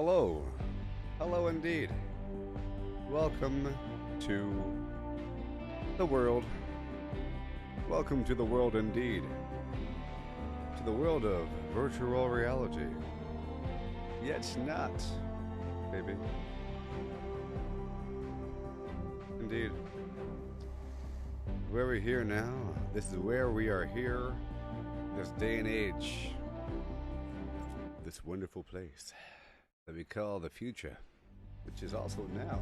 Hello. Hello indeed. Welcome to the world. Welcome to the world indeed. To the world of virtual reality. Yet not, baby. Indeed. Where we're here now, this is where we are here, this day and age. This wonderful place that we call the future, which is also now.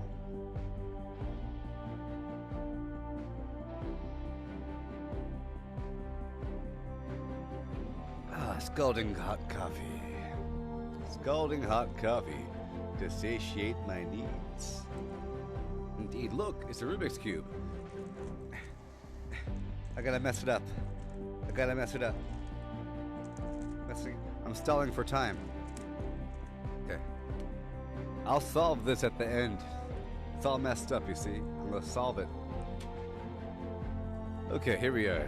Scalding hot coffee. Scalding hot coffee to satiate my needs. Indeed, look, it's a Rubik's Cube. I gotta mess it up. I'm stalling for time. Okay. I'll solve this at the end. It's all messed up, you see. I'm gonna solve it. Okay, here we are.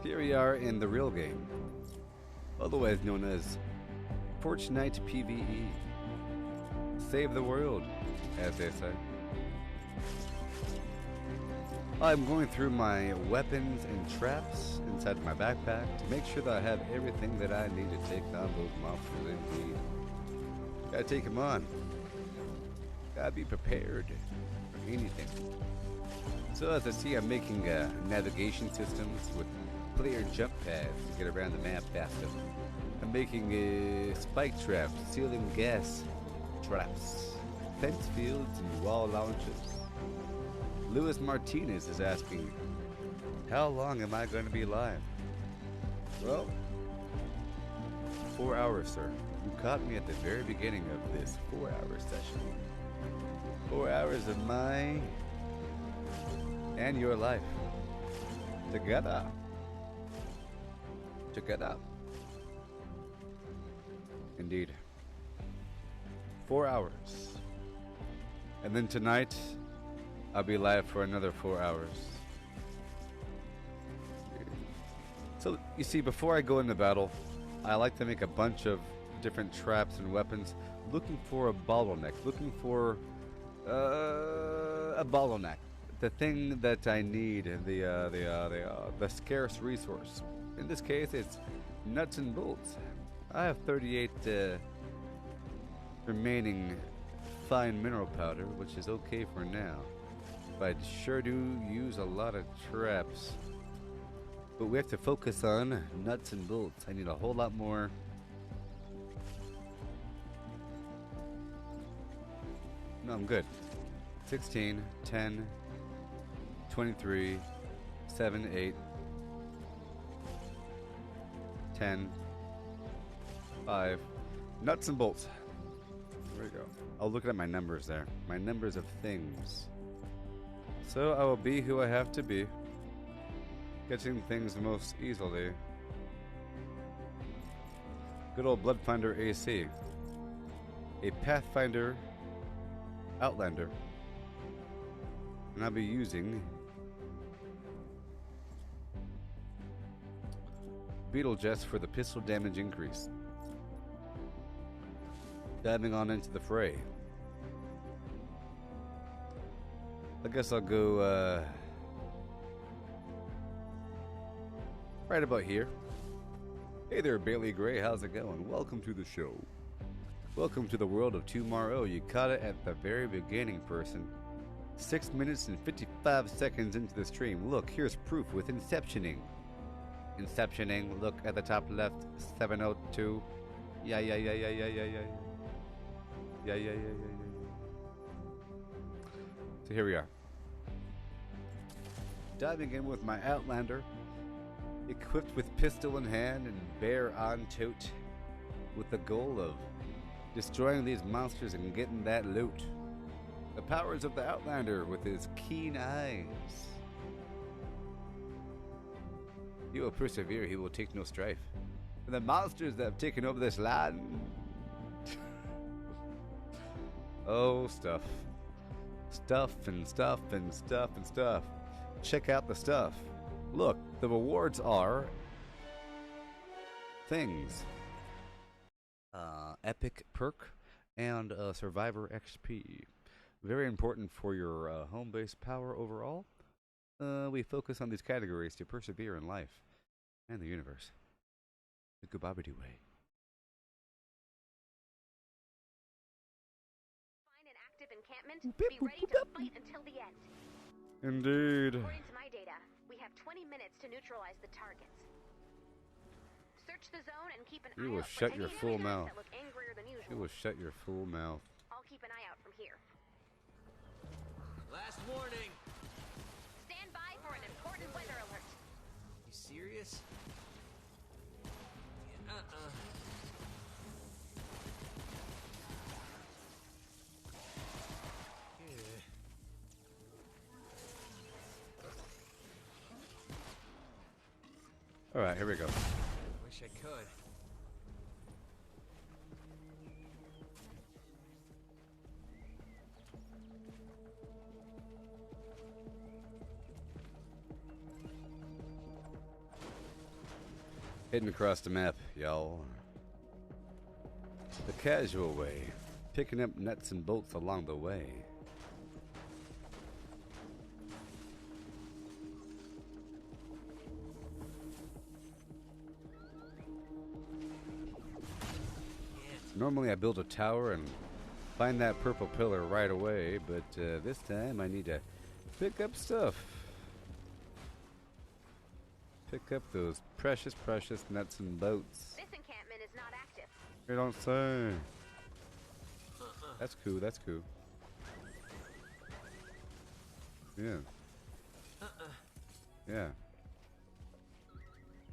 Here we are in the real game, otherwise known as Fortnite PVE. Save the world, as they say. I'm going through my weapons and traps inside my backpack to make sure that I have everything that I need to take on those monsters indeed. Gotta take them on. Gotta be prepared for anything. So as I see, I'm making navigation systems with player jump pads to get around the map faster. I'm making spike traps, sealing gas traps, fence fields, and wall launches. Luis Martinez is asking, how long am I going to be live? Well, 4 hours, sir. You caught me at the very beginning of this 4-hour session. 4 hours of my and your life together. Indeed. 4 hours. And then tonight, I'll be live for another 4 hours. So, you see, before I go into battle, I like to make a bunch of different traps and weapons, looking for a bottleneck, looking for a bottleneck. The thing that I need, the scarce resource. In this case, it's nuts and bolts. I have 38 remaining fine mineral powder, which is okay for now. But I sure do use a lot of traps. But we have to focus on nuts and bolts. I need a whole lot more. No, I'm good. 16, 10, 23, 7, 8, 10, 5, nuts and bolts. There we go. I'll look at my numbers there. My numbers of things. So I will be who I have to be. Getting things most easily. Good old Bloodfinder AC. A Pathfinder Outlander. And I'll be using Beetle Jets for the pistol damage increase. Diving on into the fray. I guess I'll go right about here. Hey there, Bailey Gray, how's it going? Welcome to the show. Welcome to the world of tomorrow. You caught it at the very beginning, person. 6 minutes and 55 seconds into the stream. Look, here's proof with Inceptioning. Inceptioning, look at the top left, 702. Yeah. So here we are. Diving in with my Outlander, equipped with pistol in hand and bear on tote, with the goal of destroying these monsters and getting that loot. The powers of the Outlander with his keen eyes. He will persevere, he will take no strife. And the monsters that have taken over this land. Oh, stuff. Stuff and stuff and stuff and stuff. Check out the stuff. Look, the rewards are things. epic perk and survivor XP. Very important for your home-based power overall. We focus on these categories to persevere in life and the universe. The Gubabidi way. Find an active encampment, be ready to fight until the end. Indeed. According to my data, we have 20 minutes to neutralize the targets. Search the zone and keep an eye out. You will for shut any your full enemies mouth. that look angrier than usual. You will shut your full mouth. I'll keep an eye out from here. Last warning. Stand by for an important weather alert. You serious? All right, here we go. Wish I could. Heading across the map, y'all. The casual way. Picking up nuts and bolts along the way. Normally I build a tower and find that purple pillar right away, but this time I need to pick up stuff. Pick up those precious, precious nuts and bolts. This encampment is not active. You don't say. That's cool, that's cool. Yeah. Yeah.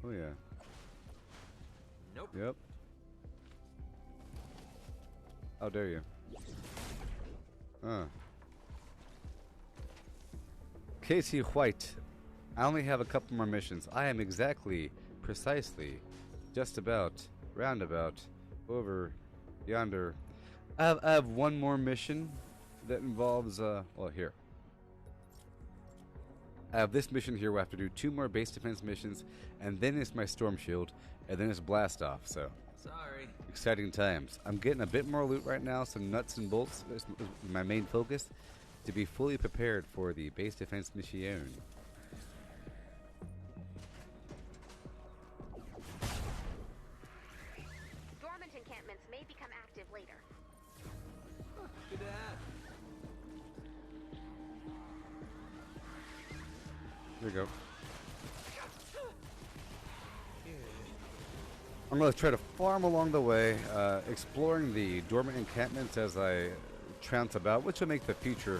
Oh yeah. Nope. Yep. How dare you? Casey White. I only have a couple more missions. I am exactly, precisely, just about, roundabout, over, yonder. I have one more mission that involves, well, here. I have this mission here where I have to do 2 more base defense missions, and then it's my storm shield, and then it's blast off, so. Sorry. Exciting times. I'm getting a bit more loot right now, some nuts and bolts is my main focus, to be fully prepared for the base defense mission. Dormant encampments may become active later. Good to have. There we go. I'm going to try to farm along the way, exploring the dormant encampments as I trounce about, which will make the future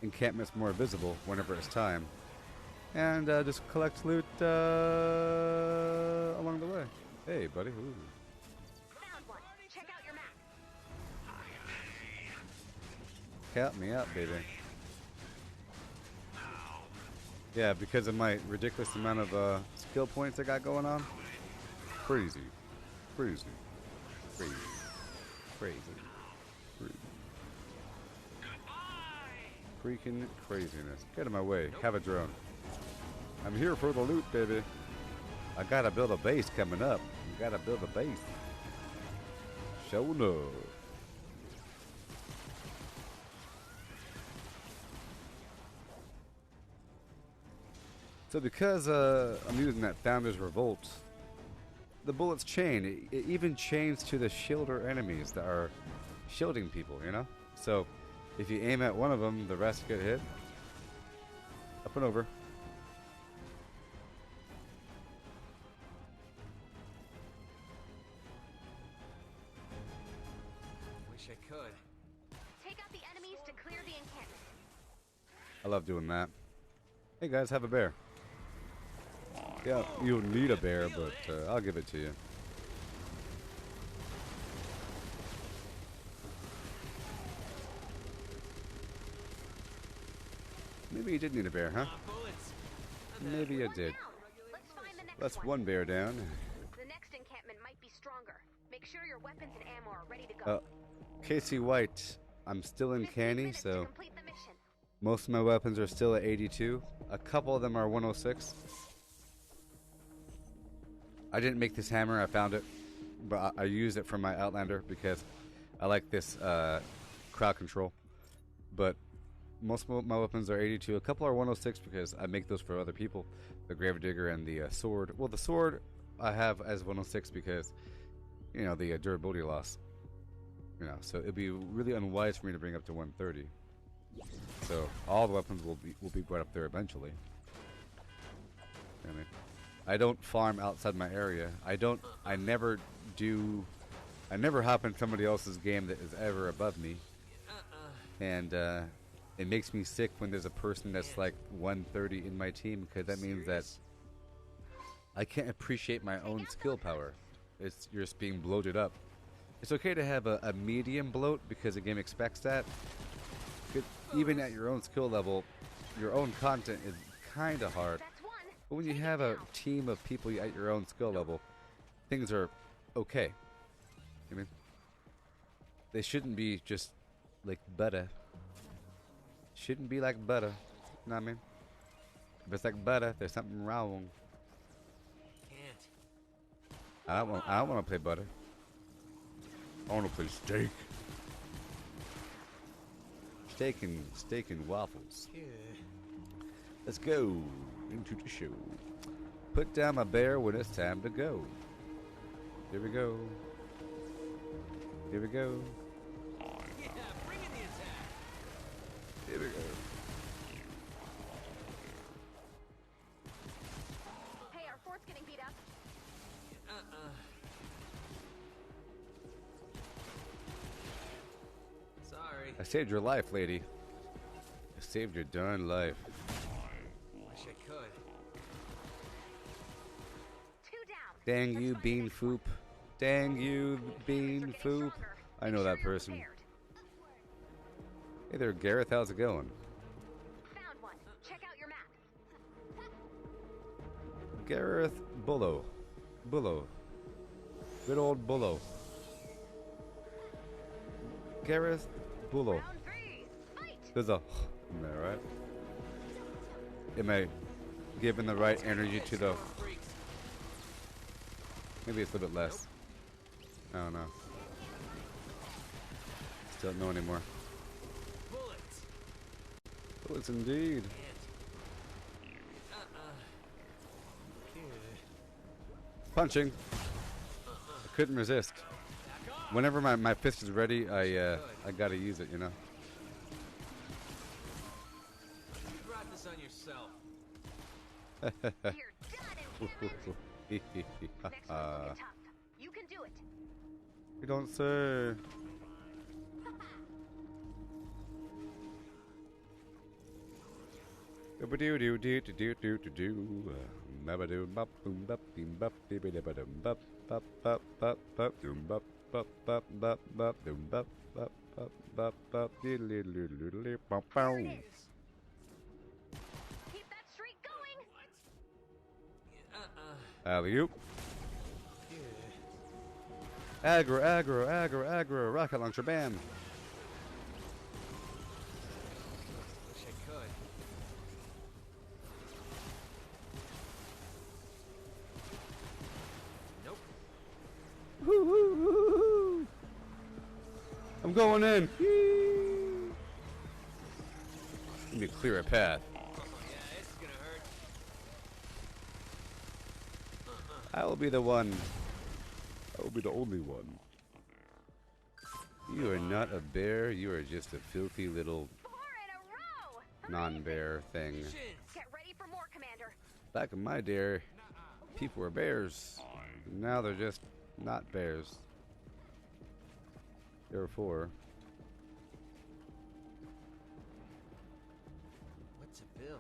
encampments more visible whenever it's time. And just collect loot along the way. Hey, buddy. Ooh. Found one. Check out your map. Count me out, baby. Yeah, because of my ridiculous amount of skill points I got going on. Crazy. Crazy. Crazy. Crazy. Crazy. Freaking craziness. Get out of my way. Have a drone. I'm here for the loot, baby. I gotta build a base coming up. Gotta build a base. Show enough. So because I'm using that Founder's Revolt, the bullets chain. It even chains to the shielder enemies that are shielding people, you know? So if you aim at one of them, the rest get hit. Up and over. Wish I could. Take out the enemies to clear the encampment. I love doing that. Hey guys, have a bear. Yeah, you'll need a bear, but I'll give it to you. Maybe you did need a bear, huh? Maybe you did. Let's find the next That's one. one bear down. The next encampment might be stronger. Make sure your weapons and ammo are ready to go. Casey White, I'm still in 15 canny, minutes to so complete the mission. most of my weapons are still at 82. A couple of them are 106. I didn't make this hammer, I found it. but I use it for my Outlander because I like this crowd control. But most of my weapons are 82. A couple are 106 because I make those for other people. The Gravedigger and the sword. Well, the sword I have as 106 because, you know, the durability loss. You know, so it'd be really unwise for me to bring up to 130. So all the weapons will be brought up there eventually. I mean, I don't farm outside my area. I never hop in somebody else's game that is ever above me. And it makes me sick when there's a person that's like 130 in my team, because that means that I can't appreciate my own skill power. You're just being bloated up. It's okay to have a medium bloat because the game expects that. Even at your own skill level, your own content is kind of hard. But when you have a team of people at your own skill level, things are okay. I mean, they shouldn't be just like butter. Shouldn't be like butter. You know what I mean? If it's like butter, there's something wrong. Can't. I don't want to play butter. I want to play steak. Steak and waffles. Yeah. Let's go into the show. Put down my bear when it's time to go. Here we go. Here we go. Yeah, bring in the attack. Here we go. Hey, our fort's getting beat up. Sorry. I saved your life, lady. I saved your darn life. Wish I could. 2 down. Dang Let's you, find the bean next one. foop. Dang you, Inhibitors are bean getting foop. stronger. I Make know sure that you're person. prepared. Hey there, Gareth. How's it going? Found one. Check out your map. Gareth Bullo. Good old Bullo. Gareth Bullo. Round 3. Fight. There's a in there, right? Am I giving the right energy to the... Freaks. Maybe it's a little bit less. I don't know. Still don't know anymore. Bullets. Bullets indeed. Punching. I couldn't resist. Whenever my fist is ready, I gotta use it, you know. You brought this on yourself. You're done, encampment. Next one's looking tough. You can do it. You don't say. There it is. Keep that streak going. Alley-oop. Aggro, rocket launcher, bam. Wish I could. Nope. Woo. I'm going in. Let me clear a path. Oh, yeah, this is gonna hurt. I will be the one. I will be the only one. You are not a bear. You are just a filthy little 4 in a row. non-bear thing. Shins. Get ready for more, Commander. Back in my day, people were bears. Now they're just not bears. Therefore, What to build?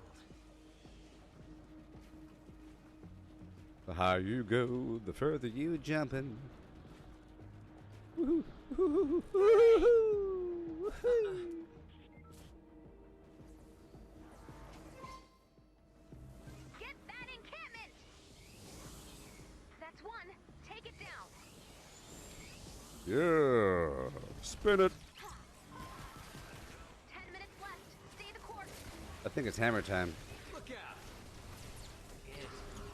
the higher you go, the further you jumpin'. Woohoo! Get that encampment. That's one. Take it down. Yeah, spin it. 10 minutes left. Stay the course. I think it's hammer time. Look out! Yes.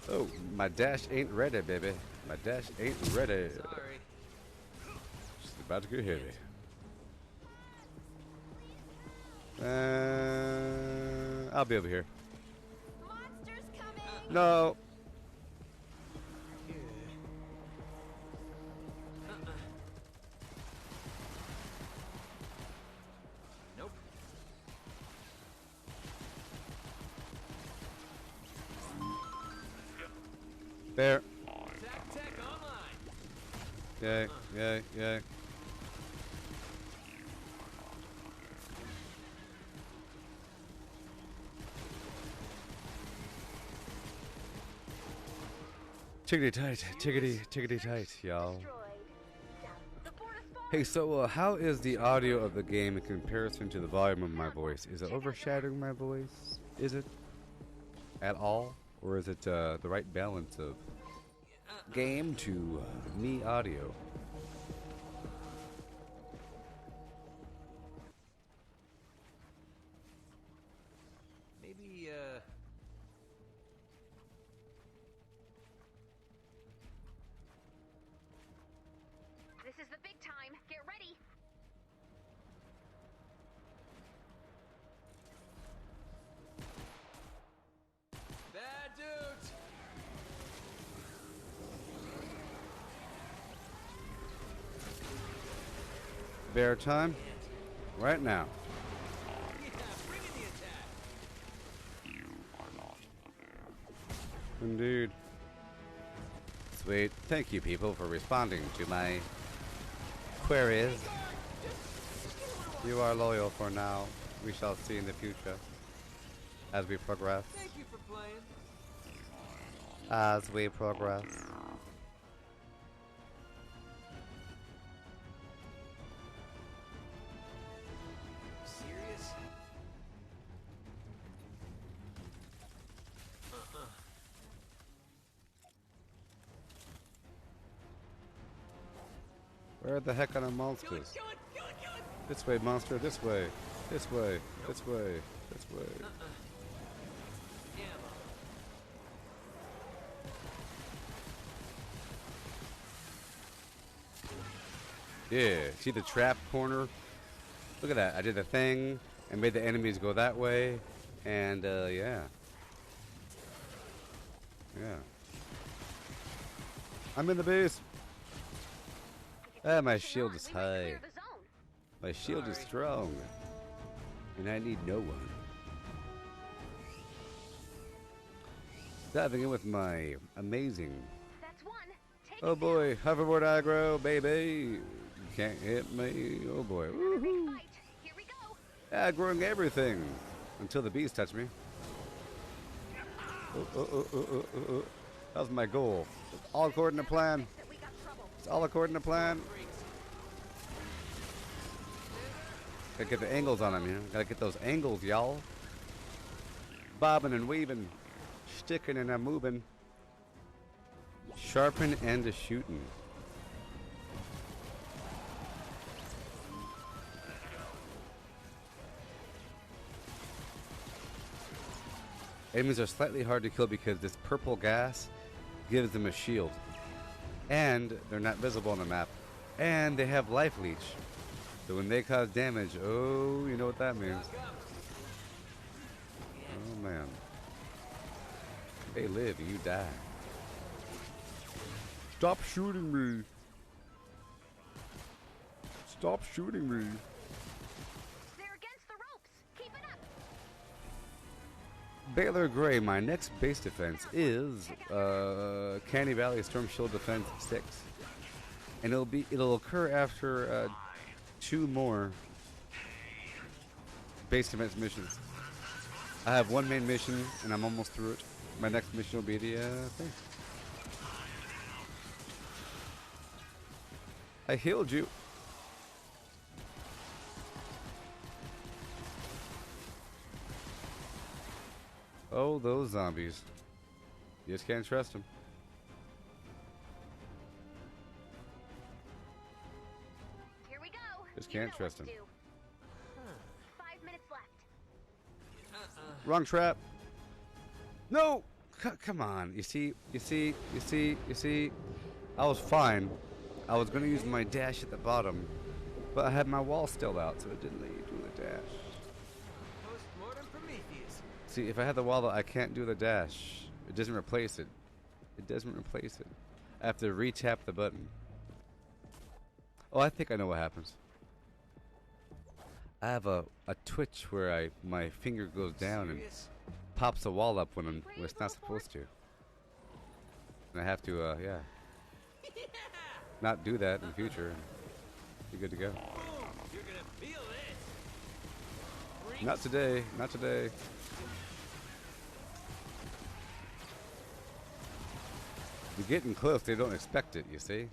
Oh, my dash ain't ready, baby. My dash ain't ready. Sorry. about to get heavy. I'll be over here. Monsters coming! No. Nope. There. Tech online. Yay, yay, yay. Tickety tight, tickety tight, y'all. Destroyed. The fort is falling. Hey, so how is the audio of the game in comparison to the volume of my voice? Is it overshadowing my voice? Is it at all? Or is it the right balance of game to me audio? Maybe, This is the big time. Get ready. bad dude. Bear time? Right now. Yeah, bring in the attack. Indeed. Sweet. Thank you, people, for responding to my queries. You are loyal for now. We shall see in the future as we progress. Thank you for playing. As we progress. Serious? Where the heck are the monsters? Kill it. This way, monster. This way. This way. This way. This way. Ammo. Yeah. See the trap corner? Look at that. I did the thing and made the enemies go that way. And, yeah. Yeah. I'm in the base. Ah, my shield is We might high. clear the zone. My shield is Sorry. strong. And I need no one. Diving in with my amazing. That's one. Take Oh it boy, hoverboard aggro, baby. You can't hit me. Oh boy. down. Another big Woohoo. fight. Here we go. Aggroing everything. Until the bees touch me. Oh. That was my goal. All according to plan. Fix it. We got trouble. It's all according to plan. Gotta get the angles on them, you know. Gotta get those angles, y'all. Bobbing and weaving. Sticking and a moving. Sharpen and a shooting. Enemies are slightly hard to kill because this purple gas gives them a shield. And they're not visible on the map. And they have life leech. So when they cause damage, oh, you know what that means. Oh man. They live, you die. Stop shooting me. Stop shooting me. They're against the ropes. Keep it up. Baylor Gray, my next base defense is Canny Valley Storm Shield Defense 6. And it'll occur after 2 more base defense missions. I have 1 main mission and I'm almost through it. My next mission will be the thing. I healed you. Oh, those zombies. You just can't trust them. Here we go. Just You can't know trust what to him. do. 5 minutes left. Wrong trap. No! Come on. You see. I was fine I was gonna use my dash at the bottom, but I had my wall still out, so it didn't let you do the dash. Post-mortem Prometheus. See, if I had the wall out, I can't do the dash. It doesn't replace it. It doesn't replace it. I have to re-tap the button. Oh, I think I know what happens. I have a twitch where my finger goes down and Serious? pops the wall up when it's not supposed to. And I have to, yeah, Yeah! not do that in the future. Be good to go. Boom! You're gonna feel this. Freaks. Not today. Not today. You're getting close. They don't expect it, you see?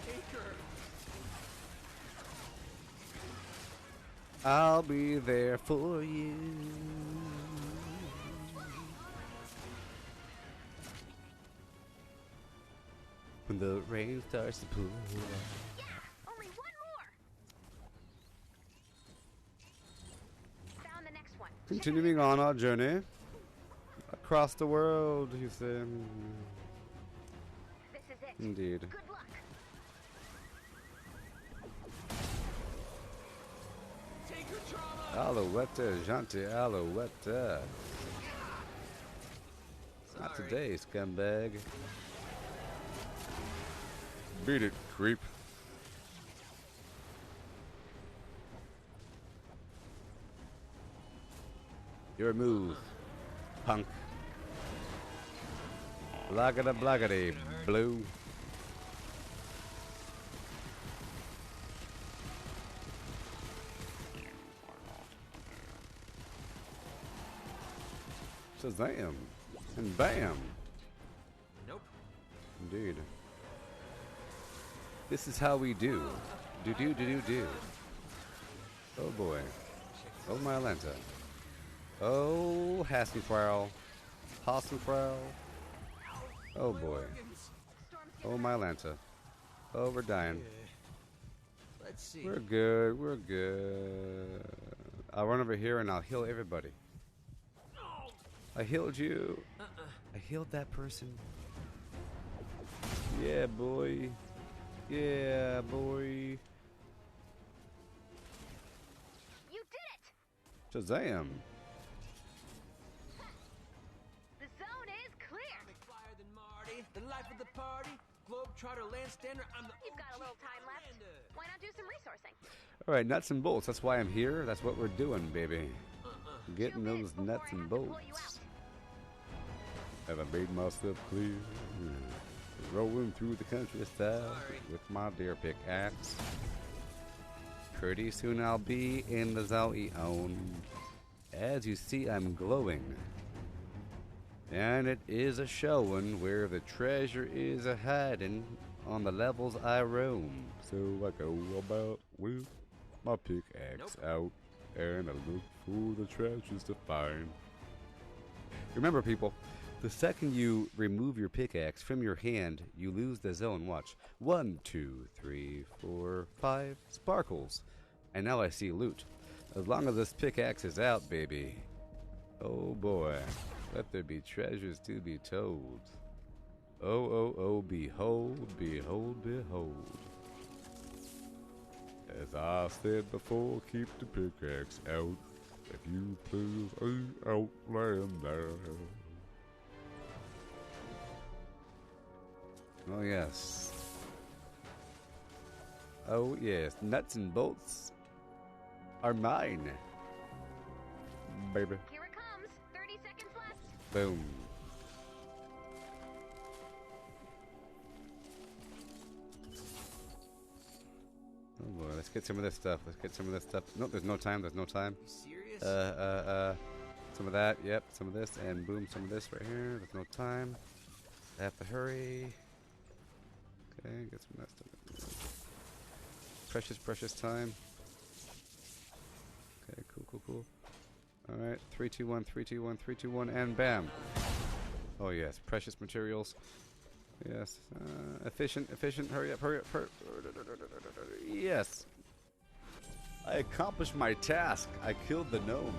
Taker. I'll be there for you. When the rain starts to pour. Yeah, only one more. Found the next one. Continuing on our journey across the world, you say. This is it. Indeed. Good luck. Taker trauma. Alouette, gentil alouette. Not Sorry. today, scumbag. Beat it, creep. Your move, punk. Blaggada blaggady, blue. Shazam. And bam. Nope. Indeed. This is how we do. Do. Oh boy. Oh my Atlanta. Oh Hassenfrau. Hassenfrau. Oh boy. Organs. Oh my Atlanta. Oh, we're dying. Let's see. We're good. We're good. I'll run over here and I'll heal everybody. I healed you. I healed that person. Yeah, boy. Yeah, boy. You did it. Shazam. The zone is clear. Fire than Marty. The life of the party. Globetrotter Landstander. I'm the You've got a little time left. Outlander. Why not do some resourcing? All right, nuts and bolts. That's why I'm here. That's what we're doing, baby. Getting 2 minutes those before nuts I and have to pull you bolts. out. Have I made myself clear? Rolling through the countryside Sorry. with my deer pickaxe. Pretty soon I'll be in the zone. As you see, I'm glowing. And it is a showing where the treasure is a hiding on the levels I roam. So I go about with my pickaxe out and I look for the treasures to find. Remember, people, the second you remove your pickaxe from your hand, you lose the zone. Watch. 1, 2, 3, 4, 5 sparkles. And now I see loot. As long as this pickaxe is out, baby. Oh boy. Let there be treasures to be told. Oh, behold, behold, behold. As I said before, keep the pickaxe out. If you please, Outlander. Oh yes. Oh yes, nuts and bolts are mine. Baby. Here it comes. 30 seconds left. Boom. Oh boy, let's get some of this stuff. Let's get some of this stuff. No, there's no time. There's no time. You serious? Some of that. Yep, some of this, and boom, some of this right here. There's no time. I have to hurry. Okay, get some of that stuff. Precious time. Okay, cool. Alright, 3, 2, 1, 3, 2, 1, 3, 2, 1, and bam. Oh yes, precious materials. Yes. Efficient, efficient. Hurry up, hurry up, hurry up. Yes. I accomplished my task. I killed the gnome.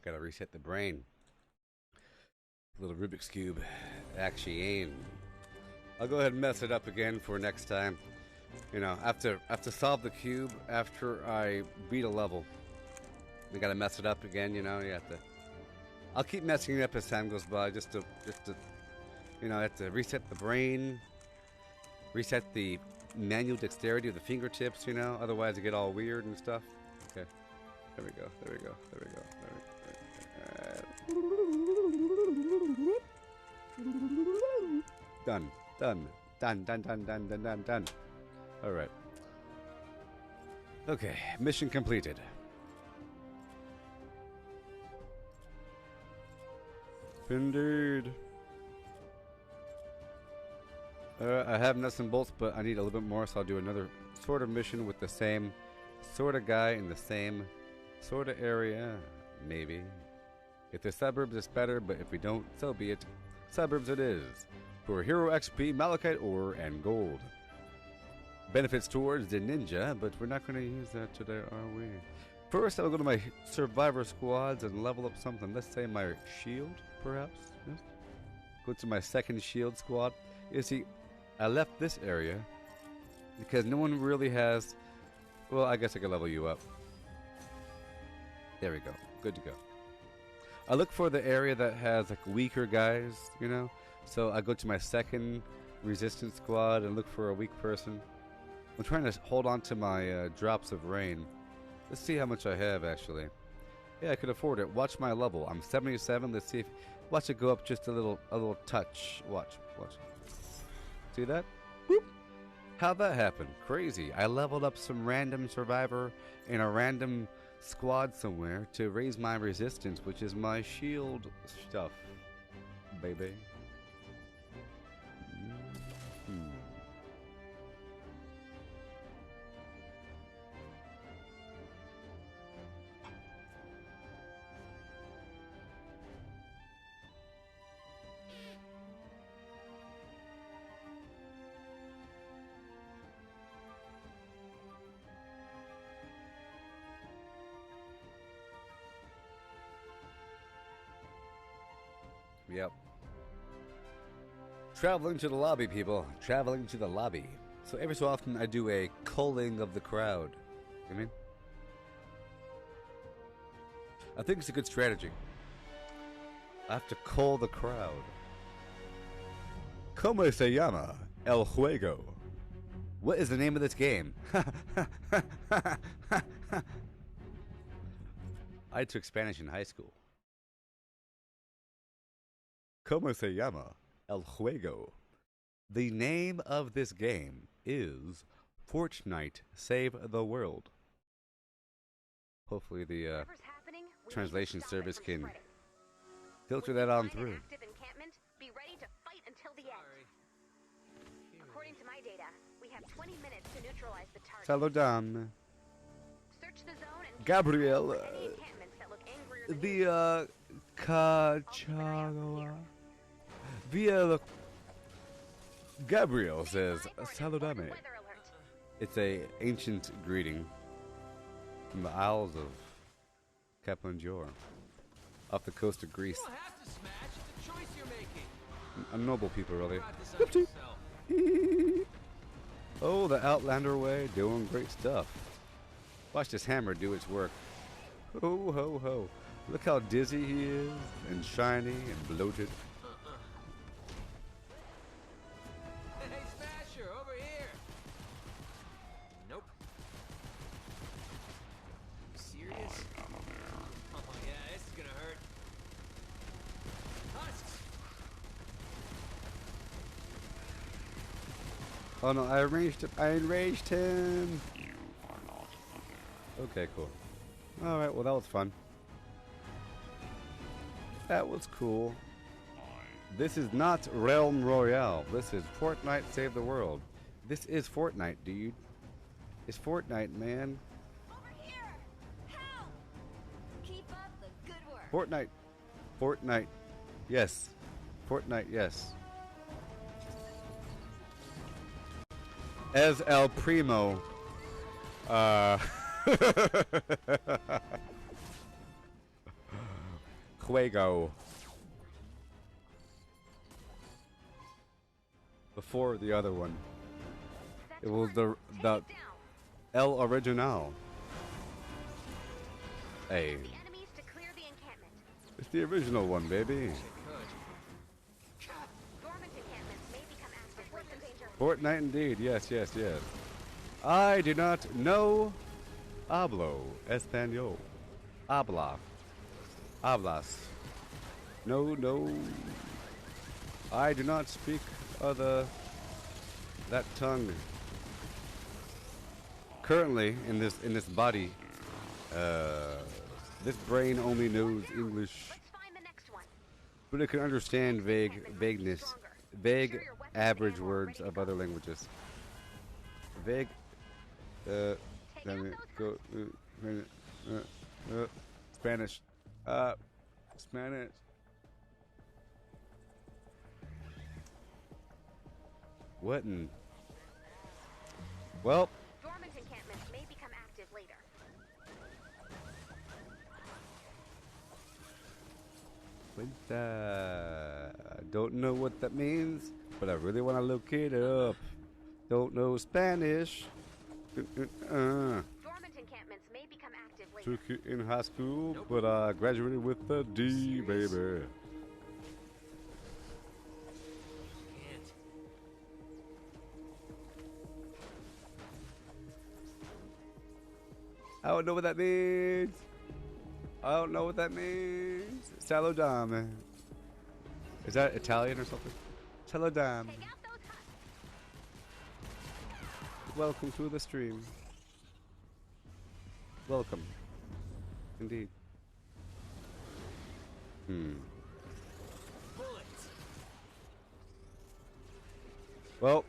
Gotta reset the brain. Little Rubik's Cube. Actually, aim. I'll go ahead and mess it up again for next time. You know, after solve the cube after I beat a level. We gotta mess it up again, you know, you have to. I'll keep messing it up as time goes by just to you know, I have to reset the brain, reset the manual dexterity of the fingertips, you know, otherwise I get all weird and stuff. Okay. There we go, there we go, there we go, Done. Done. Alright. Okay, mission completed. Indeed. I have nuts and bolts, but I need a little bit more, so I'll do another sort of mission with the same sort of guy in the same sort of area. Maybe. If the suburbs is better, but if we don't, so be it. Suburbs it is. For Hero XP, Malachite Ore, and Gold. Benefits towards the ninja, but we're not going to use that today, are we? First, I'll go to my survivor squads and level up something. Let's say my shield, perhaps. Yes. Go to my second shield squad. You see, I left this area because no one really has... Well, I guess I could level you up. There we go. Good to go. I look for the area that has like weaker guys, you know? So I go to my second resistance squad and look for a weak person. I'm trying to hold on to my drops of rain. Let's see how much I have, actually. Yeah, I could afford it. Watch my level. I'm 77. Let's see if... Watch it go up just a little touch. Watch. See that? Boop. How'd that happen? Crazy. I leveled up some random survivor in a random squad somewhere to raise my resistance, which is my shield stuff, baby. Yep. Traveling to the lobby, people. Traveling to the lobby. So every so often I do a culling of the crowd. You know what I mean? I think it's a good strategy. I have to cull the crowd. ¿Cómo se llama el juego? What is the name of this game? I took Spanish in high school. ¿Cómo se llama el juego? The name of this game is Fortnite Save the World. Hopefully the translation service can filter that on through. Be ready to fight until the end. According to my data, we have 20 minutes to neutralize the target. Saludame. Search the zone and Gabriel, any encampments that look angrier than Cachagua. Via Gabriel says, Saludame. It's a ancient greeting from the Isles of Kaplanjor, off the coast of Greece. You don't have to smash. It's a choice you're making. A noble people, really. Practice on yourself. Oh, the Outlander way, doing great stuff. Watch this hammer do its work. Ho, ho, ho. Look how dizzy he is, and shiny, and bloated. Hey, Smasher, over here. Nope. You serious? Oh yeah, this is gonna hurt. Husks. Oh no, I enraged him. I enraged him. Okay, cool. Alright, well that was fun. That was cool. This is not Realm Royale. This is Fortnite Save the World. This is Fortnite, dude. It's Fortnite, man. Over here! Help! Keep up the good work. Fortnite. Fortnite. Yes. Fortnite, yes. As El Primo. Juego. Before the other one. It was the El Original. Hey. the enemies to clear the encampment. It's the original one, baby. Dormant encampments may become active with the danger. Fortnite indeed, yes, yes, yes. I do not know hablo español. Hablas. No, no. I do not speak that tongue. Currently, in this body, this brain only knows English, Let's find the next one. but it can understand vagueness, vague average words of other languages. Vague. Go. Spanish. Spanish. What in? Well. Dormant encampments may become active later. I don't know what that means, but I really want to look it up. Don't know Spanish. Dormant encampments may become active later. Took it in high school, but I graduated with a D, baby. Can't. I don't know what that means. I don't know what that means. Saludame. Is that Italian or something? Saludame. Take out those huts. Welcome to the stream. Welcome. Indeed. Bullets. Well,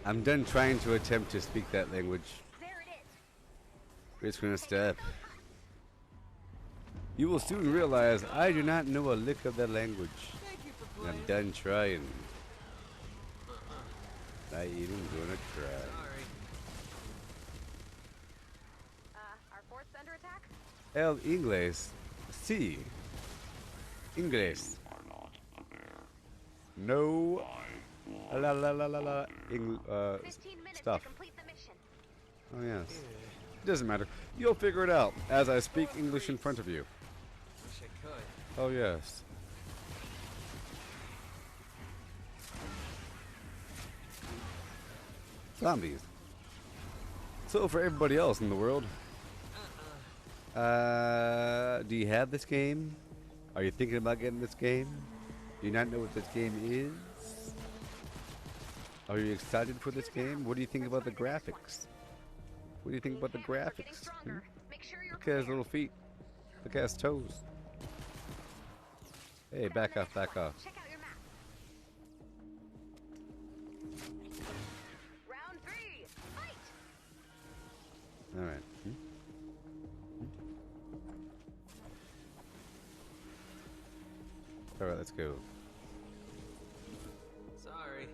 I'm done trying to attempt to speak that language. There it is. We're just gonna step. You will soon realize I do not know a lick of that language. Thank you for And I'm playing. done trying. Not even gonna try. Sorry. Our fort's under attack? El inglés. Sí. English. No. La la la la la. 15 minutes Stuff. to complete the mission. Oh yes. It doesn't matter. You'll figure it out as I speak English in front of you. Wish I could. Oh yes. Zombies. So for everybody else in the world, do you have this game? Are you thinking about getting this game? Do you not know what this game is? Are you excited for this game? What do you think about the graphics? What do you think about the Cameras are getting graphics? stronger. Make sure you're Look at his prepared. little feet. Look at his toes. Hey, back off, back off. Check out your map. Round 3. Fight. Alright. Alright, let's go. Sorry.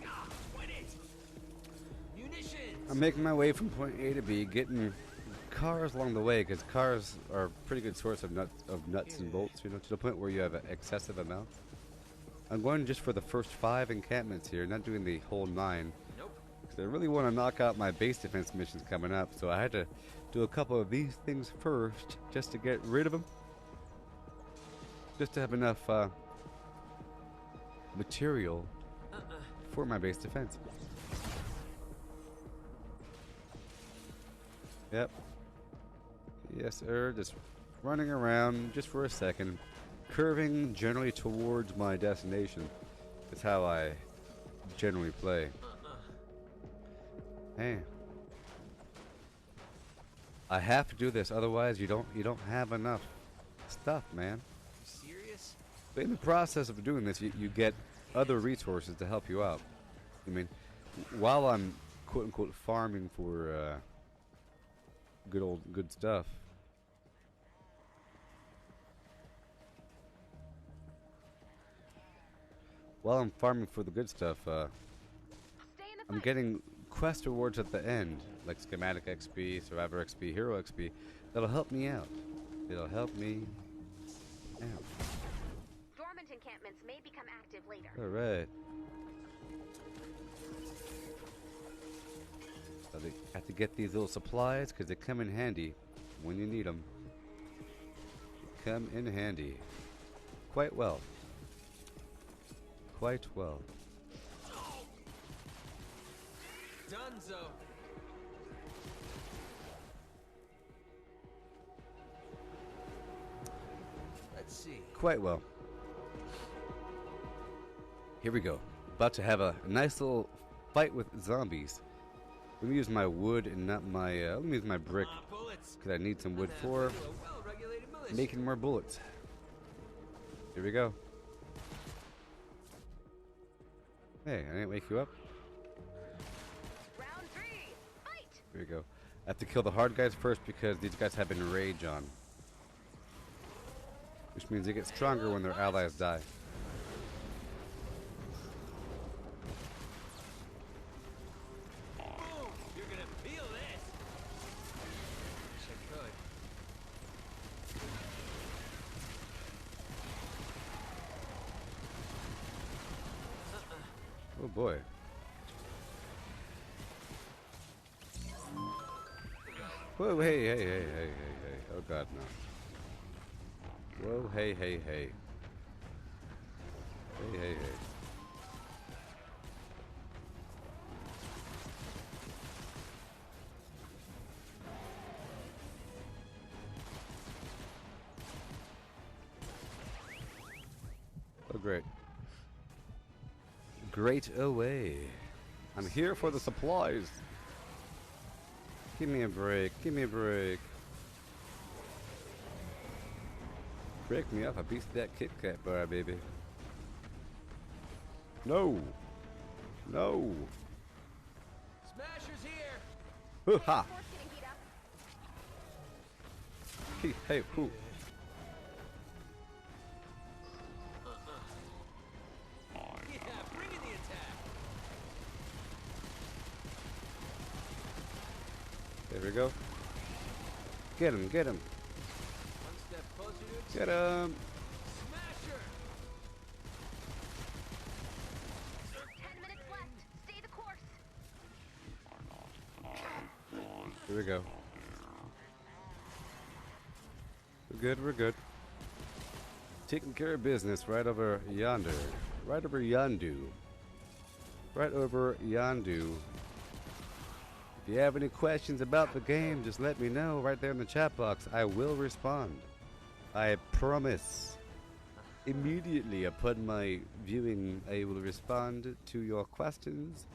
Ah, quit it! Munitions! I'm making my way from point A to B, getting cars along the way, because cars are a pretty good source of nuts and bolts, you know, to the point where you have an excessive amount. I'm going just for the first 5 encampments here, not doing the whole 9. Nope. Because I really want to knock out my base defense missions coming up, so I had to do a couple of these things first, just to get rid of them. Just to have enough material for my base defense. Yep. Yes, sir. Just running around just for a second. Curving generally towards my destination. Is how I generally play. Hey. I have to do this, otherwise you don't have enough stuff, man. Serious? But in the process of doing this, you get other resources to help you out. I mean, while I'm quote unquote farming for good stuff. While I'm farming for the good stuff, Stay in the I'm fight. getting quest rewards at the end, like schematic XP, survivor XP, hero XP. That'll help me out. It'll help me out. Dormant encampments may become active later. All right. So they have to get these little supplies because they come in handy when you need them. They come in handy. Quite well. Quite well. Dunzo. Let's see. Quite well. Here we go. About to have a nice little fight with zombies. Let me use my wood and not my, let me use my brick, Bullets. because I need some wood And for a well-regulated militia. making more bullets. Here we go. Hey, I didn't wake you up. Round 3. Fight. Here we go. I have to kill the hard guys first because these guys have been rage on. Which means they get stronger when their allies die. Boom! You're gonna feel this. Wish I could. Oh boy. Whoa, hey. Oh god, no. Whoa, hey. Hey. Oh great. Great away. I'm here for the supplies. Give me a break. Give me a break. Break me off a piece of that Kit Kat bar, baby. No. No. Smasher's here. Hoo-ha. Force getting beat up. Hey, who? Yeah, bring in the attack. There we go. Get him. One step Get him! Smasher! 10 minutes left. Stay the course. Here we go. We're good, we're good. Taking care of business right over yonder. Right over Yandu. Right over Yandu. If you have any questions about the game, just let me know right there in the chat box. I will respond. I promise. Immediately upon my viewing, I will respond to your questions,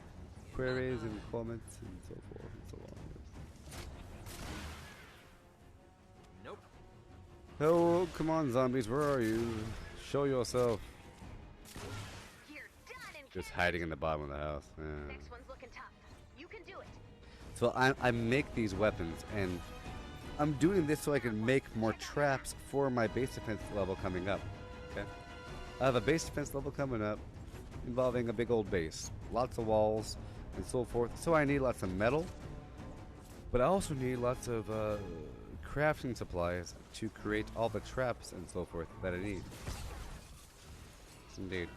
queries, and comments, and so forth and so on. Nope. Oh, come on, zombies, where are you? Show yourself. You're done and Just hiding in the bottom of the house. Yeah. next one's looking tough. You can do it. So I make these weapons, and I'm doing this so I can make more traps for my base defense level coming up. Okay, I have a base defense level coming up involving a big old base, lots of walls, and so forth. So I need lots of metal, but I also need lots of crafting supplies to create all the traps and so forth that I need. Yes, indeed.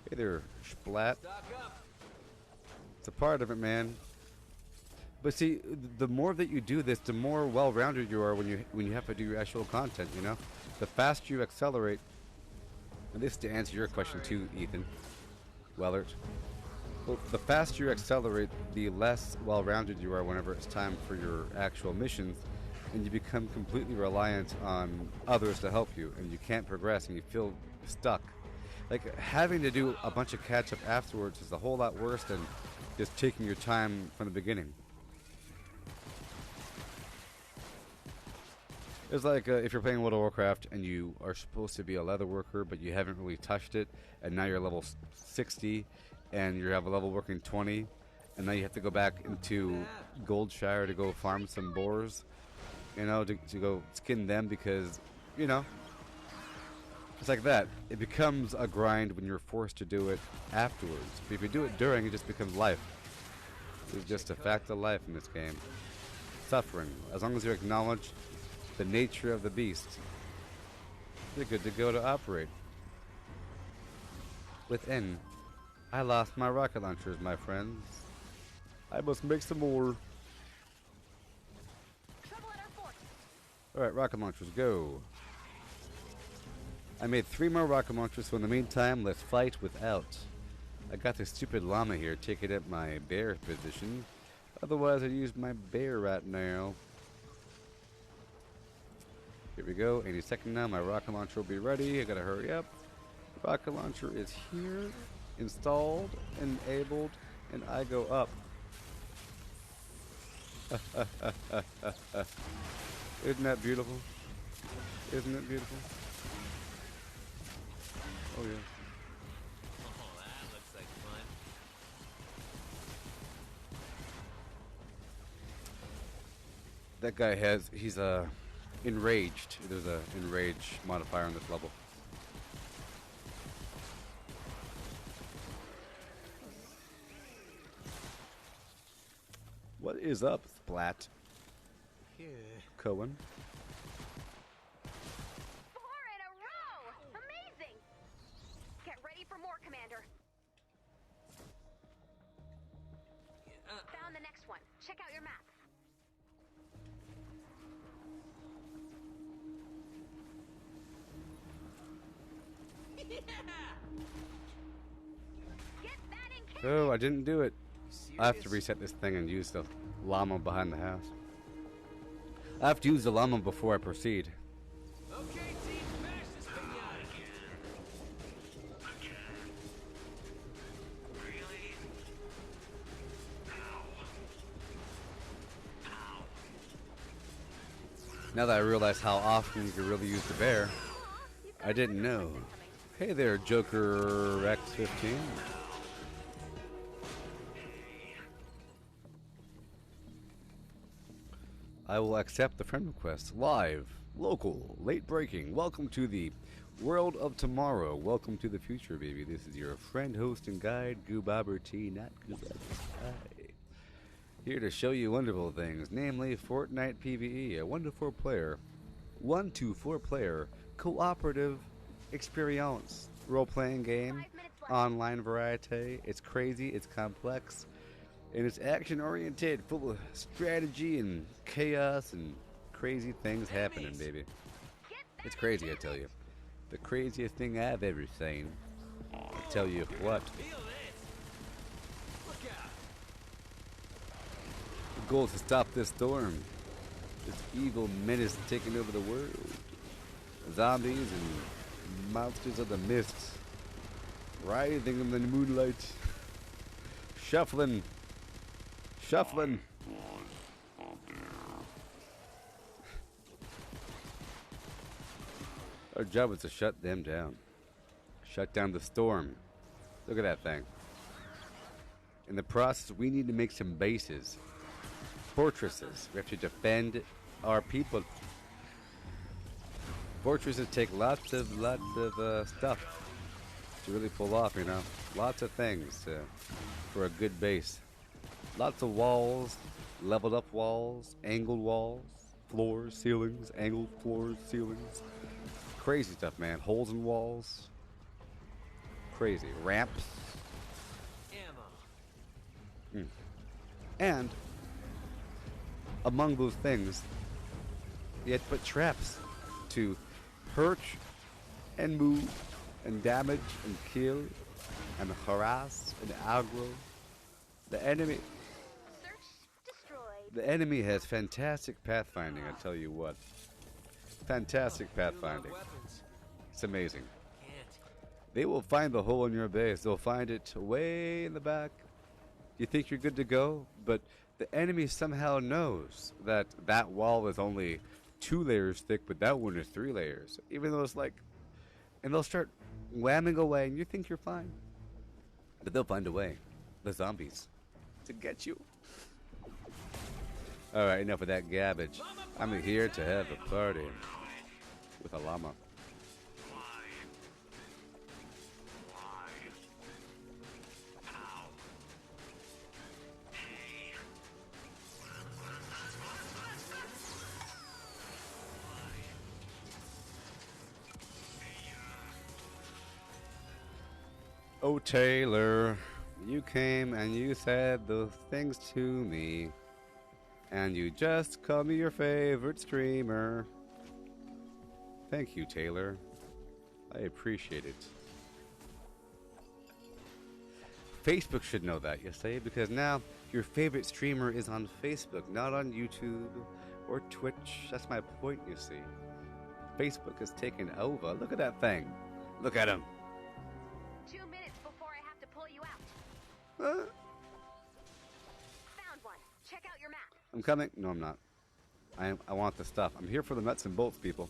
Hey there, Splat. Stock up. It's a part of it, man. But see, the more that you do this, the more well-rounded you are when you have to do your actual content. You know, the faster you accelerate. And this is to answer your question too, Ethan Wellert. Well, the faster you accelerate, the less well-rounded you are whenever it's time for your actual missions, and you become completely reliant on others to help you, and you can't progress, and you feel stuck. Like, having to do a bunch of catch-up afterwards is a whole lot worse than just taking your time from the beginning. It's like if you're playing World of Warcraft and you are supposed to be a leather worker, but you haven't really touched it, and now you're level 60, and you have a level working 20, and now you have to go back into Goldshire to go farm some boars, you know, to go skin them because, you know, it's like that. It becomes a grind when you're forced to do it afterwards. But if you do it during, it just becomes life. It's just a fact of life in this game. Suffering. As long as you acknowledge the nature of the beast, you're good to go to operate. Within, I lost my rocket launchers, my friends. I must make some more. Trouble at our fort. Alright, rocket launchers, go. I made 3 more rocket launchers, so in the meantime, let's fight without. I got this stupid llama here taking up my bear position. Otherwise, I'd use my bear right now. Here we go. Any second now, my rocket launcher will be ready. I gotta hurry up. Rocket launcher is here, installed, enabled, and I go up. Isn't that beautiful? Isn't it beautiful? Oh yeah. Oh, that looks like fun. That guy he's enraged. There's a enrage modifier on this level. What is up, Splat? Yeah. Cohen? 4 in a row! Amazing! Get ready for more, Commander. Found the next one. Check out your map. Yeah. Get that in camp. Oh, I didn't do it. I have to Serious? reset this thing and use the llama behind the house. I have to use the llama before I proceed. Okay, team, smash this pinata. Now that I realize how often you can really use the bear, I didn't know. Hey there, Joker X15. I will accept the friend request. Live, local, late breaking. Welcome to the world of tomorrow. Welcome to the future, baby. This is your friend, host, and guide, Goobobber T, not Goobobber. Here to show you wonderful things, namely Fortnite PVE, a 1 to 4 player cooperative experience role-playing game, 5 minutes left. online variety. It's crazy, it's complex, and it's action-oriented, full of strategy and chaos and crazy things happening, baby. It's crazy, I tell you. The craziest thing I've ever seen. I tell you what. Feel this. Look out. The goal is to stop this storm. This evil menace taking over the world. Zombies and monsters of the mist. Writhing in the moonlight. Shuffling. Shuffling. Our job is to shut them down. Shut down the storm. Look at that thing. In the process, we need to make some bases. Fortresses. We have to defend our people. Fortresses take lots of stuff to really pull off, you know. Lots of things for a good base. Lots of walls, leveled up walls, angled walls, floors, ceilings, angled floors, ceilings. Crazy stuff, man. Holes in walls. Crazy. Ramps. Ammo. And among those things, you have to put traps to perch and move and damage and kill and harass and aggro the enemy. Search destroyed. The enemy has fantastic pathfinding, I tell you what. Fantastic pathfinding. Weapons. It's amazing. Can't. They will find the hole in your base. They'll find it way in the back. You think you're good to go, but the enemy somehow knows that that wall is only 2 layers thick, but that one is 3 layers. Even though it's like, and they'll start whamming away, and you think you're fine, but they'll find a way. The zombies to get you. All right, enough of that garbage. I'm here to have a party with a llama. Oh, Taylor, you came and you said those things to me. And you just called me your favorite streamer. Thank you, Taylor. I appreciate it. Facebook should know that, you say, because now your favorite streamer is on Facebook, not on YouTube or Twitch. That's my point, you see. Facebook has taken over. Look at that thing. Look at him. 2 minutes before I have to pull you out. Huh? Found one. Check out your map. I'm coming. No, I'm not. I want the stuff. I'm here for the nuts and bolts, people.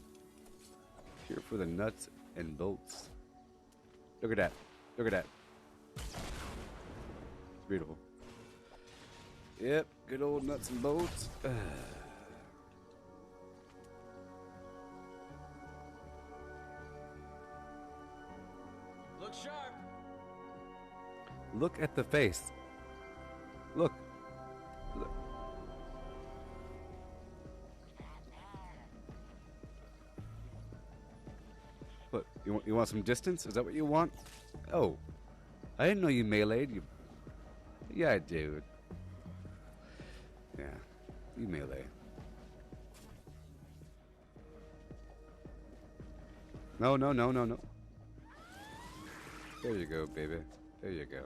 Here for the nuts and bolts. Look at that. Look at that. It's beautiful. Yep, good old nuts and bolts. Look sharp. Look at the face. Look. Look. What? You want some distance? Is that what you want? Oh. I didn't know you meleeed. You. Yeah, dude. Yeah. You melee. No, no, no, no, no. There you go, baby. There you go.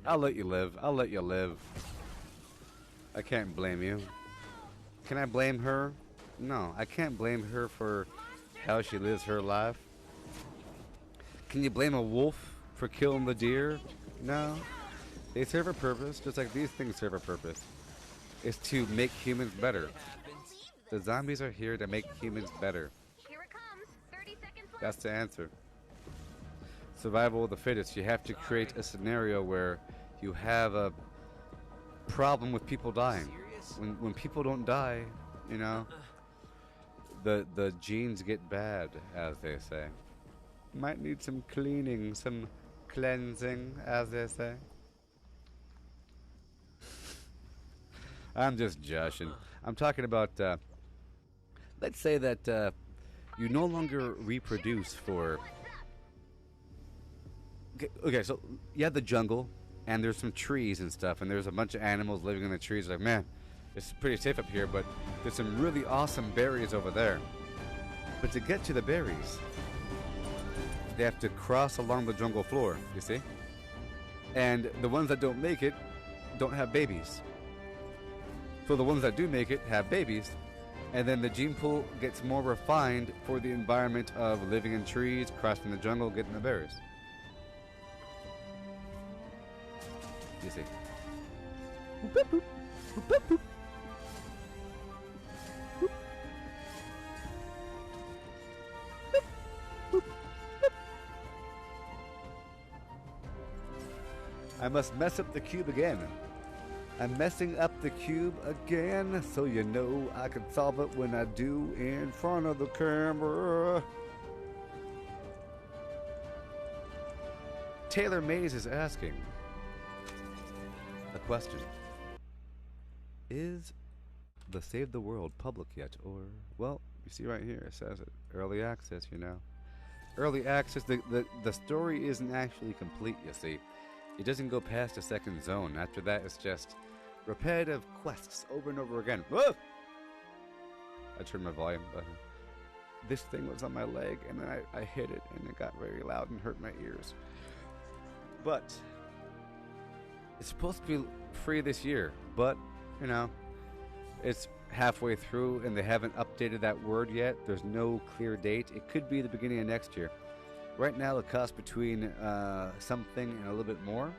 I'll let you live. I'll let you live. I can't blame you. Can I blame her? No, I can't blame her for how she lives her life. Can you blame a wolf for killing the deer? No. They serve a purpose, just like these things serve a purpose. It's to make humans better. The zombies are here to make humans better. Here it comes. 30 seconds left. That's the answer. Survival of the fittest. You have to create a scenario where you have a problem with people dying. When people don't die, you know, the genes get bad, as they say. Might need some cleaning, some cleansing, as they say. I'm just joshing. I'm talking about, let's say that you no longer reproduce for... Okay, so you have the jungle, and there's some trees and stuff, and there's a bunch of animals living in the trees. Like, man, it's pretty safe up here, but there's some really awesome berries over there. But to get to the berries, they have to cross along the jungle floor, you see? And the ones that don't make it don't have babies. So the ones that do make it have babies, and then the gene pool gets more refined for the environment of living in trees, crossing the jungle, getting the berries. You see. Boop, boop. Boop, boop. Boop. Boop. Boop. Boop. I must mess up the cube again. I'm messing up the cube again, so you know I can solve it when I do in front of the camera. Taylor Mays is asking a question. Is the Save the World public yet? Or, well, you see right here, it says it. Early access, you know. Early access, the story isn't actually complete, you see. It doesn't go past the second zone. After that, it's just repetitive quests over and over again. Whoa! I turned my volume button. This thing was on my leg, and then I hit it, and it got very loud and hurt my ears. But it's supposed to be free this year, but, you know, it's halfway through and they haven't updated that word yet. There's no clear date. It could be the beginning of next year. Right now, it costs between something and a little bit more.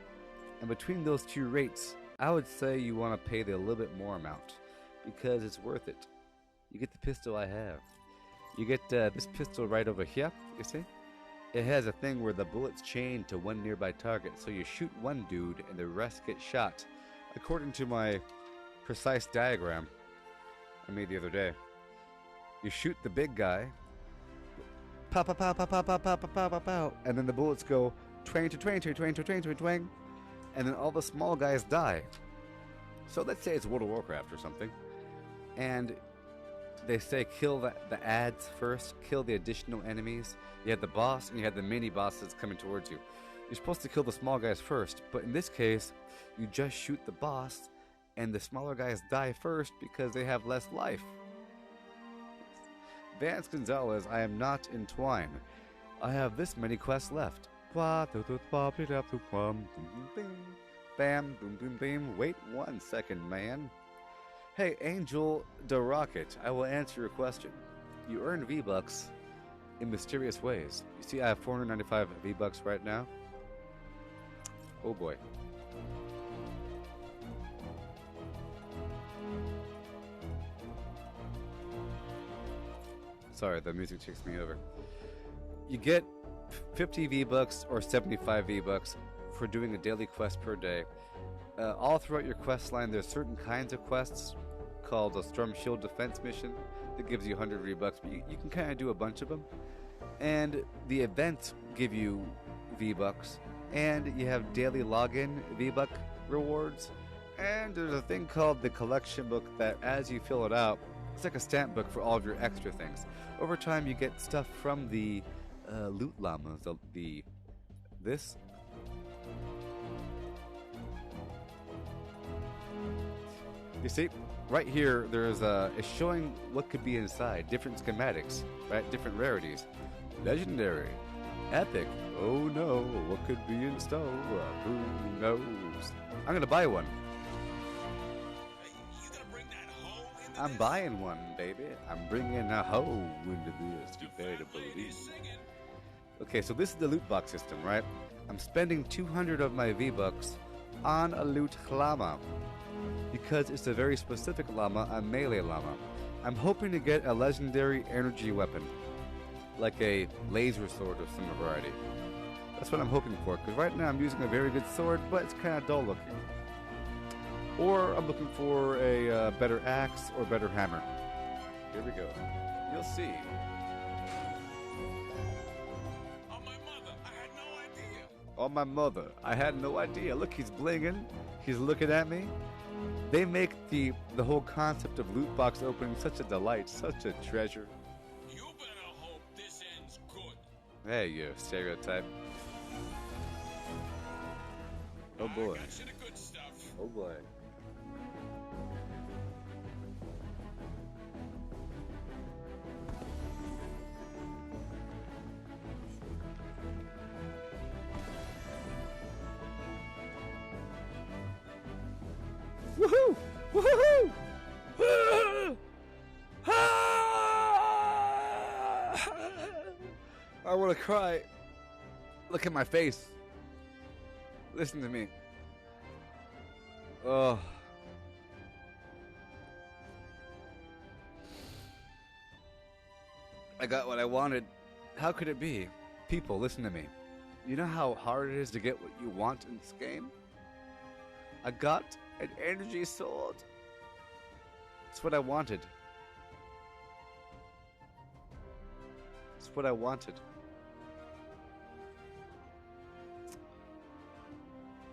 And between those two rates, I would say you want to pay the little bit more amount because it's worth it. You get the pistol I have. You get this pistol right over here, you see? It has a thing where the bullet's chained to one nearby target, so you shoot one dude and the rest get shot, according to my precise diagram I made the other day. You shoot the big guy, pow, pow, pow, pow, pow, pow, pow, pow, pow, pow, and then the bullets go twang to twang to twang to twang to twang, and then all the small guys die. So let's say it's World of Warcraft or something, and they say kill the ads first, kill the additional enemies. You have the boss and you have the mini bosses coming towards you. You're supposed to kill the small guys first, but in this case, you just shoot the boss and the smaller guys die first because they have less life. Vance Gonzalez, I am not entwined. I have this many quests left. Bam, boom, boom, boom. Wait 1 second, man. Hey, Angel the Rocket, I will answer your question. You earn V-Bucks in mysterious ways. You see, I have 495 V-Bucks right now. Oh boy. Sorry, the music takes me over. You get 50 V-Bucks or 75 V-Bucks for doing a daily quest per day. All throughout your quest line, there's certain kinds of quests called a Storm Shield Defense Mission that gives you 100 V-Bucks, but you can kind of do a bunch of them. And the events give you V-Bucks, and you have daily login V-Buck rewards. And there's a thing called the collection book that as you fill it out, it's like a stamp book for all of your extra things. Over time, you get stuff from the loot llamas, this. You see, right here, there's it's showing what could be inside, different schematics, right? Different rarities. Legendary, epic. Oh no, what could be in store? Who knows? I'm gonna buy one. You gonna bring that hoe into I'm buying one, baby. I'm bringing a hoe into this. You better believe. Okay, so this is the loot box system, right? I'm spending 200 of my V-Bucks on a loot llama because it's a very specific llama, a melee llama. I'm hoping to get a legendary energy weapon, like a laser sword of some variety. That's what I'm hoping for, because right now I'm using a very good sword, but it's kind of dull looking. Or I'm looking for a better axe or better hammer. Here we go. You'll see. Oh, my mother, I had no idea. On my mother. I had no idea. Look, he's blinging. He's looking at me. They make the whole concept of loot box opening such a delight, such a treasure. You better hope this ends good. Hey, you stereotype. Oh boy. I got you the good stuff. Oh boy. Woohoo! Woohoo! I want to cry. Look at my face. Listen to me. Oh. I got what I wanted. How could it be? People, listen to me. You know how hard it is to get what you want in this game? I got an energy sword. It's what I wanted. It's what I wanted.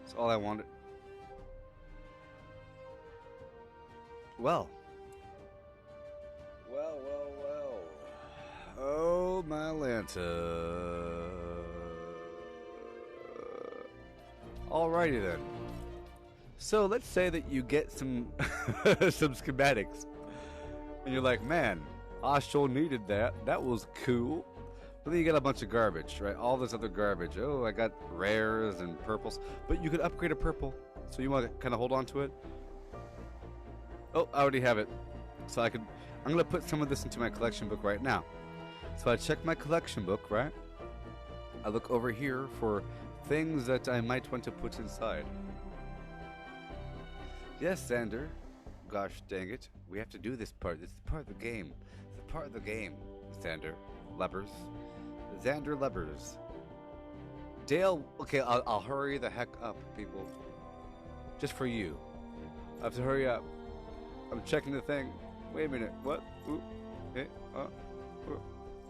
It's all I wanted. Well. Oh, my Lanta. Alrighty then. So let's say that you get some some schematics, and you're like, man, I sure needed that. That was cool. But then you get a bunch of garbage, right? All this other garbage. Oh, I got rares and purples. But you could upgrade a purple. So you want to kind of hold on to it? Oh, I already have it. So I'm going to put some of this into my collection book right now. So I check my collection book, right? I look over here for things that I might want to put inside. Yes, Xander. Gosh dang it. We have to do this part. This is part of the game. It's a part of the game, Xander. Lebbers. Xander Lebbers. Dale, okay, I'll hurry the heck up, people. Just for you. I have to hurry up. I'm checking the thing. Wait a minute. What? Ooh. Hey. Ooh.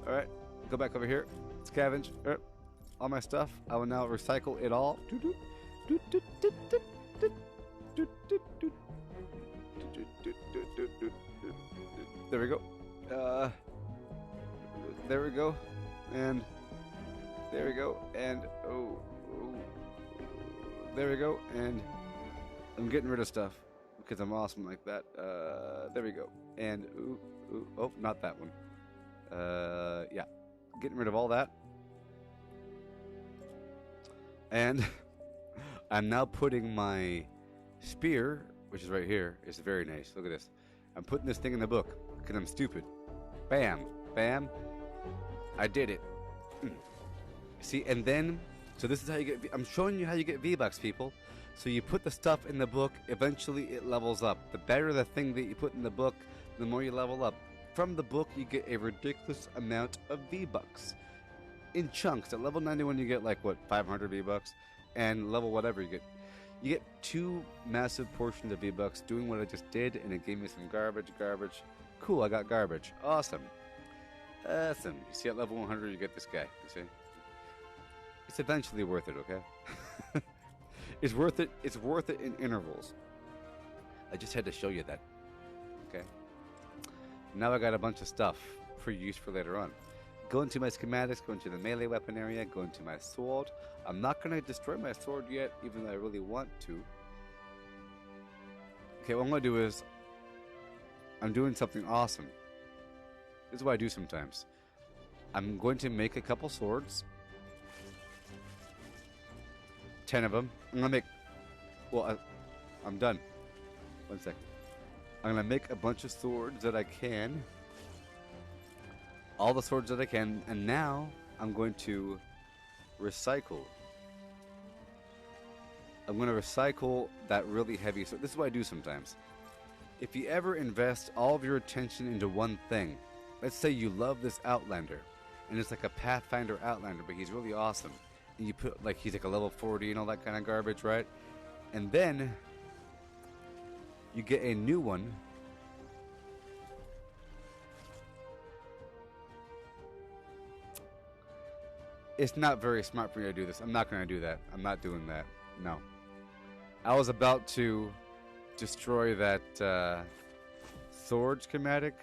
Alright. Go back over here. Scavenge. All my stuff. I will now recycle it all. There we go. There we go. And there we go. And oh, there we go. And I'm getting rid of stuff because I'm awesome like that. There we go. And oh, not that one. Yeah, getting rid of all that. And I'm now putting my spear, which is right here. It's very nice. Look at this. I'm putting this thing in the book because I'm stupid. Bam, bam. I did it. See, and then, so this is how you get, I'm showing you how you get V-Bucks, people. So you put the stuff in the book, eventually it levels up. The better the thing that you put in the book, the more you level up. From the book, you get a ridiculous amount of V-Bucks. In chunks. At level 91, you get like, what, 500 V-Bucks? And level whatever, you get 2 massive portions of V-Bucks doing what I just did, and it gave me some garbage. Cool, I got garbage. Awesome. Awesome. You see, at level 100, you get this guy. You see? It's eventually worth it, okay? It's worth it. It's worth it in intervals. I just had to show you that. Okay? Now I got a bunch of stuff for use for later on. Go into my schematics, go into the melee weapon area, go into my sword. I'm not going to destroy my sword yet, even though I really want to. Okay, what I'm going to do is, I'm doing something awesome. This is what I do sometimes. I'm going to make a couple swords. 10 of them. I'm going to make... Well, I'm done. 1 second. I'm going to make a bunch of swords that I can. All the swords that I can. And now, I'm going to recycle. I'm going to recycle that really heavy sword. This is what I do sometimes. If you ever invest all of your attention into one thing, let's say you love this Outlander, and it's like a Pathfinder Outlander, but he's really awesome. And you put, like, he's like a level 40 and all that kind of garbage, right? And then you get a new one. it's not very smart for me to do this. I'm not going to do that. I'm not doing that. No. I was about to destroy that sword schematic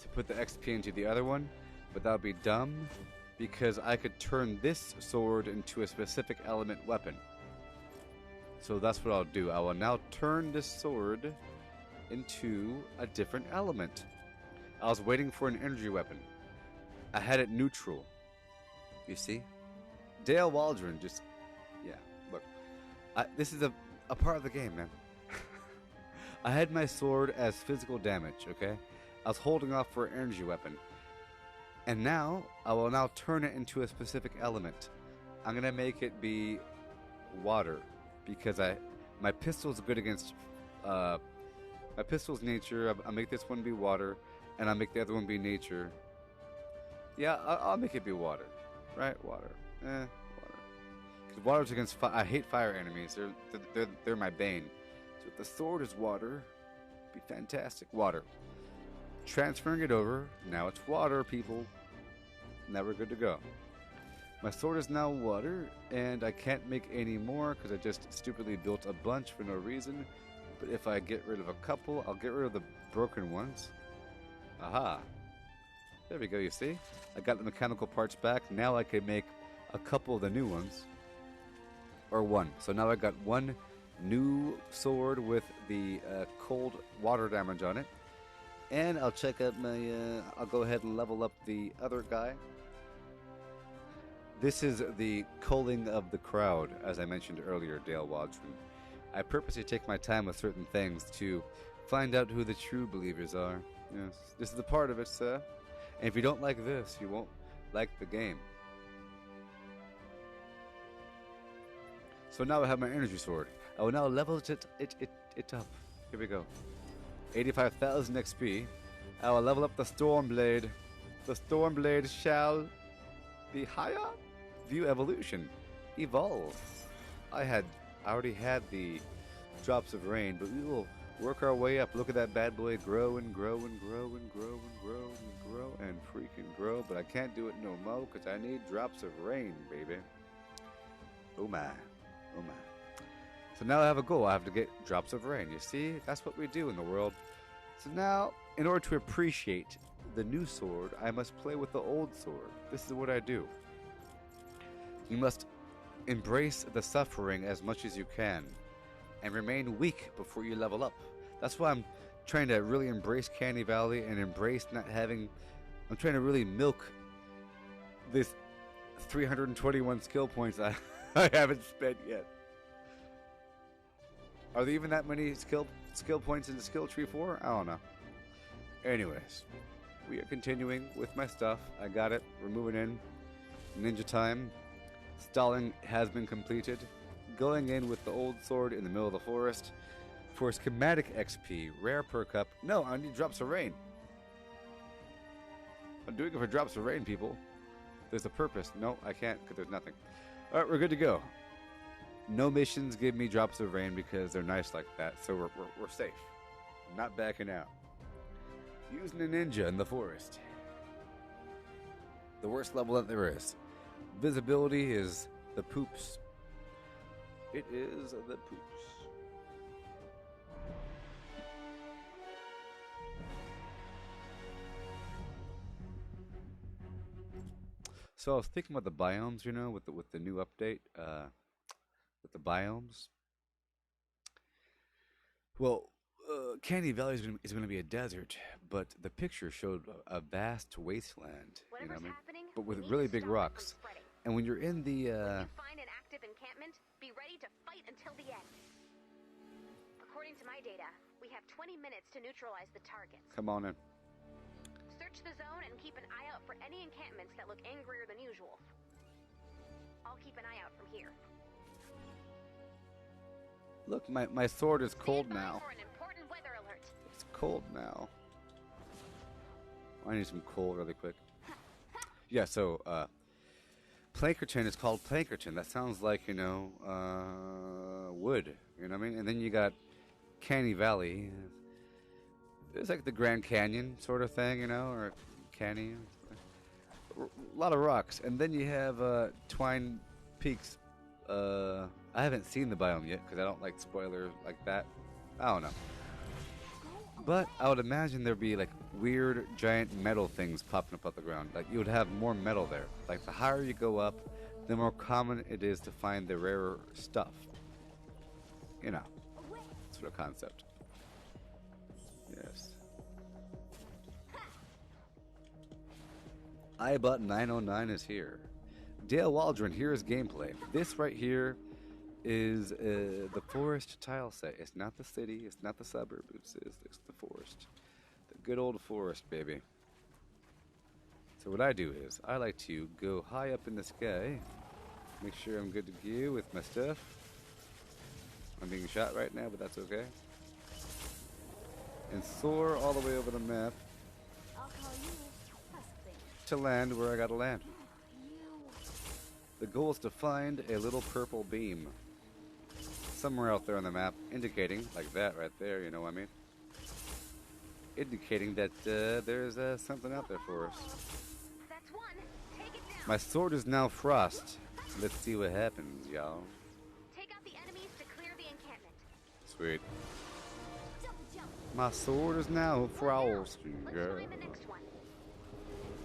to put the XP into the other one, but that would be dumb because I could turn this sword into a specific element weapon. So that's what I'll do. I will now turn this sword into a different element. I was waiting for an energy weapon. I had it neutral. You see? Dale Waldron just... Yeah, look. This is a part of the game, man. I had my sword as physical damage, okay? I was holding off for an energy weapon. And now, I will now turn it into a specific element. I'm going to make it be water. Because my pistol's good against... my pistol's nature. I'll make this one be water. And I'll make the other one be nature. Yeah, I'll make it be water. Right? Water. Water. Because water's against fire. I hate fire enemies. They're my bane. So if the sword is water, it'd be fantastic. Water. Transferring it over. Now it's water, people. Now we're good to go. My sword is now water, and I can't make any more because I just stupidly built a bunch for no reason. But if I get rid of a couple, I'll get rid of the broken ones. Aha. There we go, you see? I got the mechanical parts back. Now I can make a couple of the new ones. Or one. So now I got one new sword with the cold water damage on it. And I'll check out my... I'll go ahead and level up the other guy. This is the culling of the crowd, as I mentioned earlier, Dale Waldron. I purposely take my time with certain things to find out who the true believers are. Yes, this is the part of it, sir. And if you don't like this, you won't like the game. So now I have my energy sword. I will now level it up. Here we go. 85,000 XP. I will level up the Stormblade. The Stormblade shall be higher. View evolution. Evolve. I already had the drops of rain, but we will work our way up. Look at that bad boy grow and grow and grow and grow and grow and grow and freaking grow. But I can't do it no more because I need drops of rain, baby. Oh my. Oh my. So now I have a goal. I have to get drops of rain. You see? That's what we do in the world. So now, in order to appreciate the new sword, I must play with the old sword. This is what I do. You must embrace the suffering as much as you can and remain weak before you level up. That's why I'm trying to really embrace Candy Valley and embrace not having... I'm trying to really milk this 321 skill points I haven't spent yet. Are there even that many skill points in the skill tree for? I don't know. Anyways, we are continuing with my stuff. I got it. We're moving in. Ninja time. Stalling has been completed. Going in with the old sword in the middle of the forest. For schematic XP, rare perk up. No, I need drops of rain. I'm doing it for drops of rain, people. There's a purpose. No, I can't because there's nothing. Alright, we're good to go. No missions give me drops of rain because they're nice like that, so we're safe. I'm not backing out. Using a ninja in the forest. The worst level that there is. Visibility is the poops. It is the poops. So I was thinking about the biomes, you know, with the new update, with the biomes. Well, Candy Valley is going to be a desert, but the picture showed a vast wasteland, you know what I mean? But with really big rocks. And when you're in the... When you find an active encampment, be ready to fight until the end. According to my data, we have 20 minutes to neutralize the targets. Come on in. Search the zone and keep an eye out for any encampments that look angrier than usual. I'll keep an eye out from here. Look, my sword is cold now. For an important weather alert. It's cold now. I need some coal really quick. Yeah, so, Plankerton is called Plankerton. That sounds like, you know, wood. You know what I mean? And then you got Canny Valley. It's like the Grand Canyon sort of thing, you know, or Canny. A lot of rocks, and then you have Twine Peaks. I haven't seen the biome yet because I don't like spoilers like that. I don't know. But I would imagine there'd be like weird giant metal things popping up off the ground. Like you would have more metal there. Like the higher you go up, the more common it is to find the rarer stuff. You know, sort of concept. Yes. iBot 909 is here. Dale Waldron, here is gameplay. This right here is the forest tile set. It's not the city, it's not the suburb, it's the forest. The good old forest, baby. So what I do is, I like to go high up in the sky, make sure I'm good to go with my stuff. I'm being shot right now, but that's okay. And soar all the way over the map I'll call you Husband. to land where I gotta land. The goal is to find a little purple beam somewhere out there on the map, indicating, like that right there, you know what I mean? Indicating that there's something out there for us. That's one. Take it down. My sword is now frost. Let's see what happens, y'all. Take out the enemies to clear the encampment. Sweet. Double jump. My sword is now frost. Let's Girl. find the next one.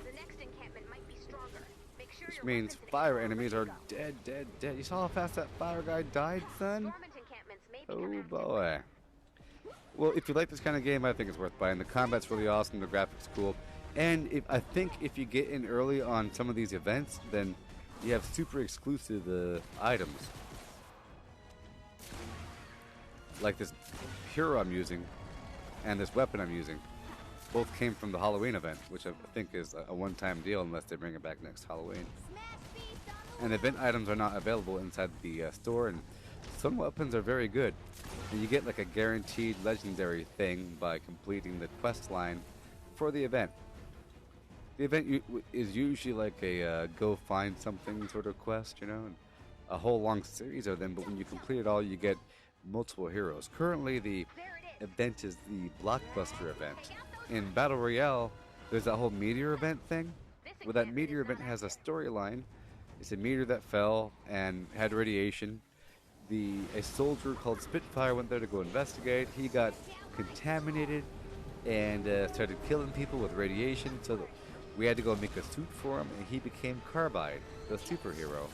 The next encampment might be stronger. Make sure Which your means weapons and fire ammo enemies ready are to go. dead, dead, dead. You saw how fast that fire guy died, son? Dormant encampments may become Oh active. boy. Well, if you like this kind of game, I think it's worth buying. The combat's really awesome, the graphics cool, and I think if you get in early on some of these events, then you have super exclusive items. Like this hero I'm using, and this weapon I'm using. Both came from the Halloween event, which I think is a one-time deal unless they bring it back next Halloween. Smash beast on the And event items are not available inside the store, and some weapons are very good. And you get like a guaranteed legendary thing by completing the quest line for the event. The event is usually like a go find something sort of quest, you know, and a whole long series of them, but when you complete it all, you get multiple heroes. Currently, the There it is. event is the Blockbuster event. In Battle Royale, there's that whole meteor event thing. Well, that meteor event has a storyline. It's a meteor that fell and had radiation. A soldier called Spitfire went there to go investigate. He got contaminated and started killing people with radiation. So we had to go make a suit for him, and he became Carbide, the superhero.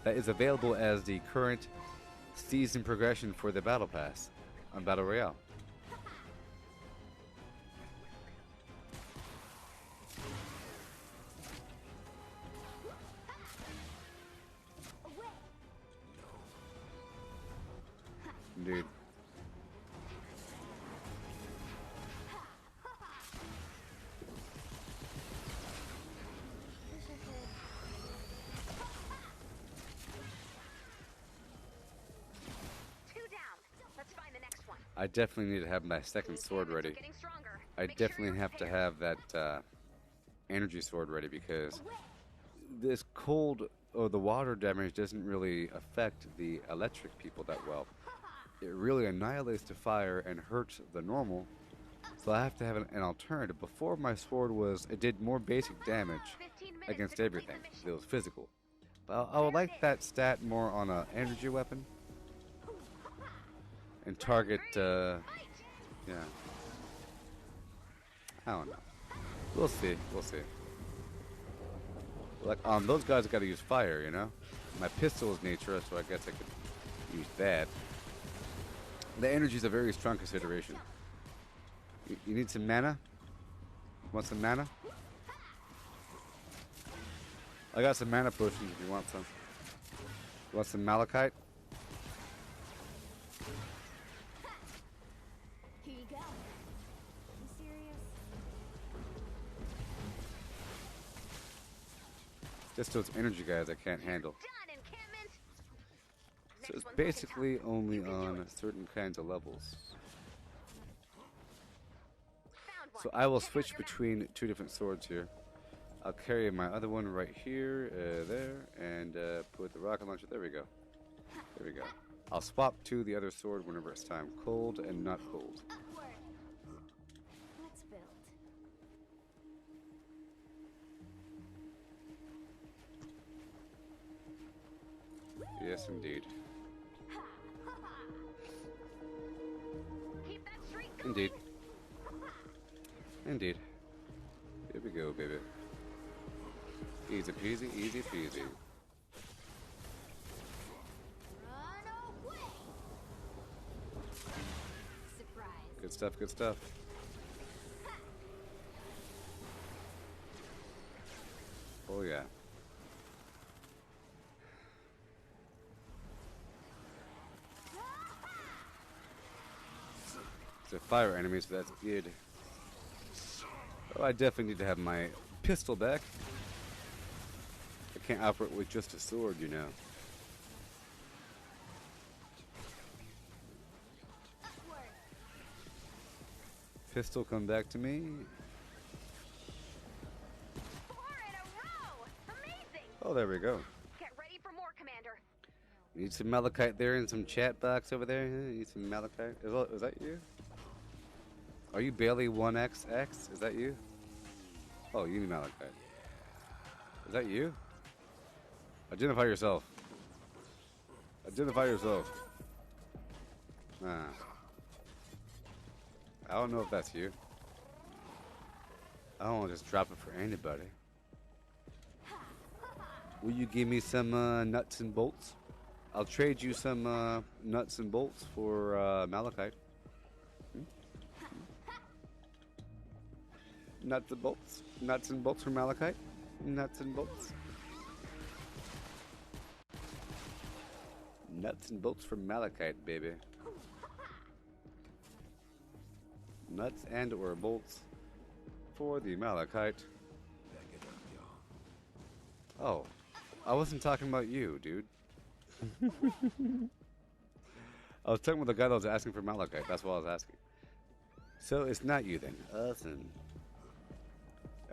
That is available as the current season progression for the Battle Pass on Battle Royale. Dude. Two down. Let's find the next one. I definitely need to have my second These sword encampments are ready. getting stronger. I Make sure definitely you're have to prepared. have that energy sword ready because this cold or the water damage doesn't really affect the electric people that well. It really annihilates the fire and hurts the normal. So I have to have an alternative. Before my sword it did more basic damage 15 minutes against to complete everything. the mission. It was physical. But I would like that stat more on an energy weapon. And target, yeah. I don't know. We'll see. We'll see. Like, those guys got to use fire, you know? My pistol is nature, so I guess I could use that. The energy is a very strong consideration. You need some mana? Want some mana? I got some mana potions if you want some. You want some malachite? Here you go. You serious? Just those energy guys I can't handle. Done, encampment. So Next it's one's at the top. basically only You can do on it. certain kinds of levels. Found one. So I will Check out switch your map. between two different swords here. I'll carry my other one right here, there, and put the rocket launcher. There we go. There we go. I'll swap to the other sword whenever it's time. Cold and not cold. Upward. Let's build. Yes, indeed. Keep that streak going. Indeed. Indeed. Here we go, baby. Easy peasy, easy peasy. Run away! Surprise. Good stuff, good stuff. Oh, yeah. It's a fire enemy, so that's good. Oh, I definitely need to have my pistol back. I can't operate with just a sword, you know. Upward. Pistol, come back to me. 4 in a row! Amazing! Oh, there we go. Get ready for more, Commander. Need some malachite there and some chat box over there. Huh? Need some malachite. Is that you? Are you Bailey 1XX? Is that you? Oh, you need malachite. Is that you? Identify yourself. Identify yourself. Ah. I don't know if that's you. I don't want to just drop it for anybody. Will you give me some nuts and bolts? I'll trade you some nuts and bolts for malachite. Nuts and bolts. Nuts and bolts for malachite. Nuts and bolts. Nuts and bolts for malachite, baby. Nuts and or bolts for the malachite. Oh, I wasn't talking about you, dude. I was talking with the guy that was asking for malachite. That's what I was asking. So it's not you then. Awesome.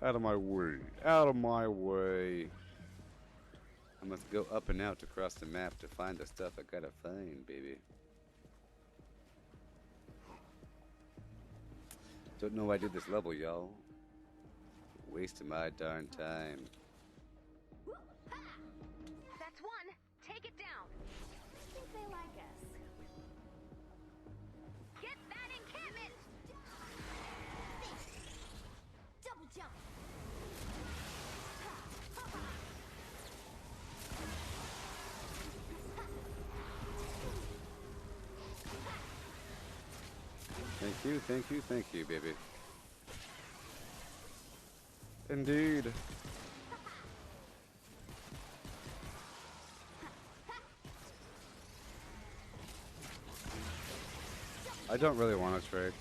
Out of my way. Out of my way. I must go up and out across the map to find the stuff I gotta find, baby. Don't know why I did this level, y'all. Wasting my darn time. That's one. Take it down. I think they like us. Get that encampment! Double jump. Thank you, thank you, thank you, baby. Indeed. I don't really want to trade,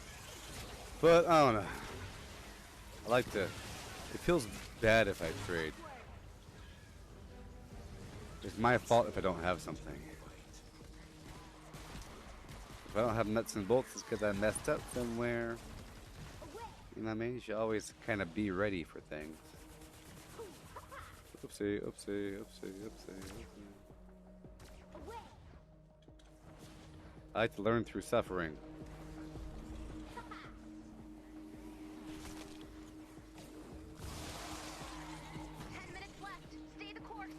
but I don't know. I like to. It feels bad if I trade. It's my fault if I don't have something. If I don't have nuts and bolts, it's because I messed up somewhere. You know what I mean? You should always kind of be ready for things. Oopsie, oopsie, oopsie, oopsie, oopsie. I like to learn through suffering. 10 minutes left. Stay the course.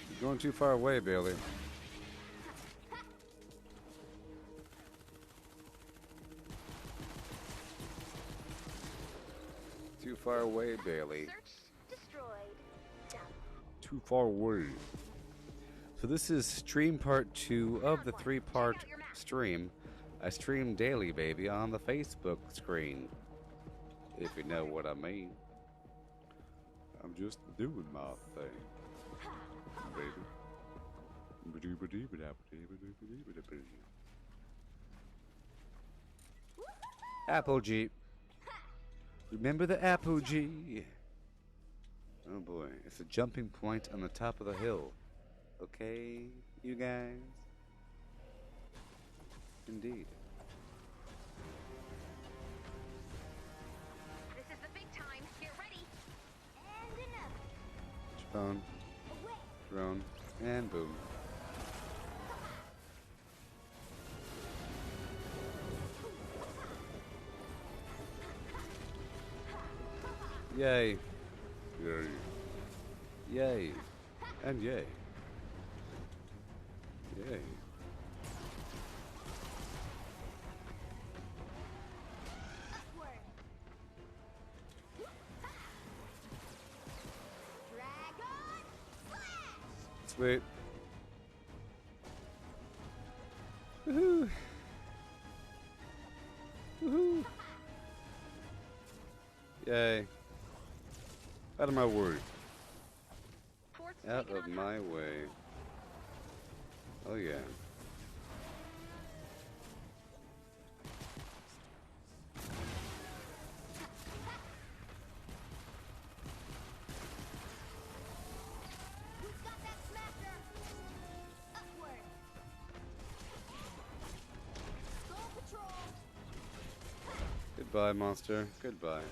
You're going too far away, Bailey. Too far away, Bailey. Search destroyed. Done. Too far away. So this is stream part 2 of the 3-part stream. I stream daily, baby, on the Facebook screen. If you know what I mean. I'm just doing my thing, baby. Apogee. Remember the Apogee. Oh boy, it's a jumping point on the top of the hill. Okay, you guys? Indeed. This is the big time. Get ready. And another. Spawn, Away. drone, and boom. Yay. Yay. Yay. And yay. Yay. Upward. Dragon slash. Sweet. Woohoo. Woohoo. Yay. Out of my way. Fort's Out taken of on my way. Oh yeah. Who's got that smasher? Upward. Soul patrol. Goodbye, monster. Goodbye.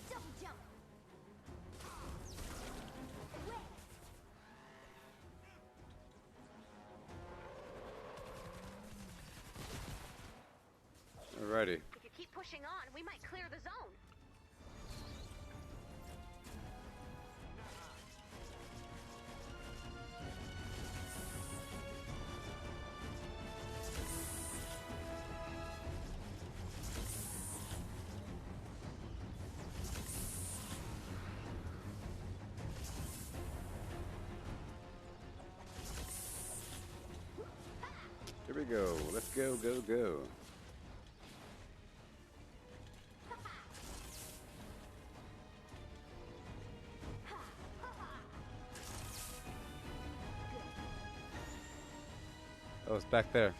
Double jump. Away. Alrighty. If you keep pushing on, we might clear the zone. Here we go. Let's go, go, go. Oh, it's back there.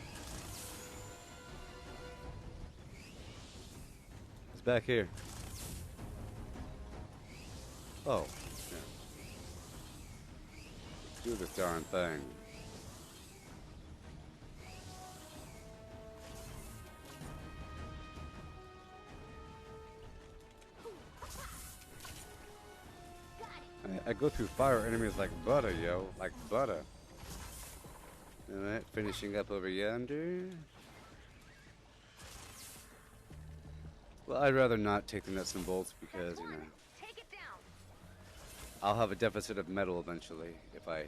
It's back here. Oh. Yeah. Let's do this darn thing. I go through fire enemies like butter, yo. Like butter. Alright, finishing up over yonder. Well, I'd rather not take the nuts and bolts because, you know, Take it down. I'll have a deficit of metal eventually. If I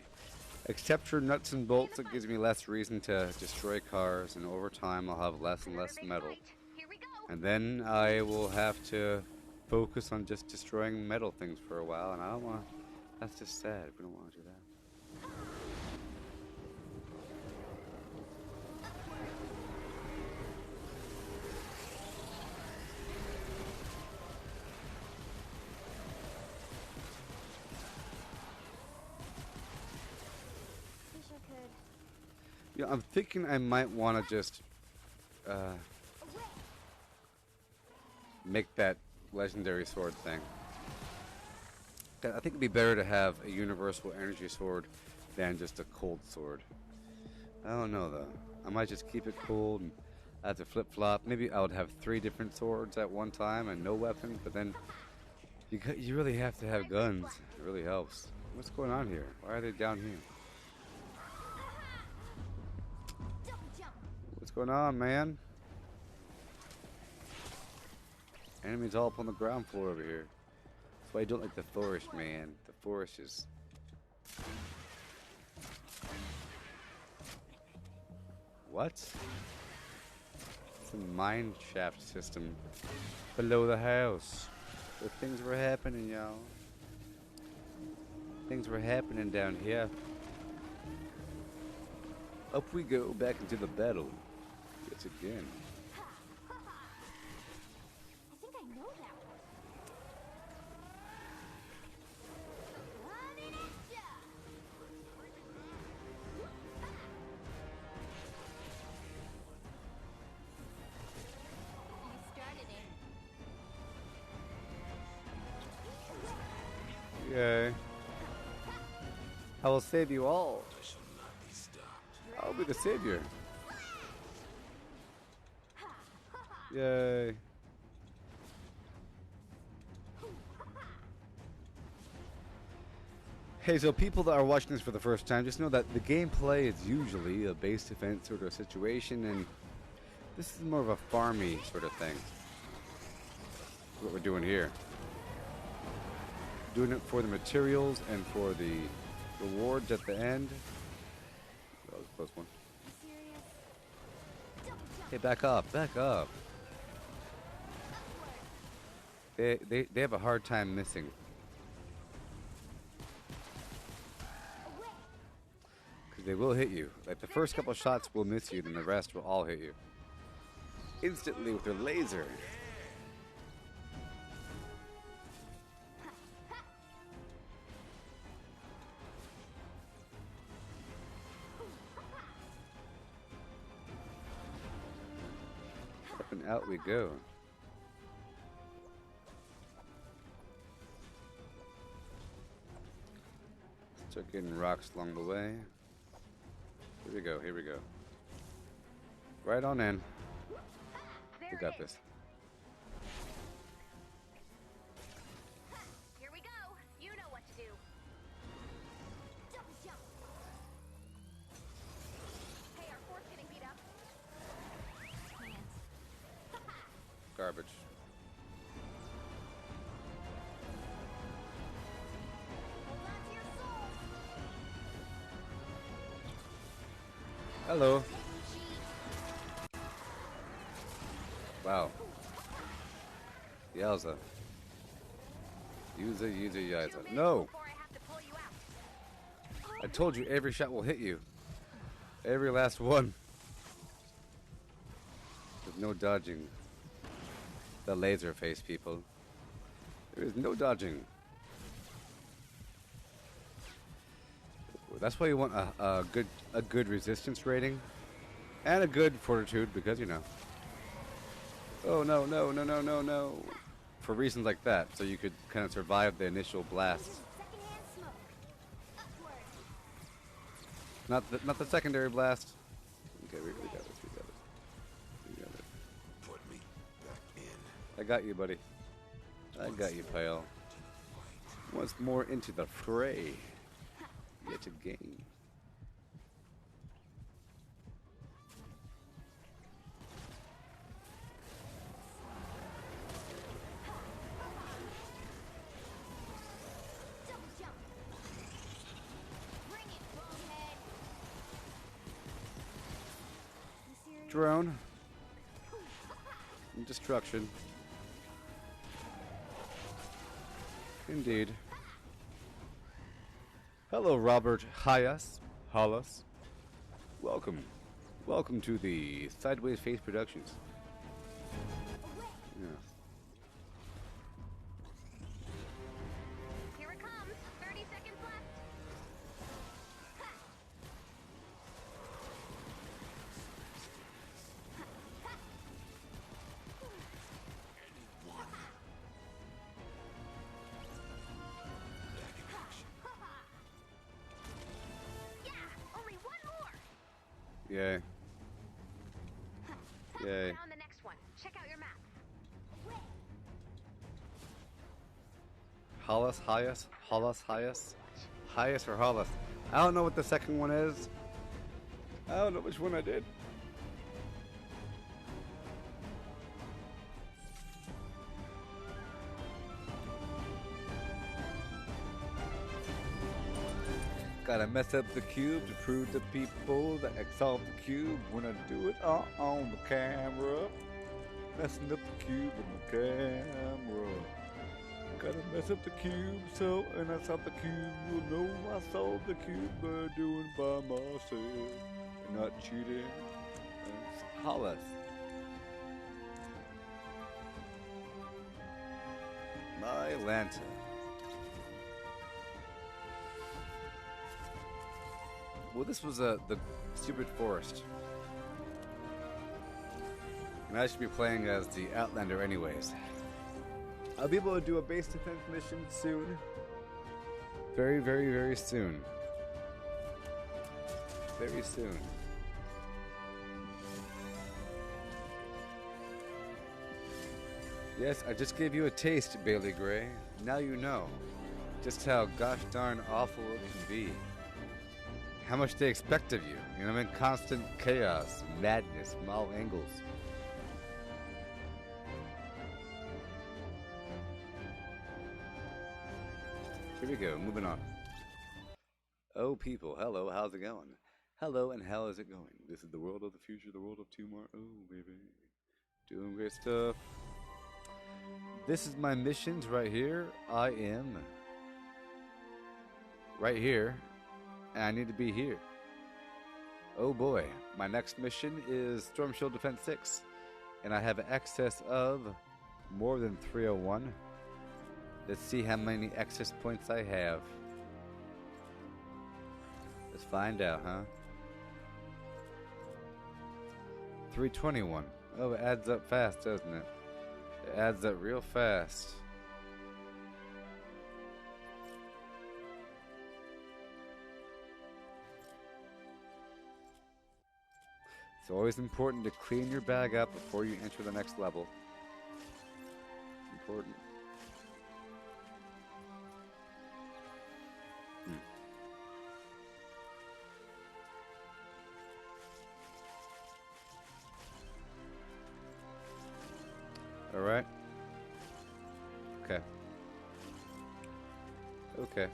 accept your nuts and bolts, it gives me less reason to destroy cars, and over time I'll have less and less Another big metal. fight. Here we go. And then I will have to focus on just destroying metal things for a while, and I don't want to. That's just sad. We don't want to do that. Wish I could. Yeah, I'm thinking I might want to just Away. make that legendary sword thing. I think it'd be better to have a universal energy sword than just a cold sword. I don't know though. I might just keep it cold and I have to flip flop. Maybe I would have 3 different swords at one time and no weapons, but then you really have to have guns. It really helps. What's going on here? Why are they down here? Double jump. What's going on, man? Enemies all up on the ground floor over here. That's why I don't like the forest, man. The forest is... What? It's a mine shaft system below the house. So things were happening, y'all. Things were happening down here. Up we go back into the battle. Yes, again. I think I know that one. Coming at ya. You started it. Yay. I will save you all. I shall not be stopped. I'll be the savior. Yay. Hey, so people that are watching this for the first time, just know that the gameplay is usually a base defense sort of situation, and this is more of a farmy sort of thing. That's what we're doing here. Doing it for the materials and for the rewards at the end. That was a close one. Hey, back up, back up. They have a hard time missing. Because they will hit you. Like the first couple shots will miss you, then the rest will all hit you. Instantly with their laser. Up and out we go. Start getting rocks along the way. Here we go, here we go. Right on in. We got this. Here we go. You know what to do. Double jump. Hey, our fort's getting beat up. Can't. Garbage. Hold on to your souls. Hello. Hidden cheat. Wow. Yowza. User, yowza. No! Before I have to pull you out. I told you every shot will hit you. Every last one. There's no dodging. The laser face, people. There is no dodging. That's why you want a good resistance rating. And a good fortitude, because you know. Oh no, no, no, no, no, no. For reasons like that, so you could kind of survive the initial blast. Secondhand smoke. Upward. Not the secondary blast. Okay, we got this, we got it. We got it. Put me back in. I got you, buddy. I got you, pal. Once more into the fray. Yet again. Double jump. Bring it, bonehead. You serious? Drone. Destruction. Indeed. Hello, Robert Hyas. Hollis. Welcome. Welcome to the Sideways Face Productions. Away. Yeah. Here it comes. 30 seconds left. Anyone. Back in action. Yeah, only one more. Yay. Yay. Now on the next one. Check out your map. Away. Hollis, Hyas? Hollis, Hyas? Hyas or Hollis? I don't know what the second one is. I don't know which one I did. Gotta mess up the cube to prove to people that I solved the cube when I do it on the camera. Messing up the cube on the camera. Gotta mess up the cube so and I solved the cube. You'll know I solved the cube by doing it by myself and not cheating. That's Hollis. My lantern. Well, this was the stupid forest. And I should be playing as the Outlander anyways. I'll be able to do a base defense mission soon. Very, very, very soon. Very soon. Yes, I just gave you a taste, Bailey Gray. Now you know. just how gosh darn awful it can be. How much they expect of you. You know what I mean? Constant chaos, madness from all angles. Here we go, moving on. Oh, people, hello, how's it going? Hello, and how is it going? This is the world of the future, the world of tomorrow, baby. Doing great stuff. This is my missions right here. I am right here, and I need to be here. Oh boy, my next mission is Storm Shield Defense 6, and I have an excess of more than 301. Let's see how many excess points I have. Let's find out, huh? 321. Oh, it adds up fast, doesn't it? It adds up real fast. It's always important to clean your bag up before you enter the next level. Important. All right. Okay. Okay.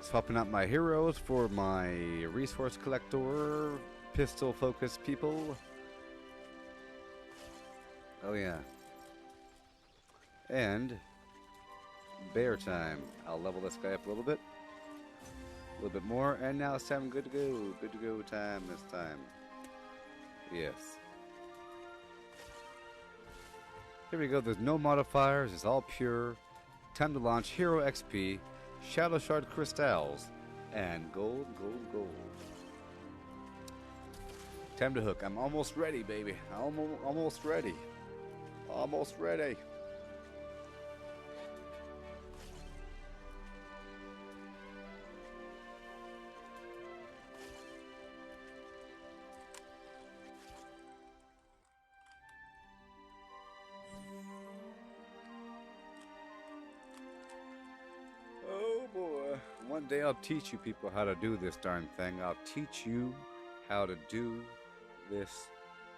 Swapping out my heroes for my resource collector, pistol focused people. Oh yeah. And bear time. I'll level this guy up a little bit. A little bit more, and now it's time. Good to go. Good to go time this time. Yes. Here we go. There's no modifiers. It's all pure. Time to launch Hero XP, Shadow Shard Crystals, and gold, gold, gold. Time to hook. I'm almost ready, baby. Almost ready. Almost ready. One day I'll teach you people how to do this darn thing. I'll teach you how to do this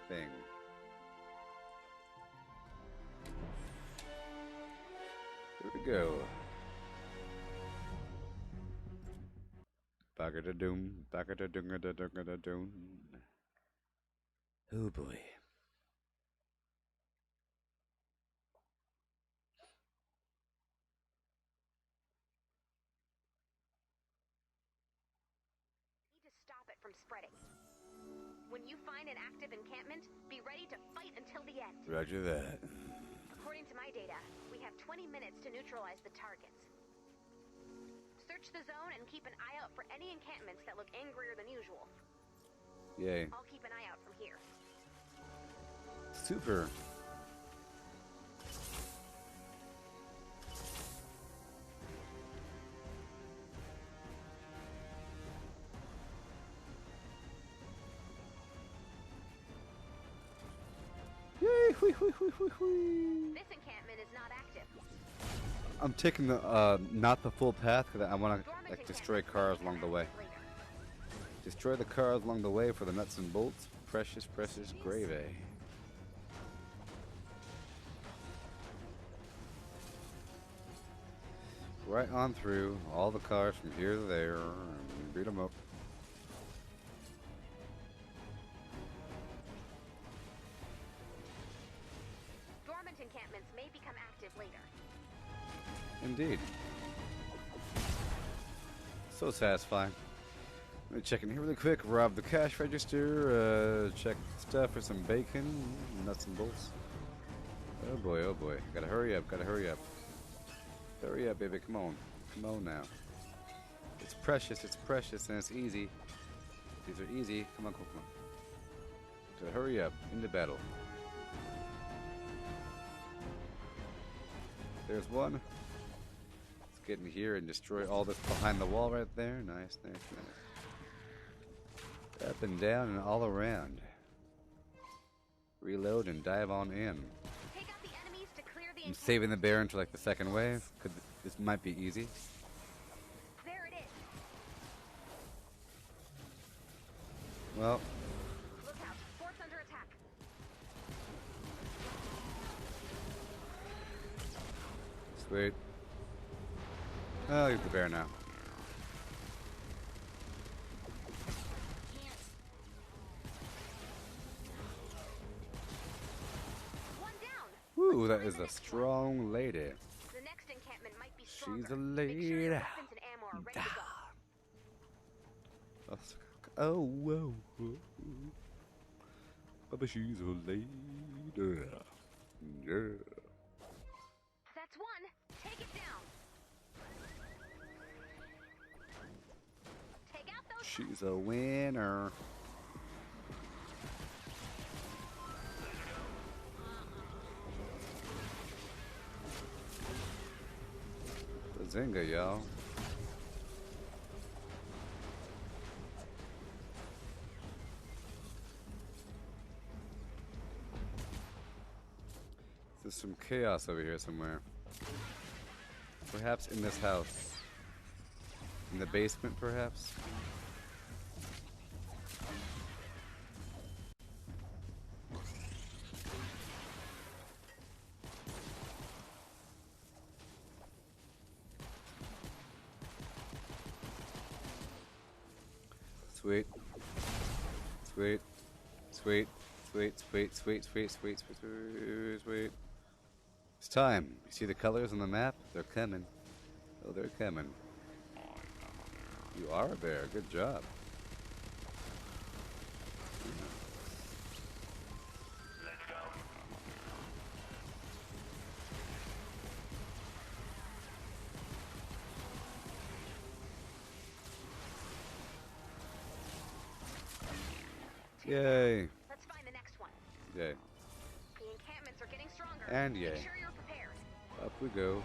thing. Here we go. Bagada-doom, bagada-dunga-da-dunga-da-doom. Oh boy. From spreading. When you find an active encampment, be ready to fight until the end. Roger that. According to my data, we have 20 minutes to neutralize the targets. Search the zone and keep an eye out for any encampments that look angrier than usual. Yay. I'll keep an eye out from here. Super. This encampment is not active. I'm taking the not the full path because I want to like destroy cars along the way. Destroy the cars along the way for the nuts and bolts. Precious, precious gravy. Right on through all the cars from here to there and beat them up. Encampments may become active later. Indeed. So satisfying. Let me check in here really quick. Rob the cash register. Check stuff for some bacon, nuts and bolts. Oh boy, oh boy. Gotta hurry up, gotta hurry up. Hurry up, baby. Come on. Come on now. It's precious, and it's easy. These are easy. Come on, come on. So hurry up. Into battle. There's one. Let's get in here and destroy all this behind the wall right there. Nice, nice, nice. Up and down and all around. Reload and dive on in. Take out the enemies to clear the I'm saving the bear until like the second wave, because this might be easy. There it is. Well, Look out. Fort's under attack. sweet. I'll leave the bear now. One down. Woo, that is a strong lady. The next encampment might be stronger. She's a Make sure your lady. weapons and ammo are ready to go. Oh, whoa, whoa. But she's a lady. Yeah. That's one. Take it down. Take out those. She's a winner. Bazinga, y'all. There's some chaos over here somewhere. Perhaps in this house. In the basement, perhaps? Sweet. Sweet. Sweet. Sweet, sweet, sweet, sweet, sweet, sweet, sweet, sweet. It's time. You see the colors on the map? They're coming. Oh, they're coming. You are a bear. Good job. Yay. Let's find the next one. Yay. The encampments are getting stronger. And yay. Make sure you're prepared. Up we go.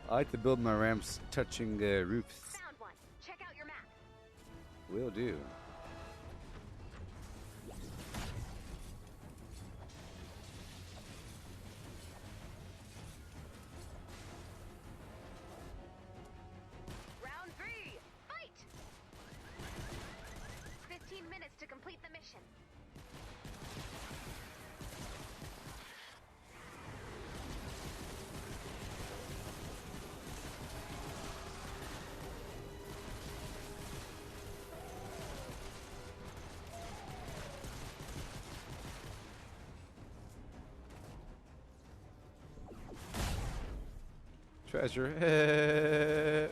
I like to build my ramps touching roofs. Found one. Check out your map. Will do. Round 3. Fight. 15 minutes to complete the mission. Treasure.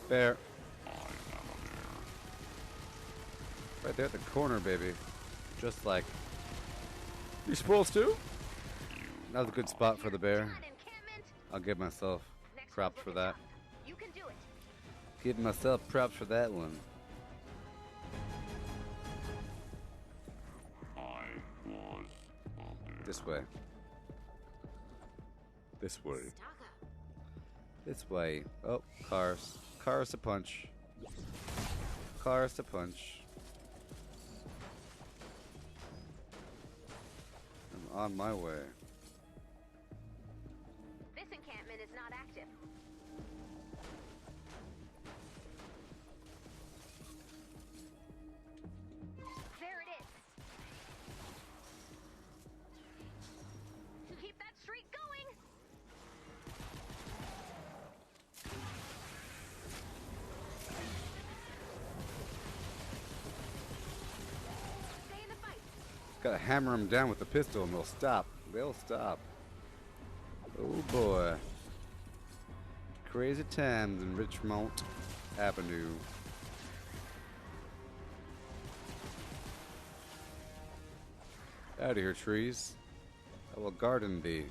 Bear. Right there at the corner, baby. Just like you're supposed to. That was a good spot for the bear. Done, encampment. I'll give myself Next props one's for at the that. top. You can do it. Give myself props for that one. This way. This way. This way. Oh, cars. Cars to punch. Cars to punch. I'm on my way. This encampment is not active. There it is. Keep that streak going. Stay in the fight. Gotta hammer them down with the pistol and they'll stop. They'll stop. Oh boy. Crazy times in Richmond Avenue. Out of here, trees. I will garden thee.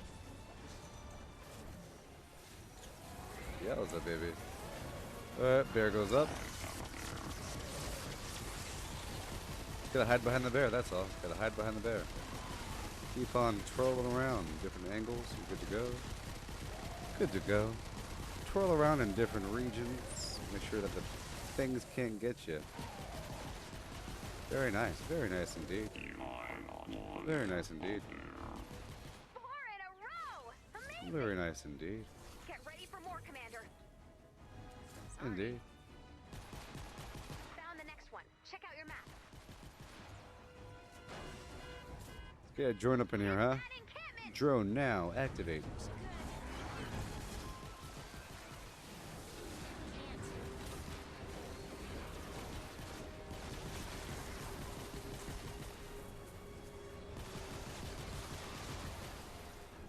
Yowza, baby. Alright, bear goes up. Gotta hide behind the bear, that's all. Gotta hide behind the bear. Keep on twirling around, different angles, you're good to go. Good to go. Twirl around in different regions. Make sure that the things can't get you. Very nice. Very nice indeed. Very nice indeed. 4 in a row! Amazing! Very nice indeed. Get ready for more, Commander. Indeed. Found the next one. Check out your map. Let's get a drone up in here, huh? That encampment! Drone now. Activate.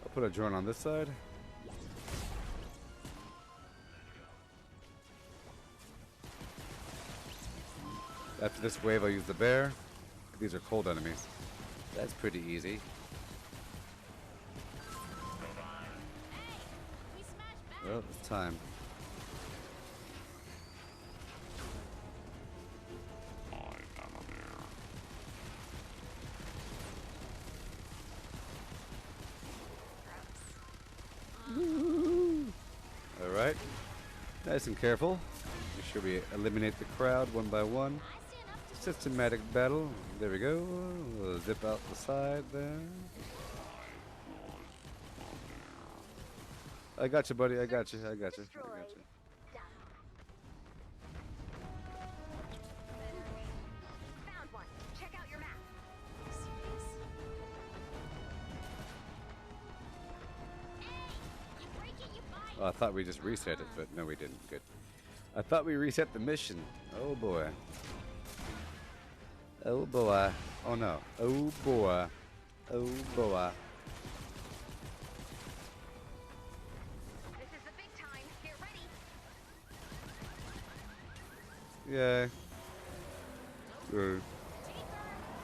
I'll put a drone on this side. After this wave, I'll use the bear. These are cold enemies. That's pretty easy. We smashed back. Well, it's time. Alright. Nice and careful. Make sure we eliminate the crowd one by one. I see enough to Systematic battle. There we go. We'll zip out the side there. I got you, buddy. I got you. I got you. I got you. Done. Found one. Check out your map. You break it, you buy it. Oh, I thought we just reset it, but no, we didn't. Good. I thought we reset the mission. Oh boy. Oh boy. Oh no. Oh boy. Oh boy. This is the big time. Get ready. Yay. Good.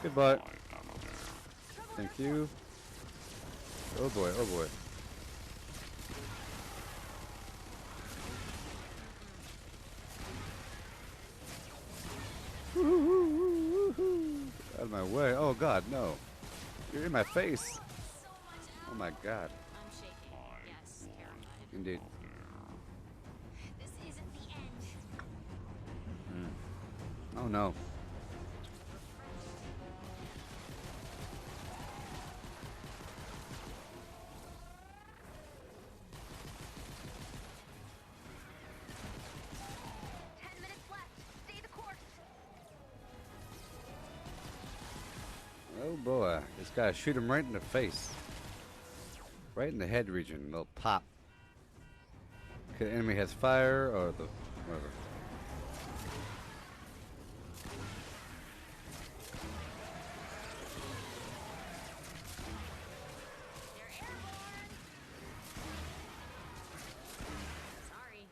Goodbye. Thank you. Oh boy. Oh boy. Out of my way. Oh god, no. You're in my face. So much Oh out. my god. I'm shaking. Yes, terrified. Indeed. This isn't the end. Oh no. Stay the course. Oh boy. Just gotta shoot him right in the face. Right in the head region. They'll pop. Okay, the enemy has fire or the whatever. They're airborne. Sorry.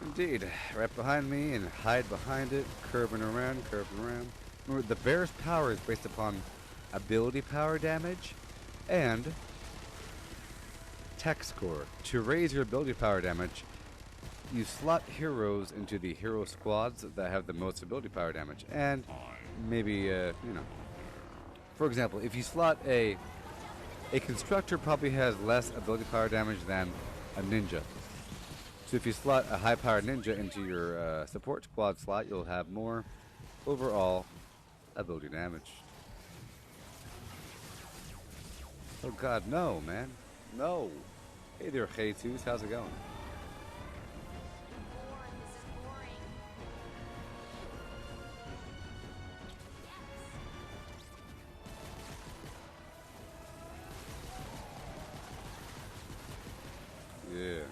Indeed. Right behind me and hide behind it. Curving around, curving around. Remember, the bear's power is based upon ability power damage and tech score. To raise your ability power damage, you slot heroes into the hero squads that have the most ability power damage. And maybe, you know, for example, if you slot a constructor probably has less ability power damage than a ninja. So if you slot a high-powered ninja into your support squad slot, you'll have more overall ability damage. Oh god, no, man. No. Hey there, Jesus. How's it going? Bored. This is boring. Yeah.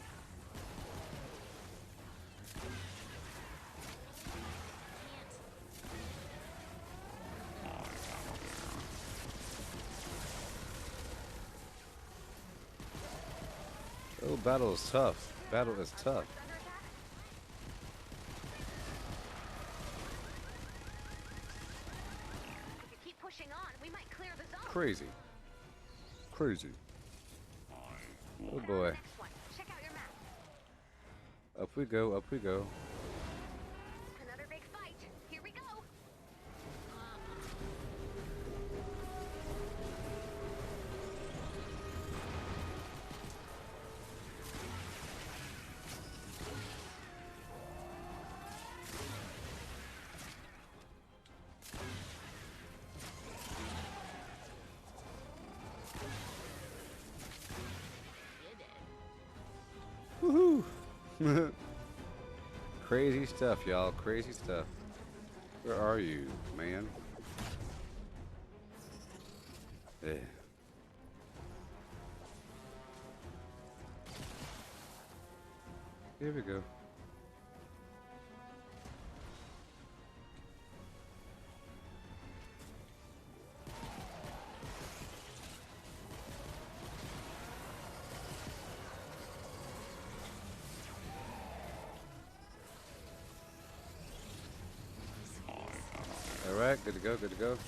Oh, battle is tough. Battle is tough. Under attack? If you keep pushing on, we might clear the zone. Crazy. Crazy. Oh boy. Next one. Check out your map. Up we go, up we go. Another big fight. Here we go. Woohoo! Crazy stuff, y'all. Crazy stuff. Where are you, man? Yeah. Here we go. Alright, good to go, good to go.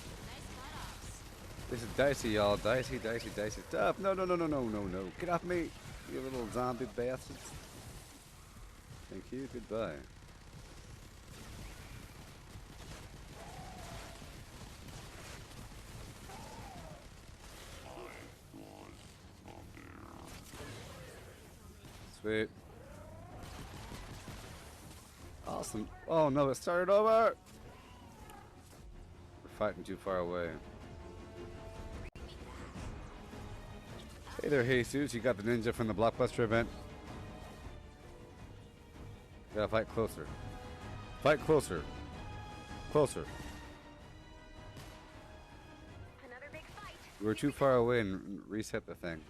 This is dicey, y'all. Dicey, dicey, dicey stuff. No, no, no, no, no, no, no. Get off me, you little zombie bastards. Thank you, goodbye. Sweet. Awesome. Oh no, it started over! We're fighting too far away. Hey there, Jesus. You got the ninja from the Blockbuster event. Gotta fight closer. Fight closer. Closer. Another big fight. You were too far away and reset the thing.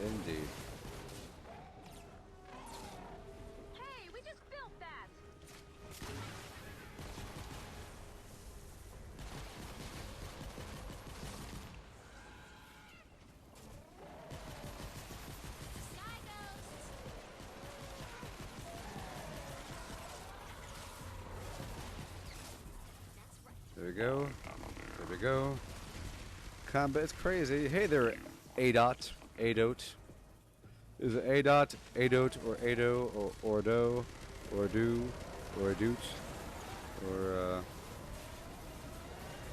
Indeed. Hey, we just built that. Sky ghosts. That's right. There we go. There we go. Combat's crazy. Hey there, A-Dot. A-Dot. Is it A-Dot, A-Dot, or Ado, or Ordo, or Do, or Doot, or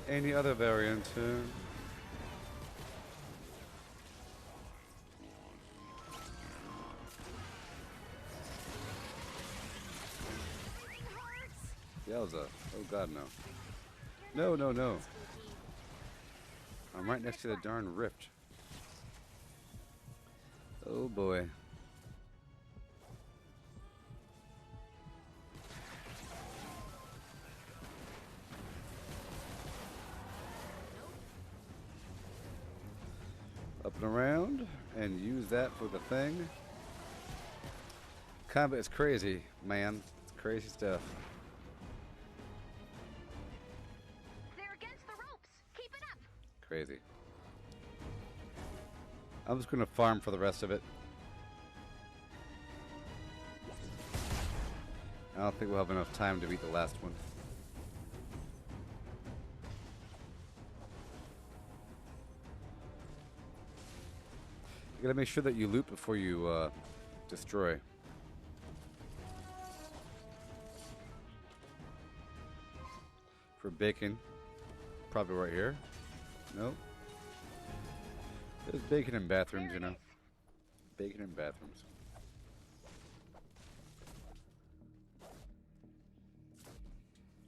any other variant? Yowza. Oh god, no. No, no, no. I'm right next to the darn rift. Oh boy. Up and around, and use that for the thing. Combat is crazy, man. It's crazy stuff. They're against the ropes. Keep it up. Crazy. I'm just gonna farm for the rest of it. I don't think we'll have enough time to beat the last one. You gotta make sure that you loot before you destroy. For bacon, probably right here. Nope. There's bacon in bathrooms, you know. Bacon in bathrooms.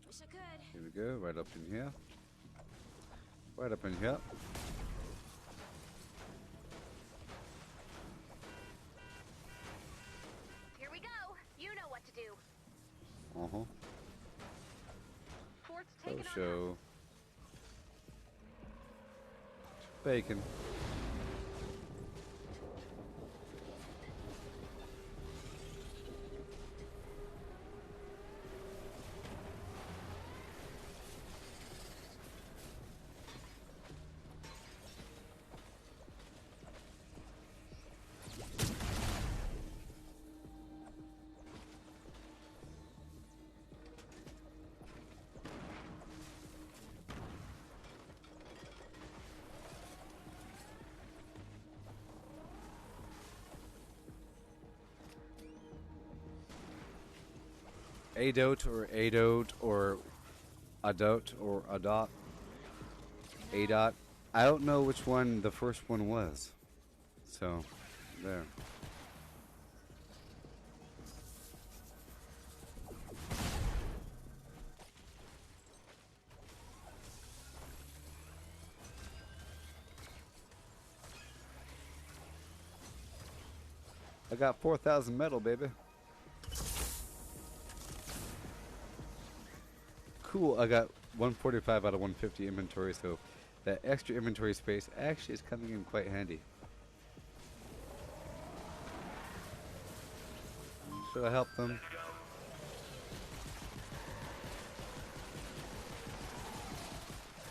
Wish I could. Here we go, right up in here. Right up in here. Here we go. You know what to do. Uh-huh. Fort's So taking on us. show. Bacon. Adot or Adot or Adot or Adot. Adot. I don't know which one the first one was. So, there. I got 4,000 metal, baby. Cool, I got 145 out of 150 inventory, so that extra inventory space actually is coming in quite handy. Should I help them?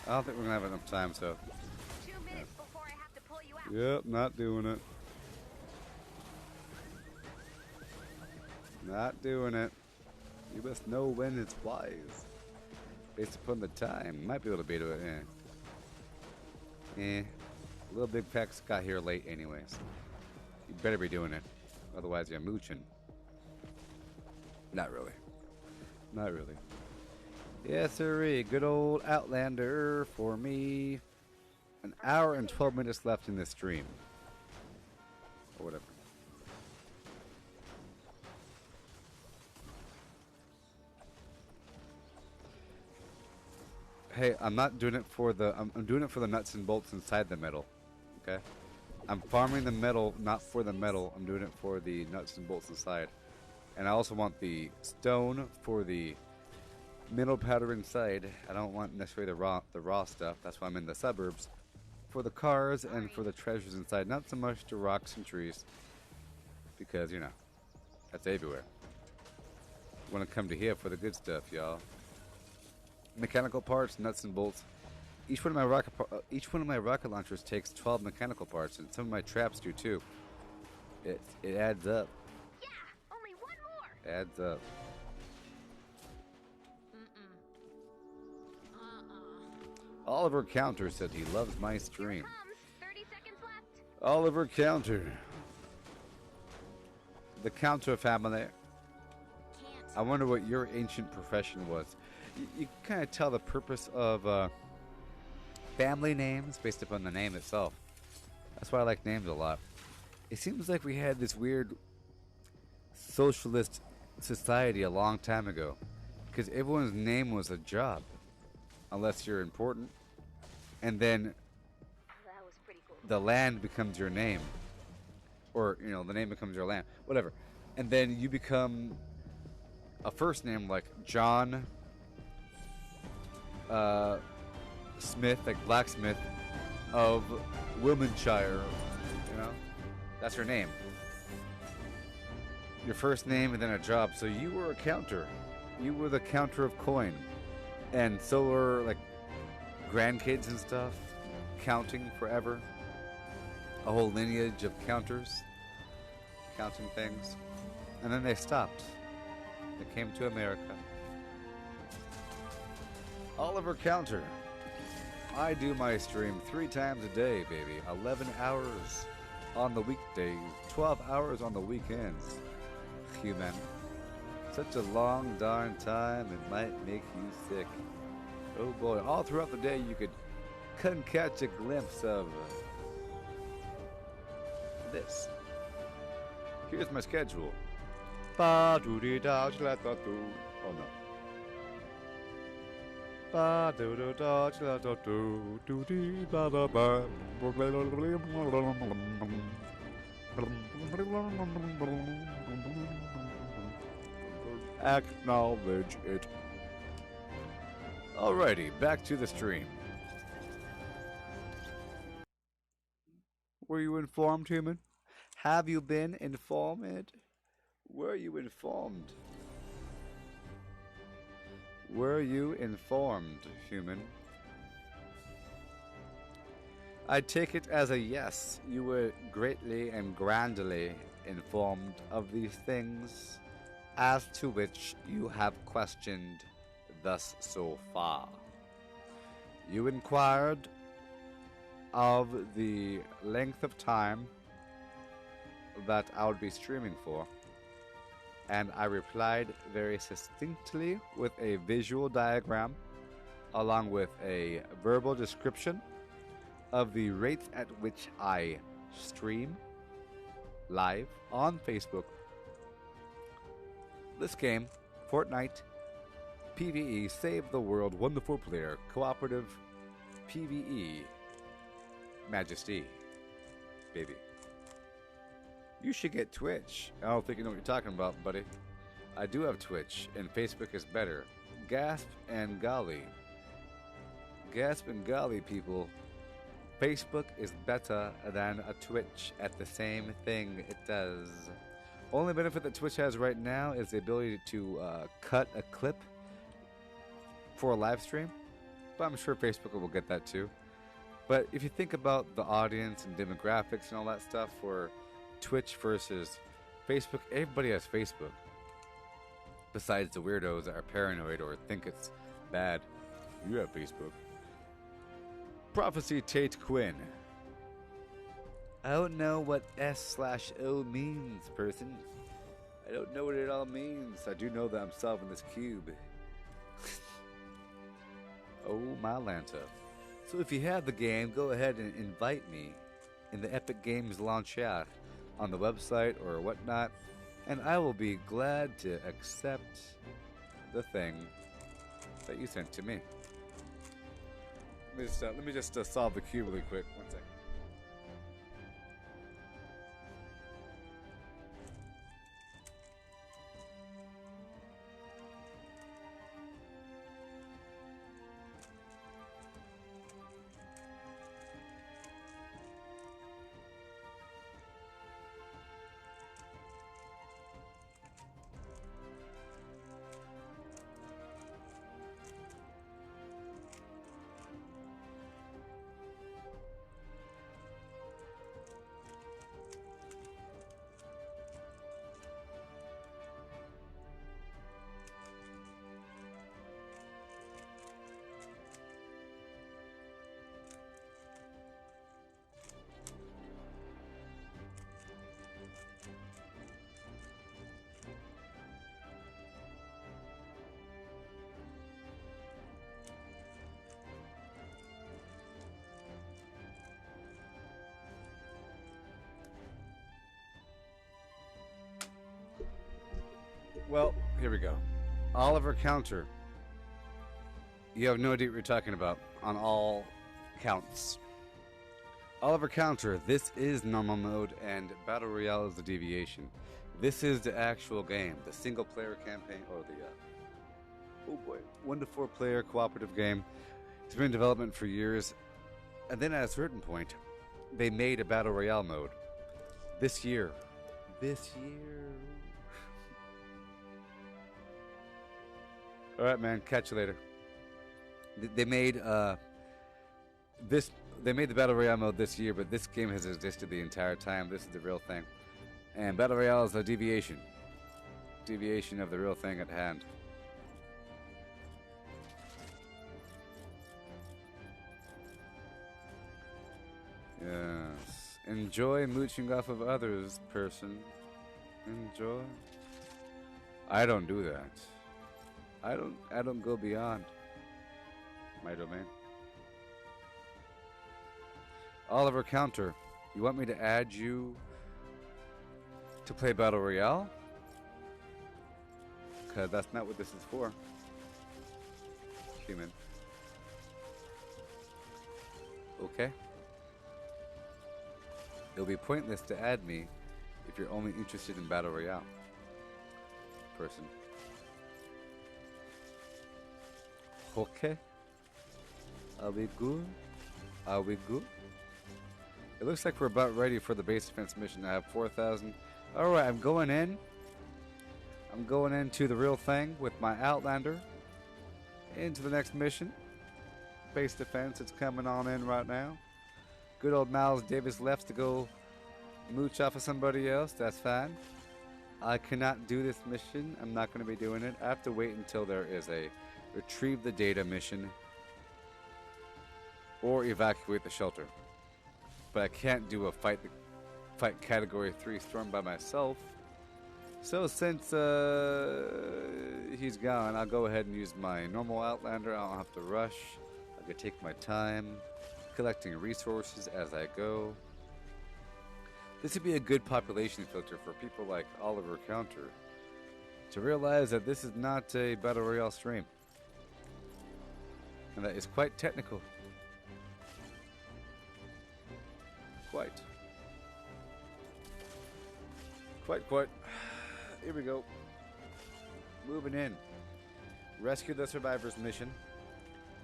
I don't think we're gonna have enough time, so. 2 minutes before I have to pull you out. Yep, not doing it. Not doing it. You must know when it's wise. Based upon the time. Might be able to beat it, Little Big Pex got here late anyways. You better be doing it. Otherwise you're mooching. Not really. Not really. Yes, sirree. Good old Outlander for me. An hour and 12 minutes left in this stream. Or whatever. Hey, I'm not doing it for the... I'm doing it for the nuts and bolts inside the metal. Okay? I'm farming the metal, not for the metal. I'm doing it for the nuts and bolts inside. And I also want the stone for the mineral powder inside. I don't want necessarily the raw stuff. That's why I'm in the suburbs. For the cars and for the treasures inside. Not so much the rocks and trees. Because, you know, that's everywhere. Want to come to here for the good stuff, y'all. Mechanical parts, nuts and bolts. Each one of my rocket launchers takes 12 mechanical parts, and some of my traps do too. It adds up. Yeah, only one more. Adds up. Oliver Counter said he loves my stream. Here it comes. 30 seconds left. Oliver Counter. The Counter family. I wonder what your ancient profession was. You kind of tell the purpose of family names based upon the name itself. That's why I like names a lot. It seems like we had this weird socialist society a long time ago, because everyone's name was a job, unless you're important, and then That was pretty cool. the land becomes your name, or you know, the name becomes your land, whatever, and then you become a first name like John Smith, like blacksmith of Wilmingshire, you know, that's her name. Your first name and then a job. So you were a counter. You were the counter of coin, and so were like grandkids and stuff, counting forever. A whole lineage of counters, counting things, and then they stopped. They came to America. Oliver Counter. I do my stream 3 times a day, baby. 11 hours on the weekdays, 12 hours on the weekends. Human. Such a long darn time, it might make you sick. Oh boy, all throughout the day you couldn't catch a glimpse of this. Here's my schedule. Oh no. Acknowledge it. Alrighty, back to the stream. Were you informed, human? Have you been informed? Were you informed? Were you informed, human? I take it as a yes. You were greatly and grandly informed of these things, as to which you have questioned thus so far. You inquired of the length of time that I would be streaming for, and I replied very succinctly with a visual diagram along with a verbal description of the rates at which I stream live on Facebook this game, Fortnite, PVE, Save the World, Wonderful Player, Cooperative, PVE, Majesty, baby. You should get Twitch. I don't think you know what you're talking about, buddy. I do have Twitch, and Facebook is better. Gasp and golly. Gasp and golly, people. Facebook is better than a Twitch at the same thing it does. Only benefit that Twitch has right now is the ability to cut a clip for a live stream. But I'm sure Facebook will get that too. But if you think about the audience and demographics and all that stuff for Twitch versus Facebook, everybody has Facebook. Besides the weirdos that are paranoid or think it's bad. You have Facebook. Prophecy Tate Quinn. I don't know what S/O means, person. I don't know what it all means. I do know that I'm solving this cube. Oh my Lanta. So if you have the game, go ahead and invite me in the Epic Games launch chat on the website or whatnot, and I will be glad to accept the thing that you sent to me. Let me just solve the cube really quick. One second. Well, here we go. Oliver Counter. You have no idea what you're talking about on all counts. Oliver Counter, this is normal mode, and Battle Royale is the deviation. This is the actual game, the single player campaign, or the, oh boy, 1 to 4 player cooperative game. It's been in development for years, and then at a certain point, they made a Battle Royale mode. This year. Alright, man, catch you later. They made they made the Battle Royale mode this year, but this game has existed the entire time. This is the real thing. And Battle Royale is a deviation. Deviation of the real thing at hand. Yes. Enjoy mooching off of others, person. Enjoy. I don't do that. I don't go beyond my domain. Oliver Counter, you want me to add you to play Battle Royale? Because that's not what this is for. Human. Okay. It'll be pointless to add me if you're only interested in Battle Royale. Person. Okay. Are we good? Are we good? It looks like we're about ready for the base defense mission. I have 4,000. Alright, I'm going in. I'm going into the real thing with my Outlander. Into the next mission. Base defense, it's coming on in right now. Good old Miles Davis left to go mooch off of somebody else. That's fine. I cannot do this mission. I'm not going to be doing it. I have to wait until there is a retrieve the data mission or evacuate the shelter. But I can't do a fight category 3 storm by myself. So since he's gone, I'll go ahead and use my normal Outlander. I don't have to rush. I can take my time collecting resources as I go. This would be a good population filter for people like Oliver Counter to realize that this is not a Battle Royale stream. And that is quite technical. Quite. Quite. Here we go. Moving in. Rescue the survivors mission.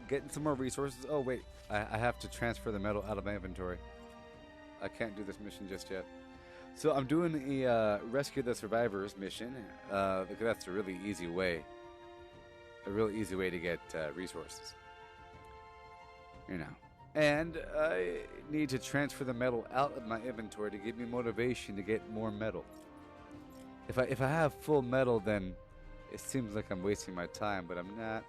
Getting some more resources. Oh, wait. I have to transfer the metal out of my inventory. I can't do this mission just yet. So I'm doing a rescue the survivors mission because that's a really easy way. A really easy way to get resources. You know. And I need to transfer the metal out of my inventory to give me motivation to get more metal. If I have full metal, then it seems like I'm wasting my time, but I'm not.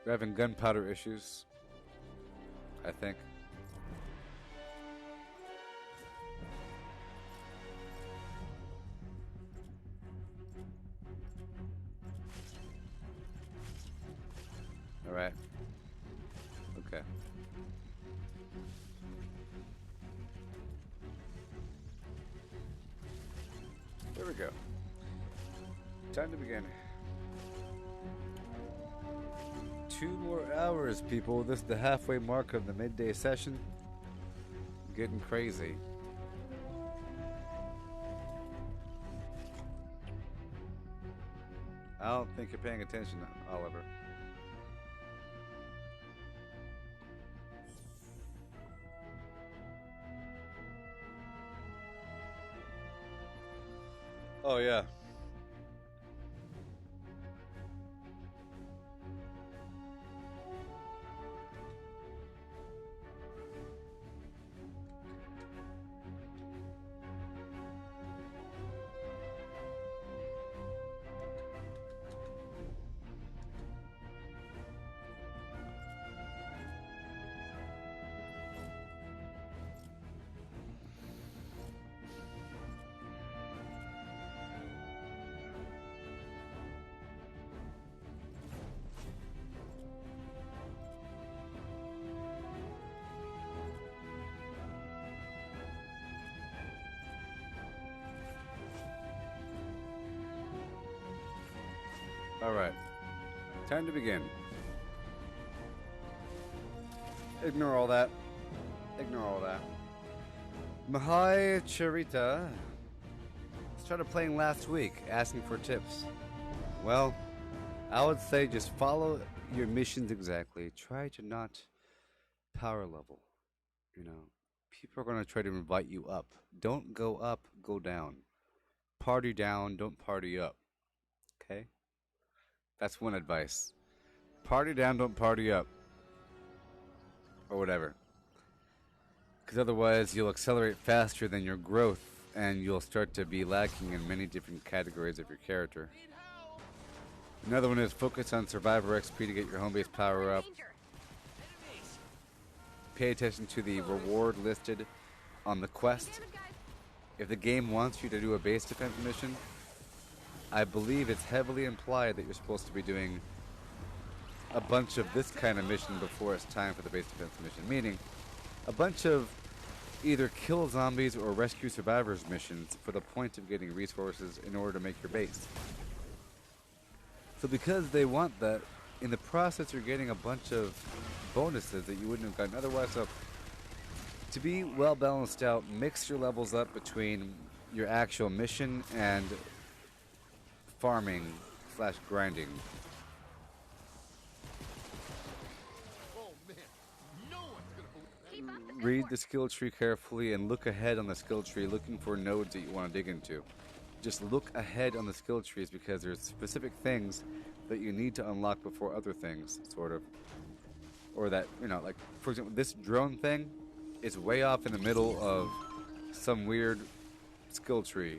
We're having gunpowder issues, I think. All right. Okay. There we go. Time to begin. 2 more hours, people. This is the halfway mark of the midday session. Getting crazy. I don't think you're paying attention, Oliver. Oh, yeah. All right. Time to begin. Ignore all that. Ignore all that. Mahai Charita started playing last week, asking for tips. Well, I would say just follow your missions exactly. Try to not power level. You know, people are going to try to invite you up. Don't go up, go down. Party down, don't party up. Okay? That's one advice. Party down, don't party up. Or whatever. Because otherwise you'll accelerate faster than your growth and you'll start to be lacking in many different categories of your character. Another one is focus on Survivor XP to get your home base power up. Pay attention to the reward listed on the quest. If the game wants you to do a base defense mission, I believe it's heavily implied that you're supposed to be doing a bunch of this kind of mission before it's time for the base defense mission. Meaning, a bunch of either kill zombies or rescue survivors missions for the point of getting resources in order to make your base. So because they want that, in the process you're getting a bunch of bonuses that you wouldn't have gotten otherwise. So to be well balanced out, mix your levels up between your actual mission and farming / grinding. Read the skill tree carefully and look ahead on the skill tree looking for nodes that you want to dig into. Just look ahead on the skill trees because there's specific things that you need to unlock before other things, sort of. Or that, you know, like, for example, this drone thing is way off in the middle of some weird skill tree.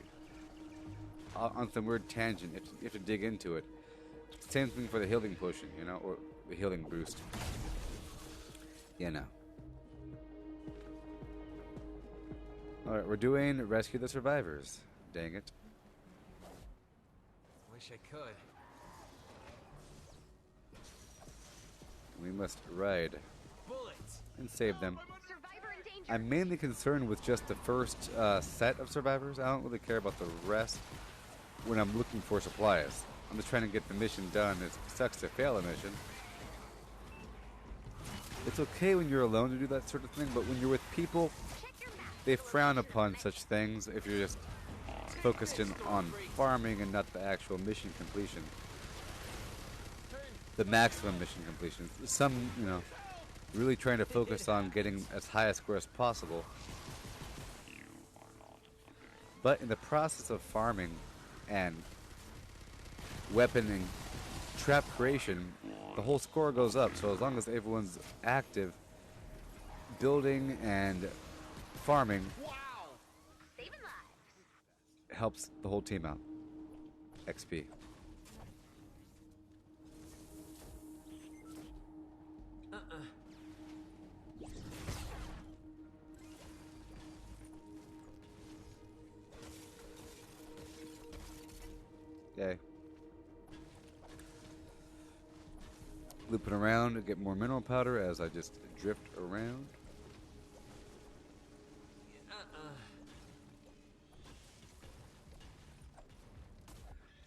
On some weird tangent. You have to dig into it. Same thing for the healing potion, you know, or the healing boost. You know. Alright, we're doing Rescue the Survivors. Dang it. Wish I could. We must ride Bullets. and save them. Survivor in danger. I'm mainly concerned with just the first set of survivors. I don't really care about the rest when I'm looking for supplies. I'm just trying to get the mission done. It sucks to fail a mission. It's okay when you're alone to do that sort of thing, but when you're with people, they frown upon such things if you're just focused in on farming and not the actual mission completion. The maximum mission completion. Some, you know, really trying to focus on getting as high a score as possible. But in the process of farming and weapon and trap creation, the whole score goes up. So as long as everyone's active, building and farming Saving lives. helps the whole team out. XP. Yay. Looping around to get more mineral powder as I just drift around.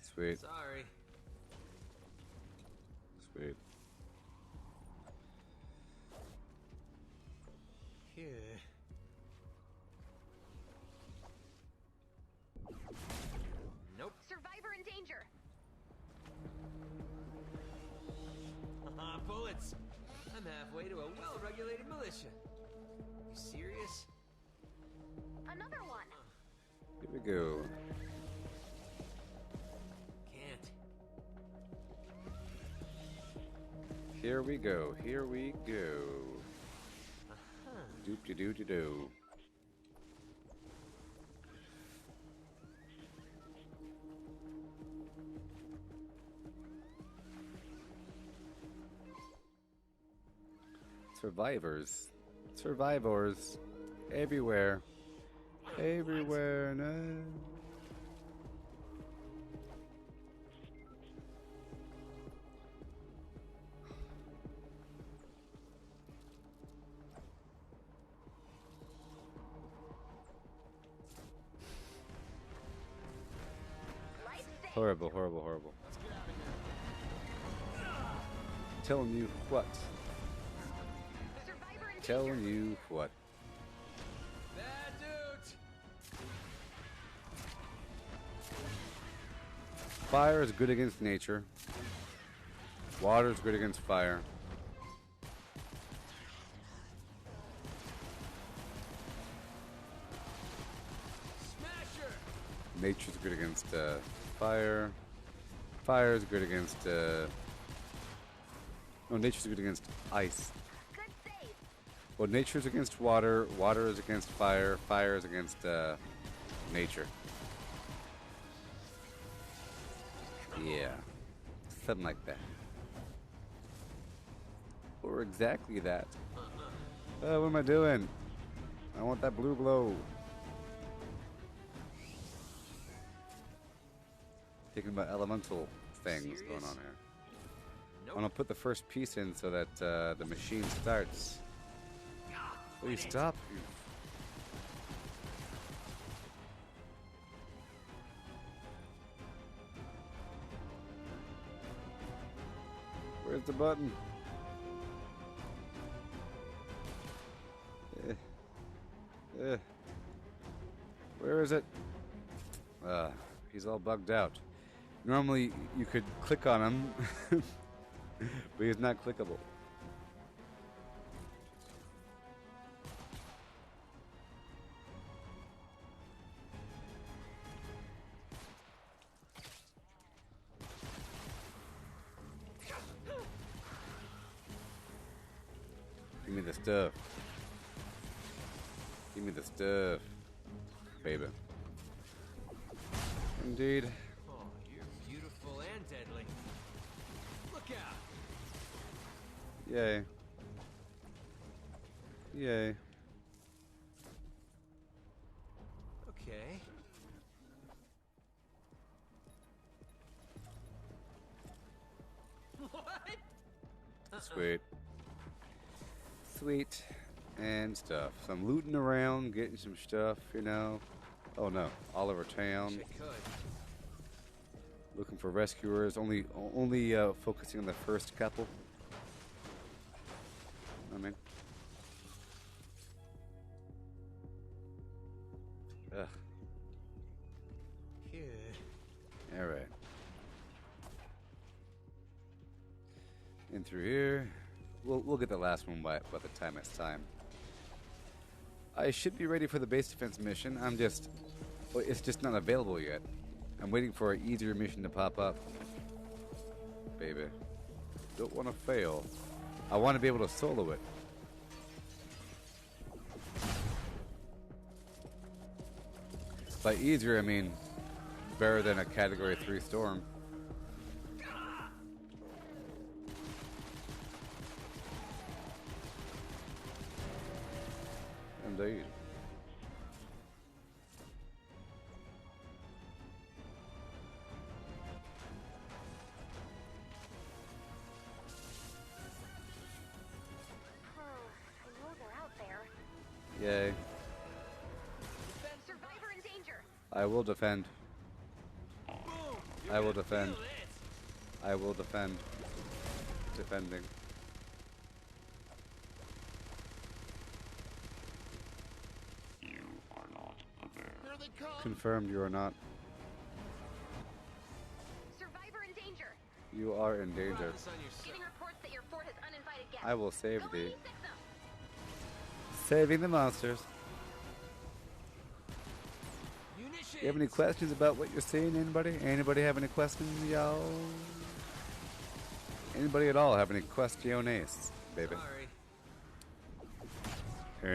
Sweet. Sorry. Sweet. Here. Nope. Survivor in danger. Bullets. I'm halfway to a well-regulated militia. You serious? Another one. Here we go. Can't. Here we go. Here we go. Doop de doo de doo. Survivors. Survivors. Everywhere. Everywhere. No. Life saved. Horrible, horrible, horrible. Telling you what? Survivor in danger. Telling you what? Bad dude. Fire is good against nature. Water is good against fire. Smasher. Nature's good against fire. Fire is good against. No, nature's good against ice. Good save. Well, nature's against water. Water is against fire. Fire is against nature. Yeah, something like that. Or exactly that. What am I doing? I want that blue glow. Thinking about elemental things going on here. I'm gonna put the first piece in so that the machine starts. Please stop. Where's the button? Where is it? He's all bugged out. Normally you could click on him, but he's not clickable. Give me the stuff. Give me the stuff, baby. Indeed. Oh, you're beautiful and deadly. Look out. Yay. Yay. Okay. What? Sweet. Sweet. And stuff. So I'm looting around, getting some stuff, you know. Oh no, all over town. Wish I could. Looking for rescuers. Only focusing on the first couple. I mean. Ugh. Yeah. All right. In through here. We'll get the last one by the time it's time. I should be ready for the base defense mission. Well, it's just not available yet. I'm waiting for an easier mission to pop up. Baby. Don't want to fail. I want to be able to solo it. By easier, I mean better than a Category 3 storm. Indeed. I know they're out there. Yay. Survivor in danger. I will defend. Boom! I will defend. Feel it. I will defend. Defending. Here they come. Confirmed you are not. Survivor in danger. You are in danger. Practice on yourself. Getting reports that your fort has uninvited guests. I will save Go thee. and E6 them. Saving the monsters. Munitions. You have any questions about what you're seeing? Anybody? Anybody have any questions, y'all? Anybody at all have any questiones, baby? Sorry.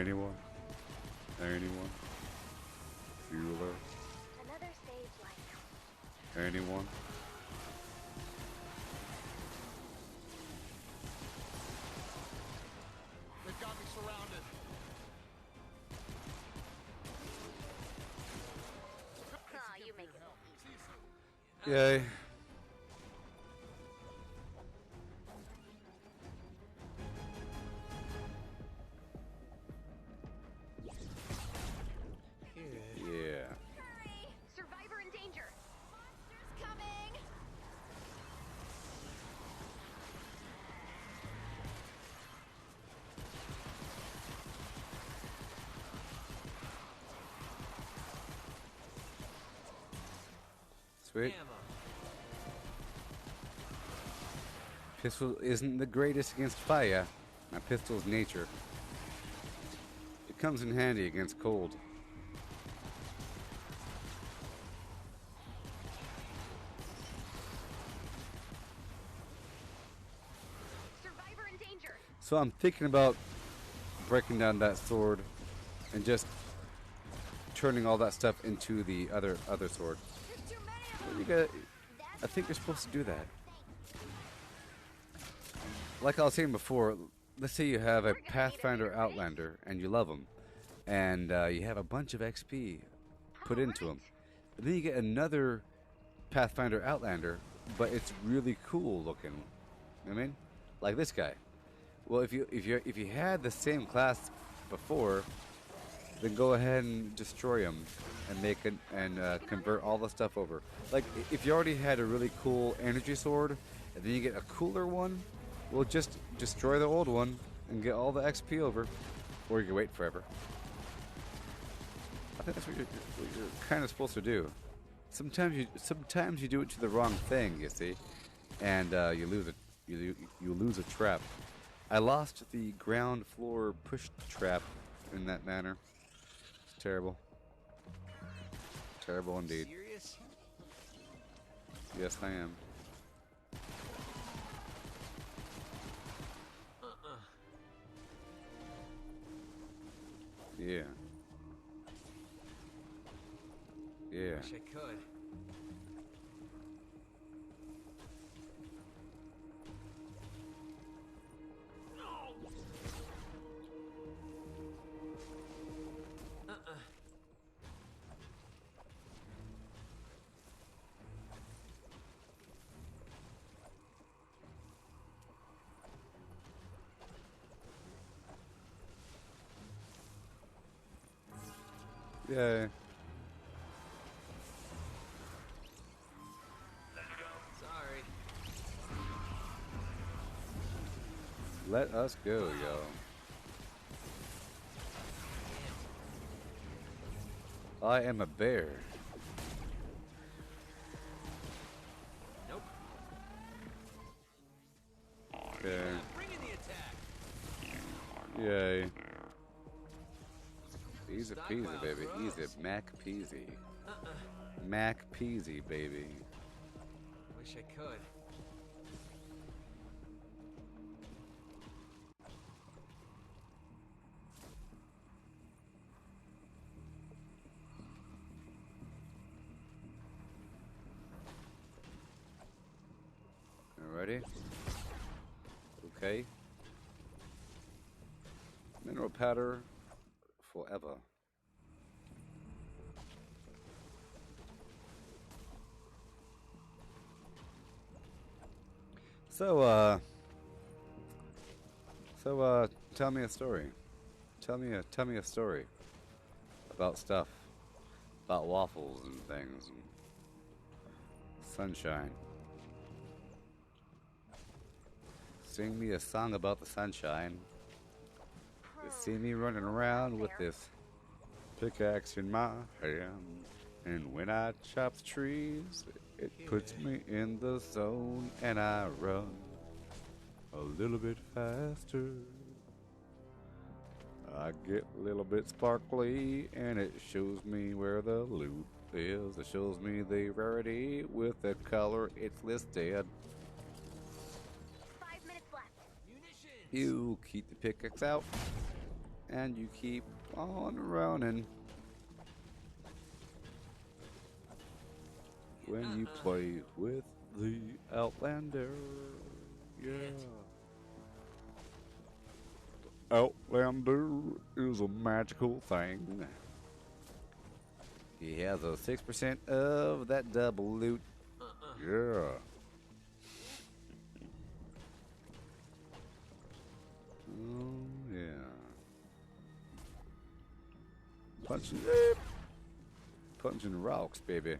Anyone? Anyone? Bueller? Another stage light. Anyone? They've got me surrounded. Ah, you make it. Yay. Yeah. Hurry! Survivor in danger. Monsters coming! Sweet. Ammo. Pistol isn't the greatest against fire. My pistol's nature. It comes in handy against cold. Survivor in danger. So I'm thinking about breaking down that sword and just turning all that stuff into the other sword. There's too many of You them! got, I think you're supposed to do that. Like I was saying before, let's say you have a Pathfinder Outlander and you love them, and you have a bunch of XP put into them. But then you get another Pathfinder Outlander, but it's really cool looking. You know what I mean? Like this guy. Well, if you had the same class before, then go ahead and destroy him and make it and convert all the stuff over. Like if you already had a really cool energy sword, and then you get a cooler one, well, just destroy the old one and get all the XP over, or you can wait forever. I think that's what you're kind of supposed to do. Sometimes you do it to the wrong thing, you see, and you lose it. You lose a trap. I lost the ground floor push trap in that manner. It's terrible. Terrible indeed. Serious? Yes, I am. Yeah. Yeah. Wish I could. Yeah. Let us go, yo. I am a bear. Nope. Okay. Bring in the attack. Yay. Easy Stockpile peasy, baby. grows. Easy. Mac peasy. Mac peasy, baby. Wish I could. Ready? Okay. Mineral powder forever. So, tell me a story. Tell me a story about stuff, about waffles and things, and sunshine. Sing me a song about the sunshine. You see me running around with this pickaxe in my hand, and when I chop the trees, it puts me in the zone, and I run a little bit faster. I get a little bit sparkly, and it shows me where the loot is. It shows me the rarity with the color it's listed. 5 minutes left. Munitions. You keep the pickaxe out, and you keep on running. When you play with the Outlander, yeah. Outlander is a magical thing. He has a 6% of that double loot. Yeah. Oh, yeah. Punching rocks, baby.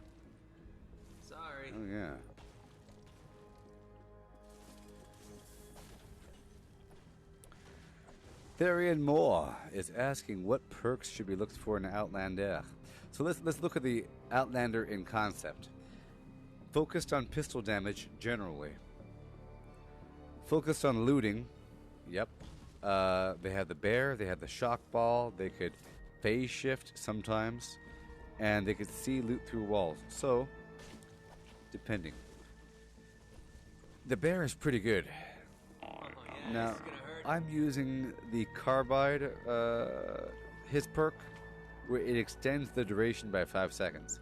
Sorry. Oh, yeah. Therian Moore is asking what perks should be looked for in Outlander. So let's look at the Outlander in concept. Focused on pistol damage generally. Focused on looting. Yep. They had the bear, they had the shock ball, they could phase shift sometimes, and they could see loot through walls. So, depending. The bear is pretty good. Now, This is gonna hurt. I'm using the carbide, his perk, where it extends the duration by 5 seconds.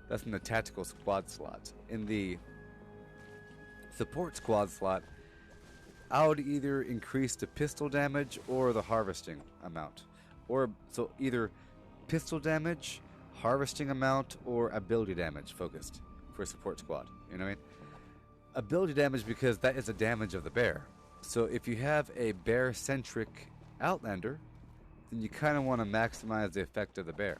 That's in the tactical squad slot. In the support squad slot, I would either increase the pistol damage or the harvesting amount. Or, so either pistol damage, harvesting amount, or ability damage focused for a support squad. You know what I mean? Ability damage because that is the damage of the bear. So if you have a bear-centric Outlander, then you kind of want to maximize the effect of the bear.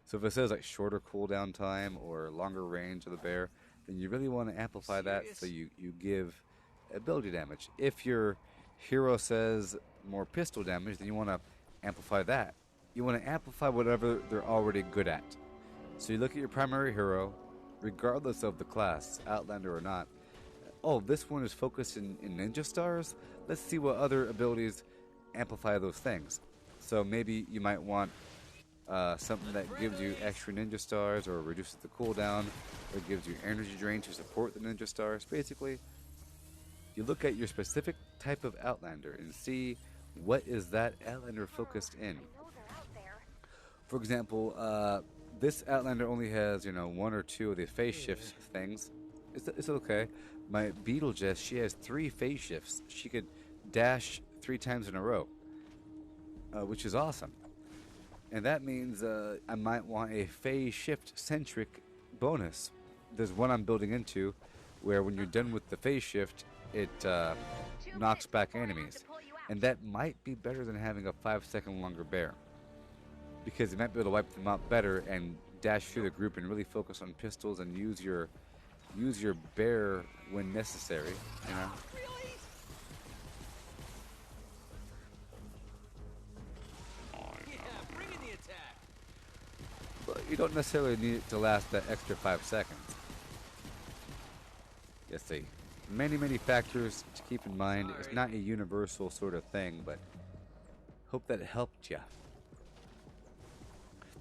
So if it says like shorter cooldown time or longer range of the bear, then you really want to amplify that so you give ability damage. If your hero says more pistol damage, then you want to amplify that. You want to amplify whatever they're already good at. So you look at your primary hero, regardless of the class, Outlander or not. Oh, this one is focused in ninja stars? Let's see what other abilities amplify those things. So maybe you might want something that gives you extra ninja stars or reduces the cooldown or gives you energy drain to support the ninja stars. Basically, you look at your specific type of Outlander and see what is that Outlander focused in. I know they're out there. For example, this Outlander only has, one or two of the phase shifts things. It's okay. My Beetlejuice, she has 3 phase shifts. She could dash 3 times in a row, which is awesome. And that means I might want a phase shift centric bonus. There's one I'm building into where when you're done with the phase shift, it knocks back enemies. And that might be better than having a 5-second longer bear. Because you might be able to wipe them out better and dash through the group and really focus on pistols and use your bear when necessary, you don't necessarily need it to last that extra 5 seconds. Yes, see, many factors to keep in mind. It's not a universal sort of thing, but hope that helped you.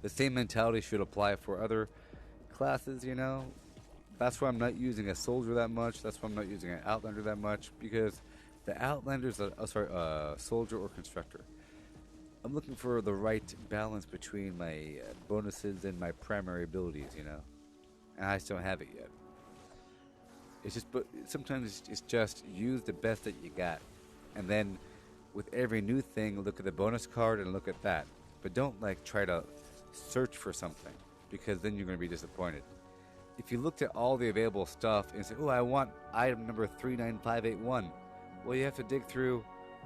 The same mentality should apply for other classes, you know. That's why I'm not using a soldier that much. That's why I'm not using an outlander that much, because the outlander's soldier or constructor. I'm looking for the right balance between my bonuses and my primary abilities, you know. And I just don't have it yet. It's just, but sometimes it's just use the best that you got, and then with every new thing, look at the bonus card and look at that. But don't like try to search for something, because then you're going to be disappointed. If you looked at all the available stuff and say, "Oh, I want item number 39581," well, you have to dig through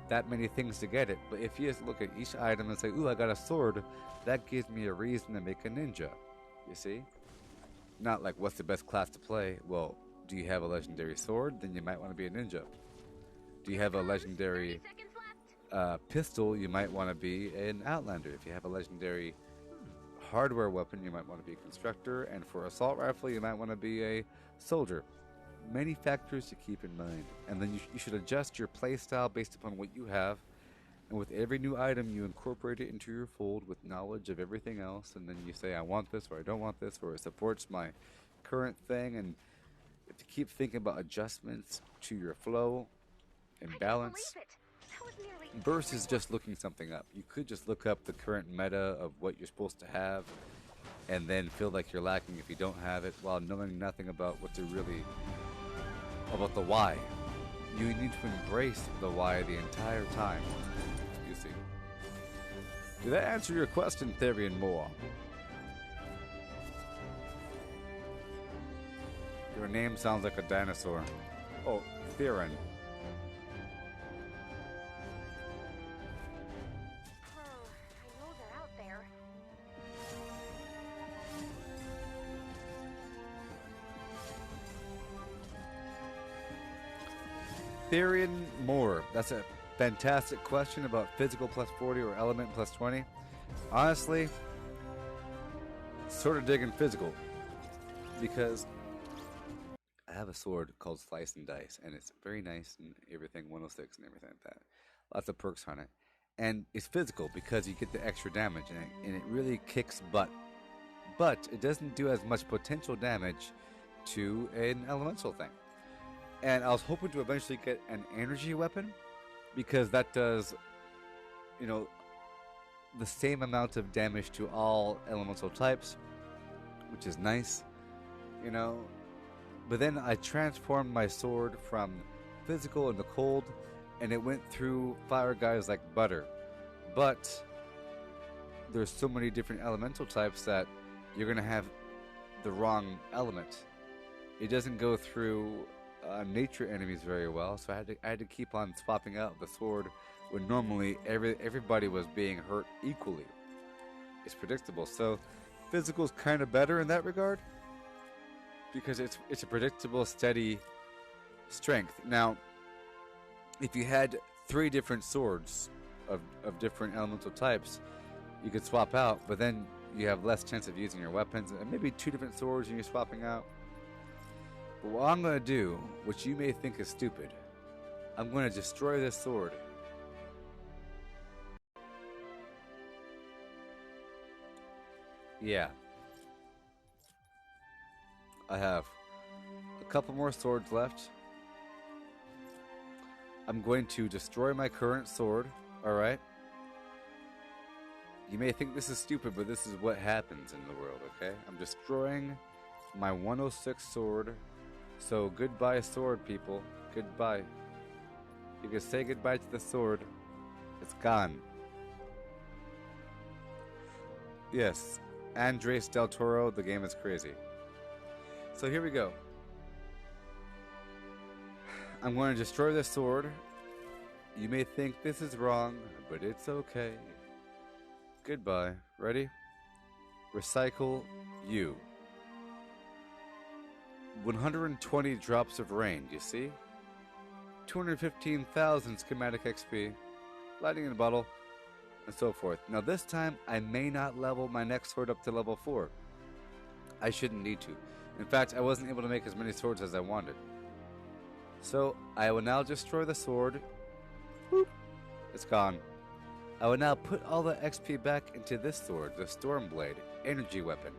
that many things to get it. But if you just look at each item and say, "Ooh, I got a sword," that gives me a reason to make a ninja. You see? Not like, what's the best class to play? Well, do you have a legendary sword? Then you might want to be a ninja. Do you have a legendary pistol? You might want to be an outlander. If you have a legendary hardware weapon, you might want to be a constructor. And for assault rifle, you might want to be a soldier. Many factors to keep in mind. And then you should adjust your playstyle based upon what you have. And with every new item, you incorporate it into your fold with knowledge of everything else. And then you say, I want this, or I don't want this, or it supports my current thing. And to keep thinking about adjustments to your flow and balance versus just looking something up. You could just look up the current meta of what you're supposed to have and then feel like you're lacking if you don't have it, while knowing nothing about what to really, about the why. You need to embrace the why the entire time, you see. Did that answer your question, Therian Moore? Your name sounds like a dinosaur. Oh, Theron. I know they're out there. Therian Moore. That's a fantastic question about physical plus 40 or element plus 20. Honestly, sort of digging physical, because I have a sword called Slice and Dice, and it's very nice and everything, 106 and everything like that. Lots of perks on it. And it's physical because you get the extra damage, and it really kicks butt. But it doesn't do as much potential damage to an elemental thing. And I was hoping to eventually get an energy weapon, because that does, you know, the same amount of damage to all elemental types, which is nice, you know. But then I transformed my sword from physical into cold, and it went through fire guys like butter. But there's so many different elemental types that you're going to have the wrong element. It doesn't go through nature enemies very well, so I had to keep on swapping out the sword when normally everybody was being hurt equally. It's predictable. So physical is kind of better in that regard, because it's a predictable, steady strength. Now, if you had 3 different swords of different elemental types, you could swap out, but then you have less chance of using your weapons, and maybe 2 different swords and you're swapping out. But what I'm going to do, which you may think is stupid, I'm going to destroy this sword. Yeah. I have a couple more swords left. I'm going to destroy my current sword, alright? You may think this is stupid, but this is what happens in the world, okay? I'm destroying my 106 sword. So goodbye sword, people. Goodbye. You can say goodbye to the sword. It's gone. Yes, Andres Del Toro, the game is crazy. So here we go. I'm going to destroy the sword. You may think this is wrong, but it's okay. Goodbye. Ready? Recycle you. 120 drops of rain, you see? 215,000 schematic XP. Lightning in a bottle. And so forth. Now this time, I may not level my next sword up to level 4. I shouldn't need to. In fact, I wasn't able to make as many swords as I wanted. So, I will now destroy the sword. Boop. It's gone. I will now put all the XP back into this sword, the Stormblade, energy weapon.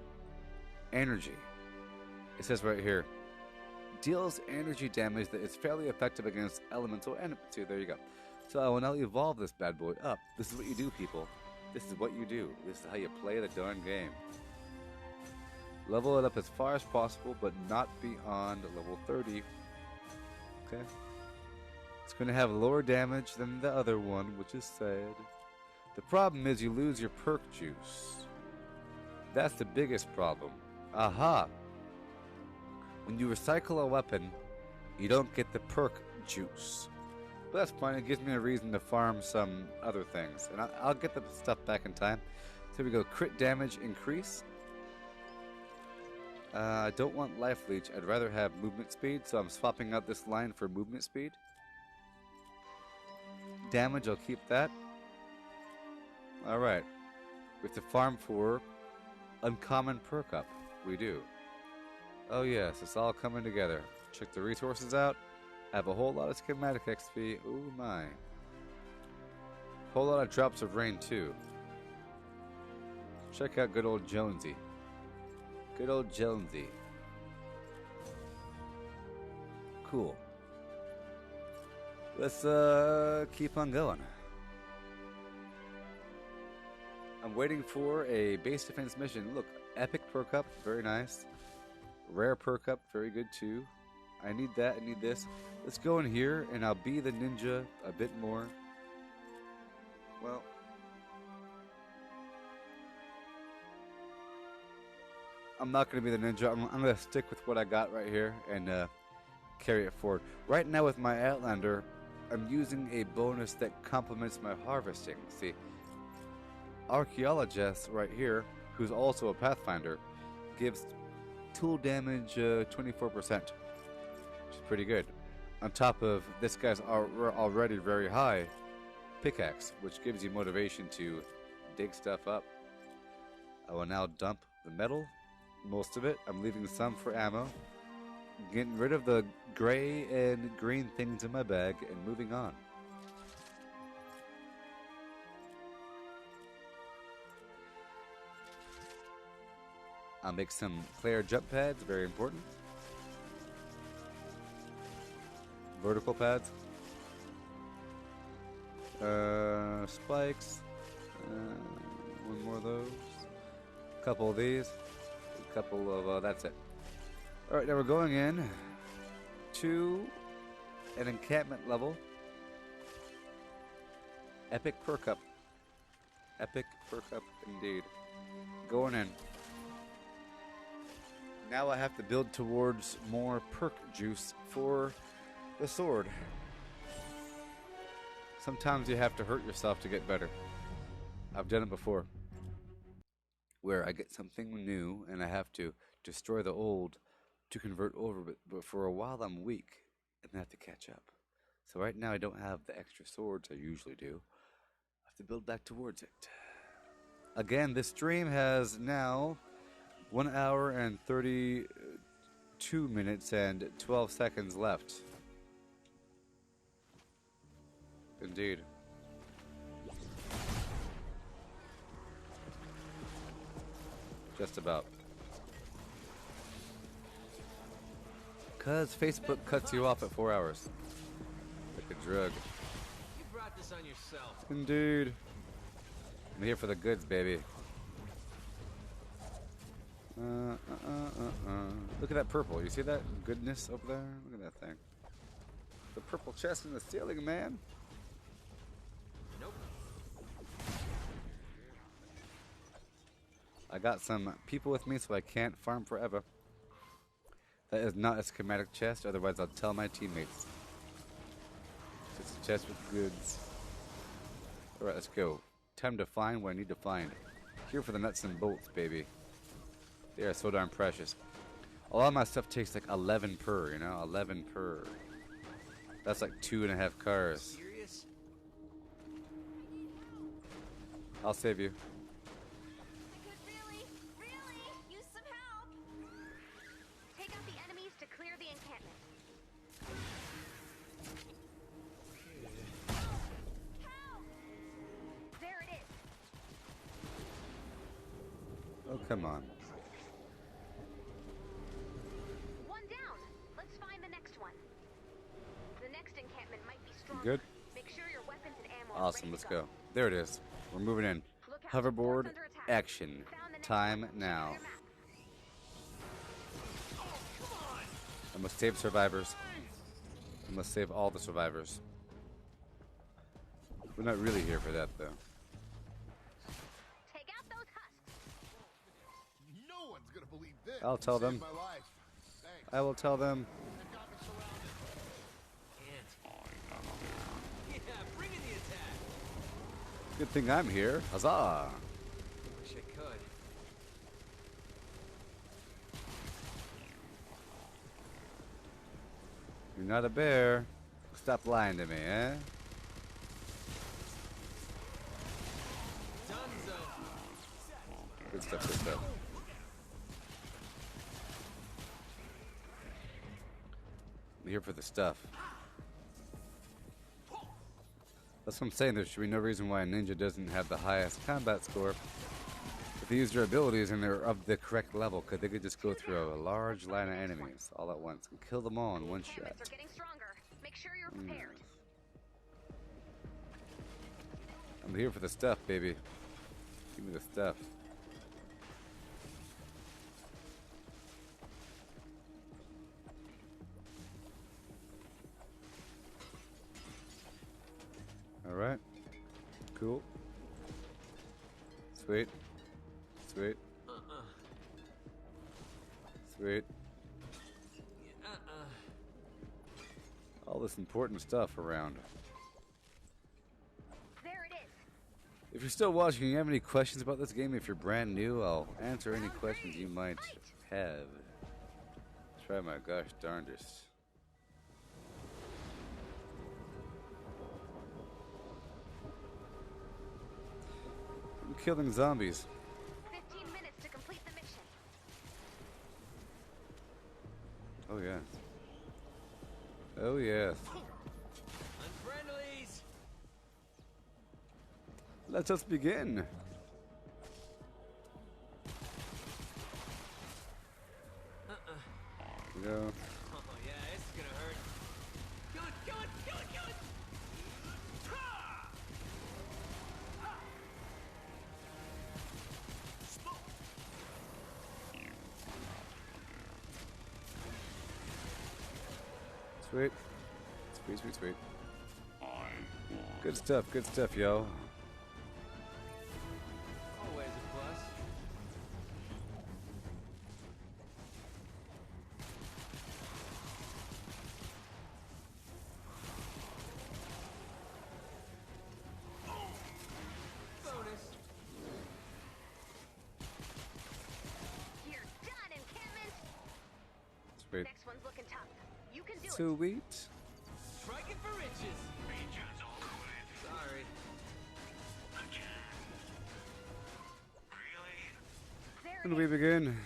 Energy. It says right here, deals energy damage that is fairly effective against elemental enemies. See, there you go. So I will now evolve this bad boy up. This is what you do, people. This is what you do. This is how you play the darn game. Level it up as far as possible, but not beyond level 30. Okay. It's going to have lower damage than the other one, which is sad. The problem is you lose your perk juice. That's the biggest problem. Aha! When you recycle a weapon, you don't get the perk juice. But that's fine, it gives me a reason to farm some other things. And I'll get the stuff back in time. So here we go, crit damage increase. I don't want life leech, I'd rather have movement speed, so I'm swapping out this line for movement speed. Damage, I'll keep that. Alright. We have to farm for uncommon perk up. We do. Oh yes, it's all coming together. Check the resources out. Have a whole lot of schematic XP. Oh my. Whole lot of drops of rain too. Check out good old Jonesy. Good old Jonesy. Cool. Let's keep on going. I'm waiting for a base defense mission. Look, epic perk up, very nice. Rare perk up, very good too. I need that, I need this. Let's go in here and I'll be the ninja a bit more. Well, I'm not going to be the ninja. I'm going to stick with what I got right here and carry it forward. Right now with my Outlander, I'm using a bonus that complements my harvesting. See, Archaeologist right here, who's also a Pathfinder, gives tool damage 24%, which is pretty good. On top of this guy's already very high pickaxe, which gives you motivation to dig stuff up. I will now dump the metal, most of it. I'm leaving some for ammo. Getting rid of the gray and green things in my bag and moving on. I'll make some player jump pads, very important. Vertical pads. Spikes. One more of those. A couple of these. A couple of, that's it. Alright, now we're going in to an encampment level. Epic perk up. Epic perk up indeed. Going in. Now I have to build towards more perk juice for the sword. Sometimes you have to hurt yourself to get better. I've done it before. Where I get something new and I have to destroy the old to convert over, but for a while I'm weak and I have to catch up. So right now I don't have the extra swords I usually do. I have to build back towards it. Again, this stream has now 1 hour and 32 minutes and 12 seconds left. Indeed. Just about. Cause Facebook cuts you off at 4 hours. Like a drug. You brought this on yourself. Indeed. I'm here for the goods, baby. Look at that purple. You see that goodness over there? Look at that thing. The purple chest in the ceiling, man. Nope. I got some people with me, so I can't farm forever. That is not a schematic chest, otherwise I'll tell my teammates. It's a chest with goods. Alright, let's go. Time to find what I need to find. Here for the nuts and bolts, baby. They are so darn precious. A lot of my stuff takes like 11 per, you know? 11 per. That's like 2.5 cars. Serious? I'll save you. I could really use some help. Come on. One down. Let's find the next one. The next encampment might be stronger. Good? Make sure your weapons and ammo are Awesome, ready let's to go. There it is. We're moving in. Look out. Hoverboard, Fort's under attack. action. Found the next Time one. Check now. your map. I must save survivors. I must save all the survivors. We're not really here for that, though. Take out those husks. No one's gonna believe this. I'll tell Saved them. my life. Thanks. I will tell them. They've got me surrounded. Yeah, bring in the attack. Good thing I'm here. Huzzah! Wish I could. You're not a bear. Stop lying to me, eh? Dunzo. Good stuff, good stuff. I'm here for the stuff. That's what I'm saying. There should be no reason why a ninja doesn't have the highest combat score. If they use their abilities and they're of the correct level, because they could just go through a large line of enemies all at once and kill them all in one shot. Encampments are getting stronger. Make sure you're prepared. I'm here for the stuff, baby. Give me the stuff. Alright. Cool. Sweet. Sweet. Sweet. All this important stuff around. There it is. If you're still watching and you have any questions about this game, if you're brand new, I'll answer any questions you might have. Try my gosh darndest. I'm killing zombies. 15 minutes to complete the mission. Oh yeah. Oh yes. Unfriendlies. Let us begin. You know, Oh yeah, this is gonna hurt. Kill it, kill it, kill it, kill it. sweet. Sweet, sweet, sweet. Good stuff, yo. Always a plus. Bonus. You're done, encampment. Sweet. Next one's looking tough. You can do it. Sweet. Striking for inches. Sorry. There And it we is. begin.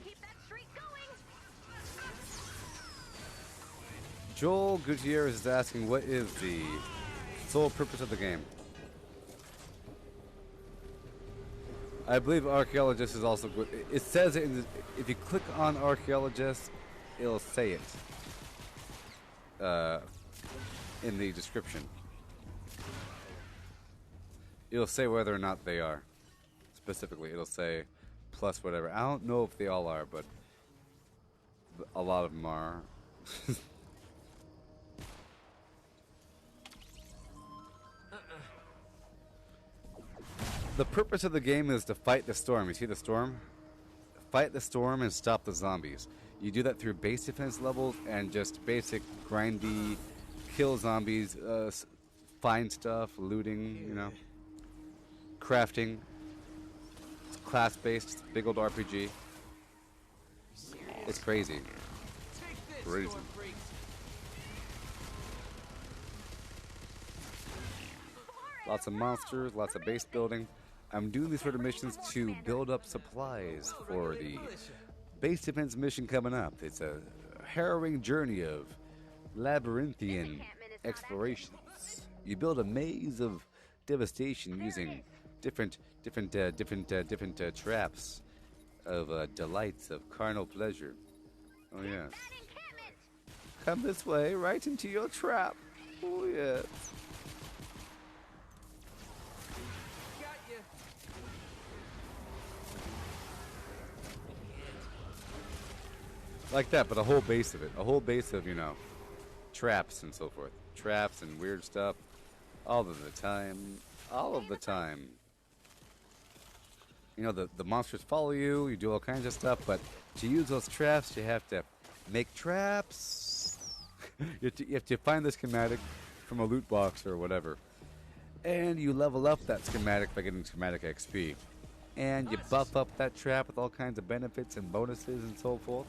Keep that streak going. Joel Gutierrez is asking, what is the sole purpose of the game? I believe archaeologist is also good. It says it in the, if you click on archaeologist, it'll say it in the description. It'll say whether or not they are. Specifically, it'll say plus whatever. I don't know if they all are, but a lot of them are. The purpose of the game is to fight the storm. You see the storm? Fight the storm and stop the zombies. You do that through base defense levels and just basic grindy, kill zombies, find stuff, looting, you know, crafting. It's class-based, big old RPG. It's crazy. Take this, Crazy. storm freaks. Lots of monsters, lots of base building. I'm doing these sort of missions to build up supplies for the base defense mission coming up. It's a harrowing journey of labyrinthian explorations. You build a maze of devastation using different traps of delights of carnal pleasure. Oh yes. That encampment! Come this way, right into your trap. Oh yes. Got you. Like that, but a whole base of it. A whole base of, you know, traps and so forth. Traps and weird stuff. All of the time. All of the time. You know, the monsters follow you, you do all kinds of stuff, but to use those traps, you have to make traps. you have to find the schematic from a loot box or whatever. And you level up that schematic by getting schematic XP. And you buff up that trap with all kinds of benefits and bonuses and so forth.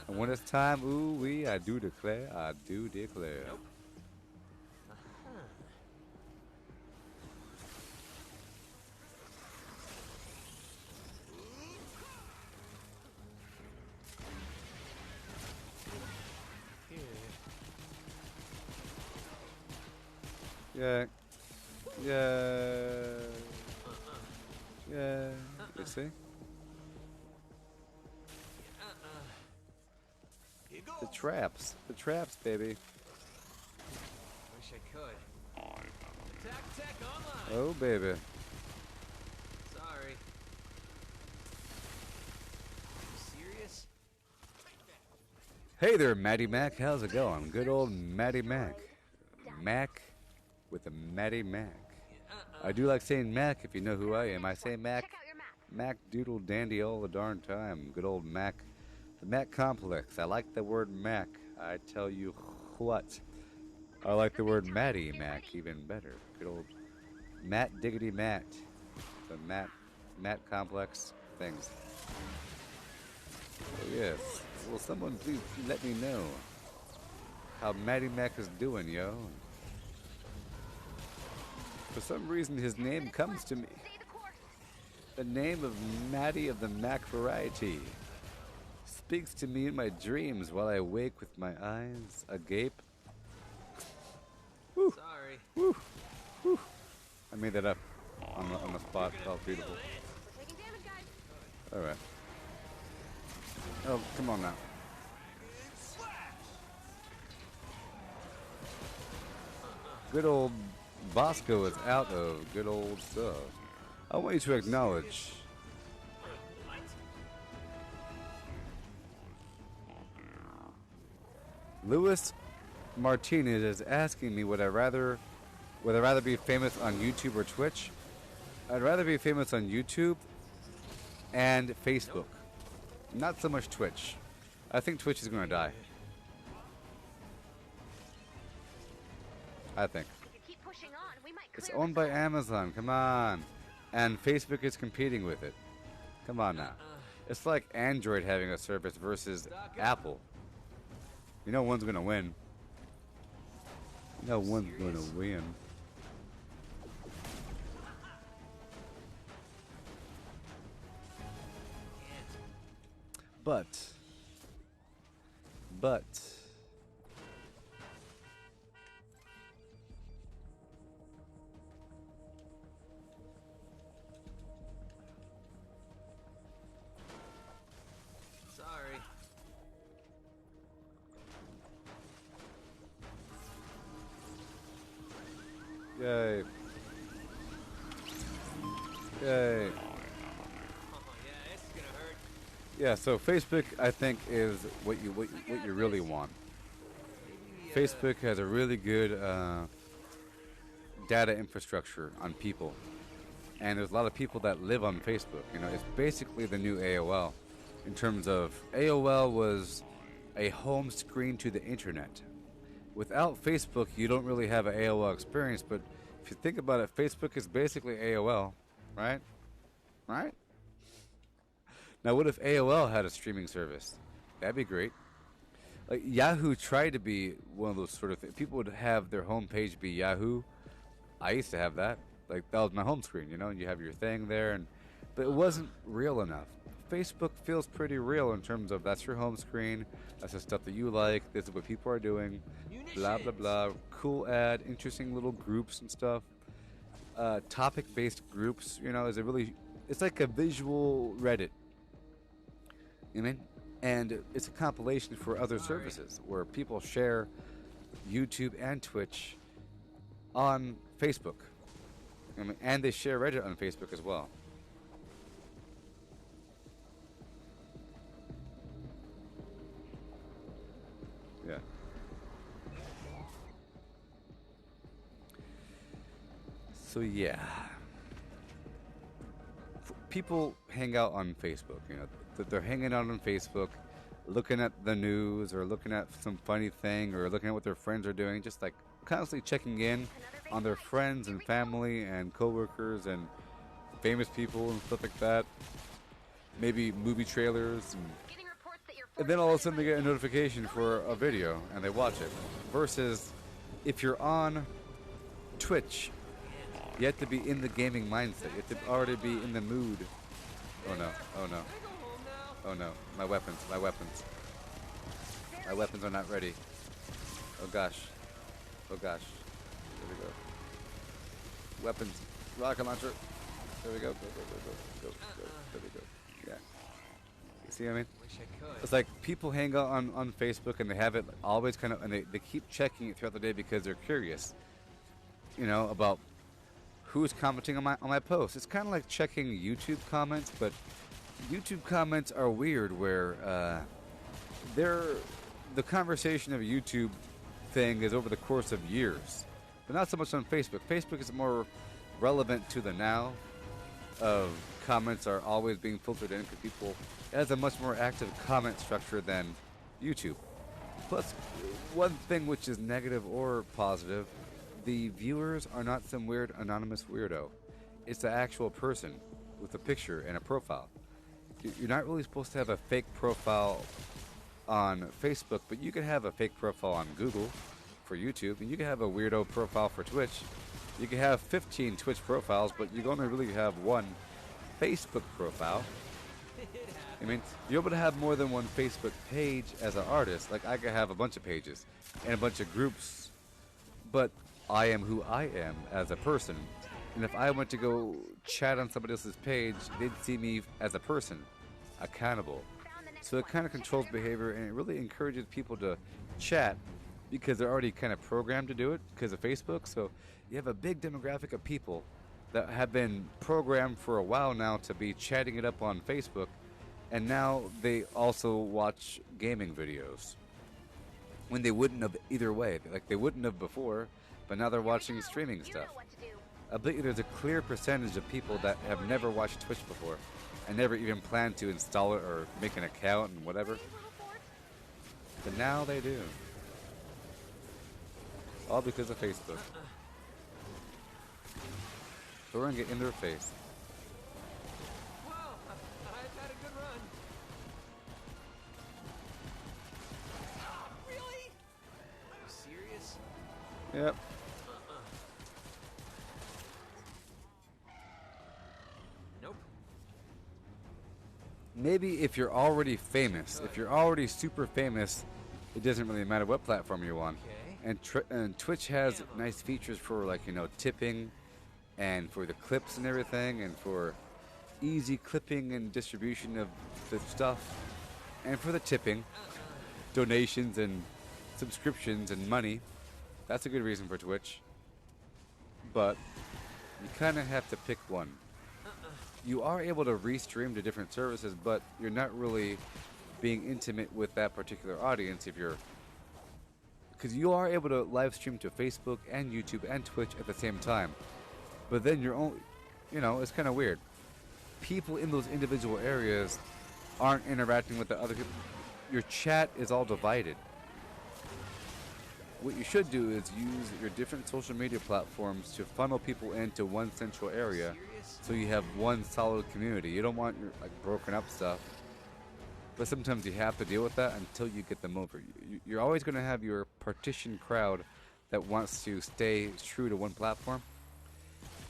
And when it's time, ooh wee, I do declare. Nope. Yeah. Yeah. Yeah. You see? Here goes. The traps. The traps, baby. Wish I could. Attack tech online. Oh, baby. Sorry. You serious? Hey there, Matty Mac. How's it going? Good old Matty Mac. Mac with a Matty Mac. I do like saying Mac if you know who I am. I say Mac. Check out your map. Mac Doodle Dandy all the darn time. Good old Mac. The Mac Complex. I like the word Mac. I tell you what. I like the word Matty Mac even better. Good old Matt Diggity Matt. The Matt Complex things. Oh, yes. Will someone please let me know how Matty Mac is doing, yo? For some reason, his name comes to me. Stay the course. The name of Matty of the Mac variety speaks to me in my dreams while I wake with my eyes agape. Woo, Sorry. woo, woo. I made that up on the spot. Oh, beautiful. We're taking damage, guys. All right. Oh, come on now. Good old Bosco is out of good old stuff. I want you to acknowledge. Luis Martinez is asking me would I rather be famous on YouTube or Twitch? I'd rather be famous on YouTube and Facebook. Not so much Twitch. I think Twitch is going to die. I think. If you keep pushing on, we might It's clear owned by Amazon. Come on. And Facebook is competing with it. Come on now. It's like Android having a service versus Apple. You know one's going to win. You know one's going to win. But Sorry. yay. Yay. Oh yeah, this is gonna hurt. Yeah, so Facebook I think is what you really want. Facebook has a really good data infrastructure on people. And there's a lot of people that live on Facebook. You know, it's basically the new AOL in terms of AOL was a home screen to the internet. Without Facebook, you don't really have an AOL experience, but if you think about it, Facebook is basically AOL, right? Right? Now, what if AOL had a streaming service? That'd be great. Like Yahoo tried to be one of those sort of things. People would have their homepage be Yahoo. I used to have that. Like that was my home screen, you know, and you have your thing there, but it wasn't real enough. Facebook feels pretty real in terms of that's your home screen, that's the stuff that you like, this is what people are doing, blah blah blah. Cool ad, interesting little groups and stuff. topic-based groups, you know, it's like a visual Reddit. You know what I mean? And it's a compilation for other services where people share YouTube and Twitch on Facebook. I mean, and they share Reddit on Facebook as well. Yeah. So yeah, people hang out on Facebook. You know, they're hanging out on Facebook, looking at the news or looking at some funny thing or looking at what their friends are doing, just like constantly checking in on their friends and family and coworkers and famous people and stuff like that. Maybe movie trailers, and then all of a sudden they get a notification for a video and they watch it. Versus if you're on Twitch, you have to be in the gaming mindset. You have to already be in the mood. Oh no, oh no. Oh no, my weapons. My weapons are not ready. Oh gosh. Oh gosh. There we go. Weapons. Rocket launcher. There we go. Go. There we go. Yeah. You see what I mean? Wish I could. It's like people hang out on Facebook and they have it always kind of, and they keep checking it throughout the day because they're curious, you know, about who's commenting on my posts. It's kind of like checking YouTube comments, but YouTube comments are weird where the conversation of a YouTube thing is over the course of years, but not so much on Facebook. Facebook is more relevant to the now. Of comments are always being filtered in because people it has a much more active comment structure than YouTube. Plus, one thing which is negative or positive, the viewers are not some weird anonymous weirdo. It's the actual person with a picture and a profile. You're not really supposed to have a fake profile on Facebook, but you could have a fake profile on Google for YouTube, and you can have a weirdo profile for Twitch. You can have 15 Twitch profiles, but you only really have one Facebook profile. I mean, you're able to have more than one Facebook page as an artist. Like, I could have a bunch of pages and a bunch of groups, but I am who I am as a person. And if I went to go chat on somebody else's page, they'd see me as a person, accountable. So it kind of controls behavior, and it really encourages people to chat because they're already kind of programmed to do it because of Facebook. So you have a big demographic of people that have been programmed for a while now to be chatting it up on Facebook, and now they also watch gaming videos when they wouldn't have either way. Like, they wouldn't have before, but now they're watching streaming stuff. I bet you there's a clear percentage of people that have never watched Twitch before and never even planned to install it or make an account and whatever. But now they do. All because of Facebook. Throwing it in their face. Well, I've had a good run. Really? Are you serious? Yep. Nope. Maybe if you're already famous, if you're already super famous, it doesn't really matter what platform you're on. Okay. And Twitch has nice features for, like, you know, tipping and for the clips and everything and for easy clipping and distribution of the stuff and for the tipping, donations and subscriptions and money. That's a good reason for Twitch. But you kind of have to pick one. You are able to restream to different services, but you're not really being intimate with that particular audience if you're, because you are able to live stream to Facebook and YouTube and Twitch at the same time. But then you're only, you know, it's kind of weird. People in those individual areas aren't interacting with the other people. Your chat is all divided. What you should do is use your different social media platforms to funnel people into one central area so you have one solid community. You don't want your, like, broken up stuff. But sometimes you have to deal with that until you get them over. You're always going to have your partition crowd that wants to stay true to one platform.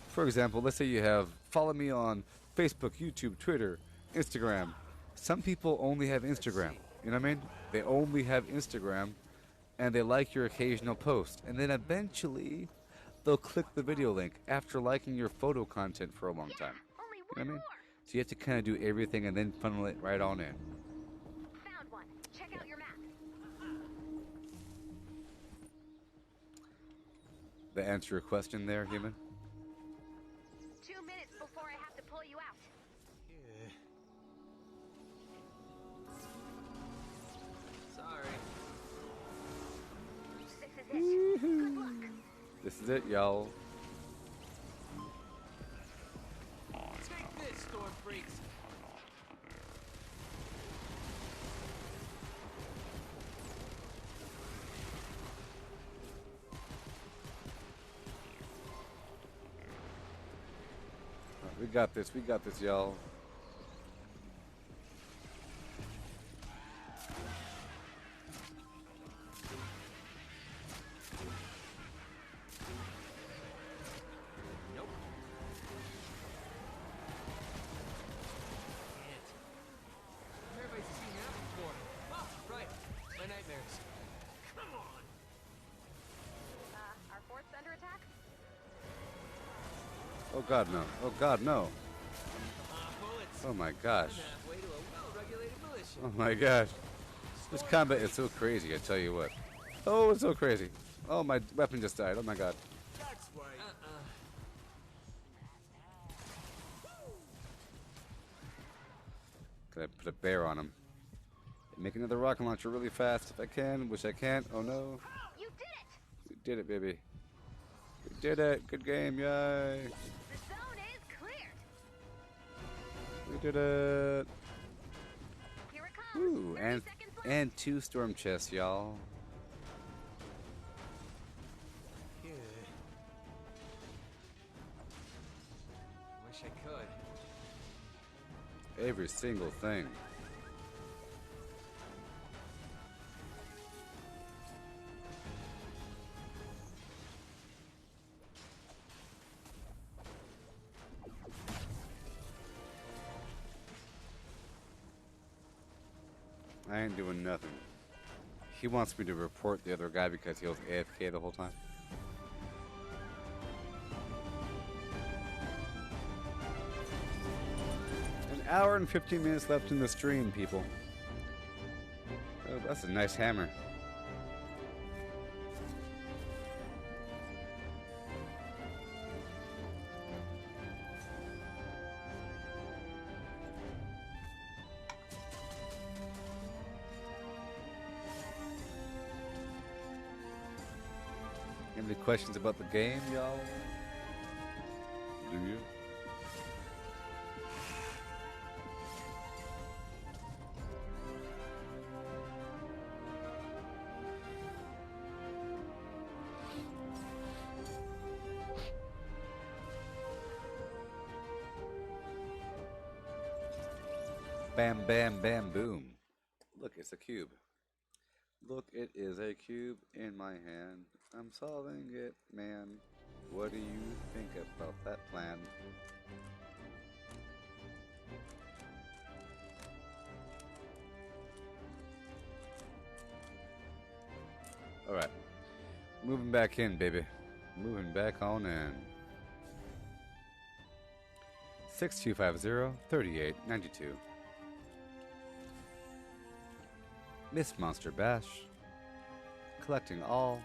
For example, let's say you have, follow me on Facebook, YouTube, Twitter, Instagram. Some people only have Instagram. You know what I mean? They only have Instagram, and they like your occasional post. And then eventually, they'll click the video link after liking your photo content for a long time. Only You know what I one mean? more. So you have to kind of do everything and then funnel it right on in. Found one. Check out your map. To answer your question there, human? 2 minutes before I have to pull you out. Yeah. Sorry. This is it. Good luck. This is it, y'all. Take this, storm freaks. We got this, y'all. Nope. Can't. Everybody's seen that before. Oh, right. My nightmares. Come on. Our fort's under attack? Oh god, no. Oh god, no. Bullets. Oh my gosh. Halfway to a well-regulated militia. Oh my gosh. This combat is so crazy, I tell you what. Oh, it's so crazy. Oh, my weapon just died. Oh my god. That's right. Can I put a bear on him? Make another rocket launcher really fast if I can. Wish I can't. Oh no. You did it! We did it, baby. We did it. Good game. Yay. The zone is cleared. We did it. Here it comes. Ooh, 30 seconds left. and 2 storm chests, y'all. Yeah. Wish I could. Every single thing. I ain't doing nothing. He wants me to report the other guy because he was AFK the whole time. An hour and 15 minutes left in the stream, people. Oh, that's a nice hammer. Any questions about the game, y'all? Do you? Bam, bam, bam, boom. Look, it's a cube. Look, it is a cube in my hand. I'm solving it, man. What do you think about that plan? Alright. Moving back in, baby. Moving back on in. 6250-3892. Miss Monster Bash. Collecting all.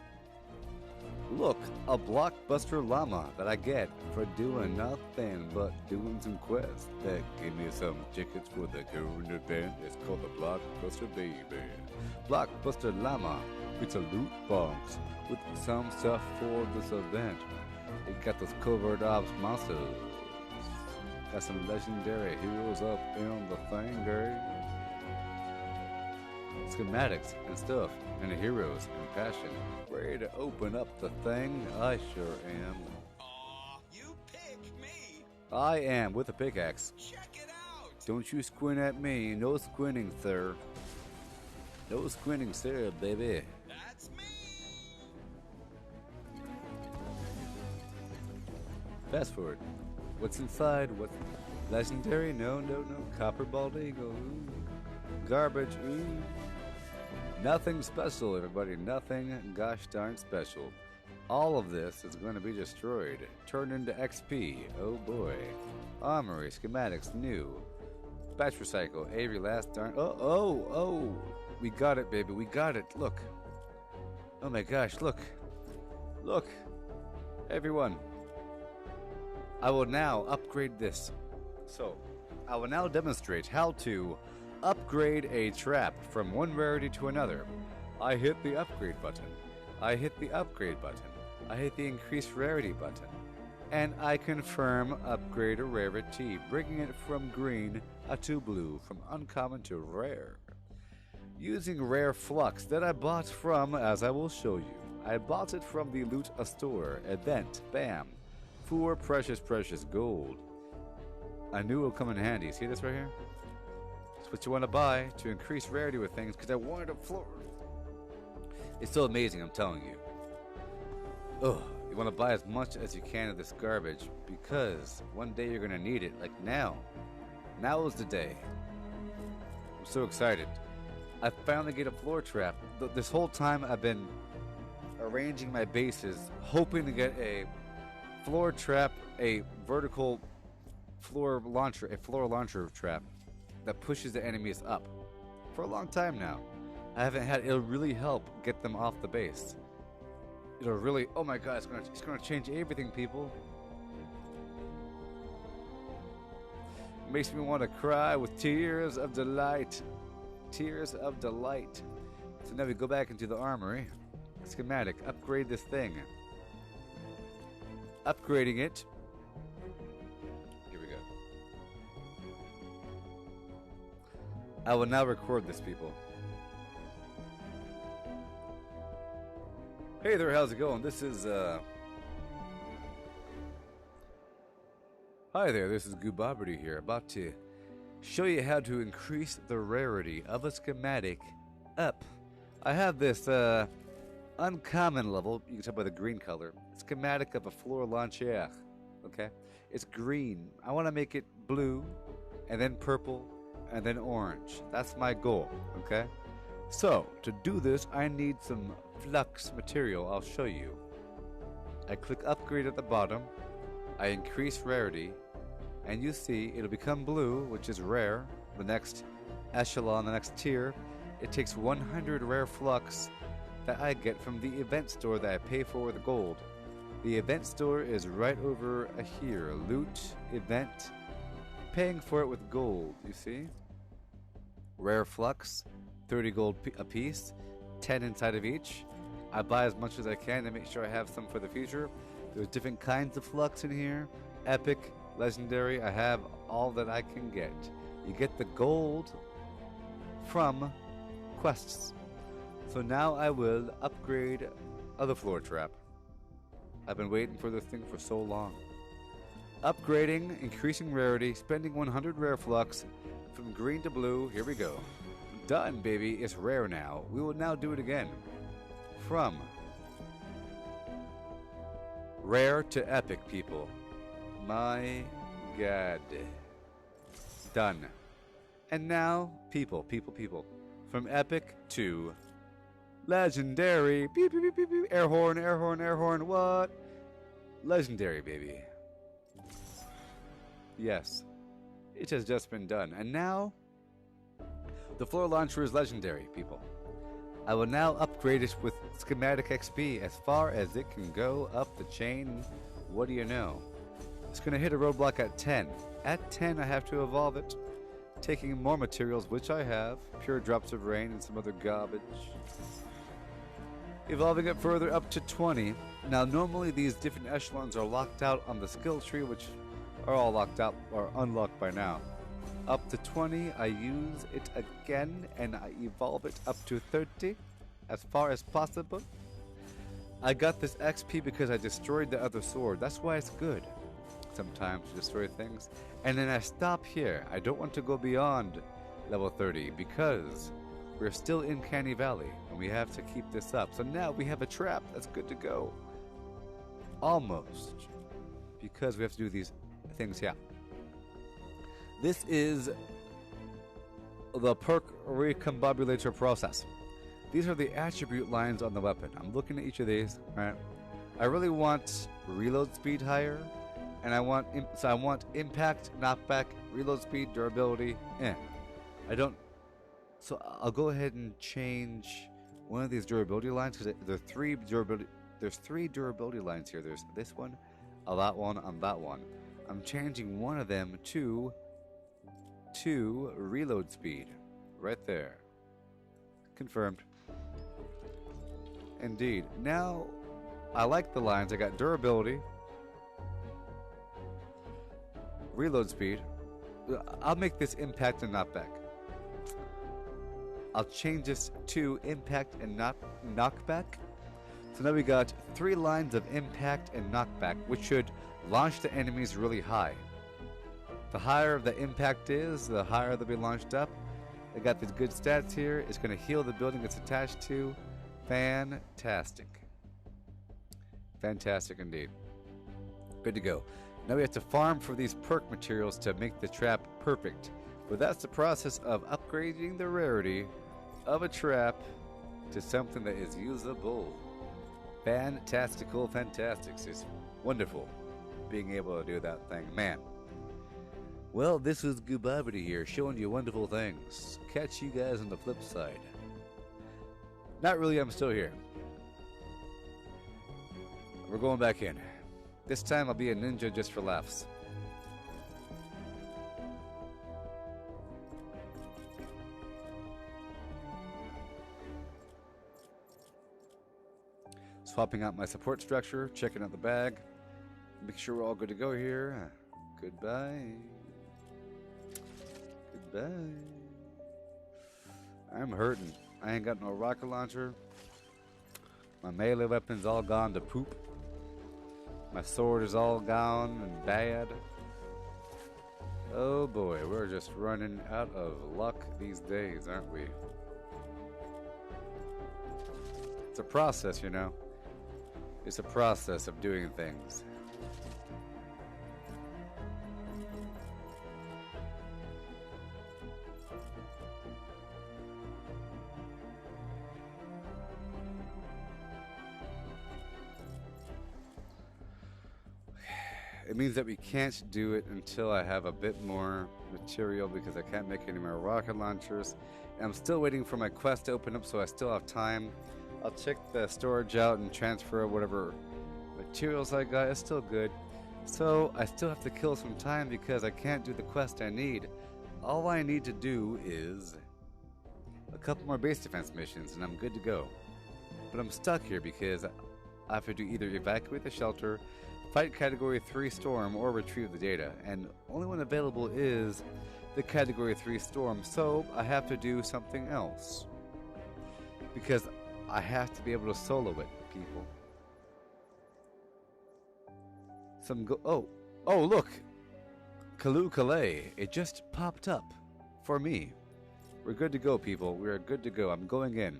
Look, a blockbuster llama that I get for doing nothing but doing some quests that give me some tickets for the current event. It's called the Blockbuster Baby. Blockbuster llama. It's a loot box with some stuff for this event. It got those covert ops monsters. Got some legendary heroes up in the thing, Gary. Schematics and stuff, and heroes and passion. Ready to open up the thing? I sure am. Aw, you pick me. I am, with a pickaxe. Check it out. Don't you squint at me. No squinting, sir. No squinting, sir, baby. That's me. Fast forward. What's inside? What's legendary? No. Copper bald eagle. Ooh. Garbage. Ooh. Nothing special, everybody. Nothing gosh darn special. All of this is going to be destroyed, turned into XP. Oh boy. Armory, schematics, new. Batch recycle, Avery last darn. Oh. We got it, baby. We got it. Look. Oh my gosh, look. Look. Everyone. I will now upgrade this. So, I will now demonstrate how to upgrade a trap from one rarity to another. I hit the upgrade button. I hit the upgrade button. I hit the increase rarity button. And I confirm upgrade a rarity, bringing it from green to blue, from uncommon to rare. Using rare flux that I bought from, as I will show you. I bought it from the Loot a Store event. Bam. 4 precious gold. I knew it would come in handy. See this right here? It's what you want to buy to increase rarity with things, because I wanted a floor. It's so amazing, I'm telling you. Ugh, you want to buy as much as you can of this garbage, because one day you're going to need it, like now. Now is the day. I'm so excited. I finally get a floor trap. This whole time I've been arranging my bases, hoping to get a floor trap, a vertical floor launcher trap that pushes the enemies up. For a long time now. It'll really help get them off the base. It'll really, oh my god, it's gonna change everything, people. Makes me want to cry with tears of delight. Tears of delight. So now we go back into the armory. Schematic, upgrade this thing. Upgrading it. Here we go. I will now record this, people. Hey there, how's it going? This is, Hi there, this is Gooboberty here, about to show you how to increase the rarity of a schematic up. I have this, uncommon level, you can tell by the green color, schematic of a floor launcher, okay? It's green. I want to make it blue, and then purple, and then orange. That's my goal, okay? So, to do this, I need some flux material. I'll show you. I click upgrade at the bottom. I increase rarity. And you see, it'll become blue, which is rare. The next echelon, the next tier. It takes 100 rare flux that I get from the event store that I pay for with gold. The event store is right over here. Loot, event, paying for it with gold, you see? Rare flux. 30 gold a piece, 10 inside of each. I buy as much as I can to make sure I have some for the future. There's different kinds of flux in here. Epic, legendary, I have all that I can get. You get the gold from quests. So now I will upgrade other floor trap. I've been waiting for this thing for so long. Upgrading, increasing rarity, spending 100 rare flux from green to blue. Here we go. Done, baby. It's rare now. We will now do it again. From rare to epic, people. My god. Done. And now, people. From epic to legendary. Beep, beep, beep, beep, beep. Air horn. What? Legendary, baby. Yes. It has just been done. And now, the floor launcher is legendary, people. I will now upgrade it with schematic XP as far as it can go up the chain. What do you know? It's going to hit a roadblock at 10. At 10, I have to evolve it, taking more materials, which I have, pure drops of rain and some other garbage. Evolving it further up to 20. Now, normally these different echelons are locked out on the skill tree, which are all locked out or unlocked by now. Up to 20, I use it again, and I evolve it up to 30, as far as possible. I got this XP because I destroyed the other sword. That's why it's good, sometimes, to destroy things. And then I stop here. I don't want to go beyond level 30, because we're still in Canny Valley, and we have to keep this up. So now we have a trap that's good to go. Almost. Because we have to do these things here. This is the perk recombobulator process. These are the attribute lines on the weapon. I'm looking at each of these, right? I really want reload speed higher, and I want impact, knockback, reload speed, durability. I don't. So I'll go ahead and change one of these durability lines because there's three durability lines here. There's this one, that one, and that one. I'm changing one of them to reload speed, right there. Confirmed. Indeed. Now, I like the lines. I got durability, reload speed. I'll make this impact and knockback. I'll change this to impact and knockback. So now we got 3 lines of impact and knockback, which should launch the enemies really high. The higher the impact is, the higher they'll be launched up. They got these good stats here. It's going to heal the building it's attached to. Fantastic. Fantastic indeed. Good to go. Now we have to farm for these perk materials to make the trap perfect. But that's the process of upgrading the rarity of a trap to something that is usable. Fantastical fantastics. It's wonderful being able to do that thing. Man. Well, this is Goobabity here, showing you wonderful things. Catch you guys on the flip side. Not really, I'm still here. We're going back in. This time I'll be a ninja just for laughs. Swapping out my support structure, checking out the bag. Make sure we're all good to go here. Goodbye. Goodbye. I'm hurting. I ain't got no rocket launcher. My melee weapon's all gone to poop. My sword is all gone and bad. Oh boy, we're just running out of luck these days, aren't we? It's a process, you know. It's a process of doing things. It means that we can't do it until I have a bit more material because I can't make any more rocket launchers. And I'm still waiting for my quest to open up, so I still have time. I'll check the storage out and transfer whatever materials I got. It's still good. So I still have to kill some time because I can't do the quest I need. All I need to do is a couple more base defense missions and I'm good to go. But I'm stuck here because I have to do either evacuate the shelter, fight Category 3 Storm, or retrieve the data. And only one available is the Category 3 Storm, so I have to do something else. Because I have to be able to solo it, people. Oh, look! Kalu Kalay. It just popped up for me. We're good to go, people. We're good to go. I'm going in.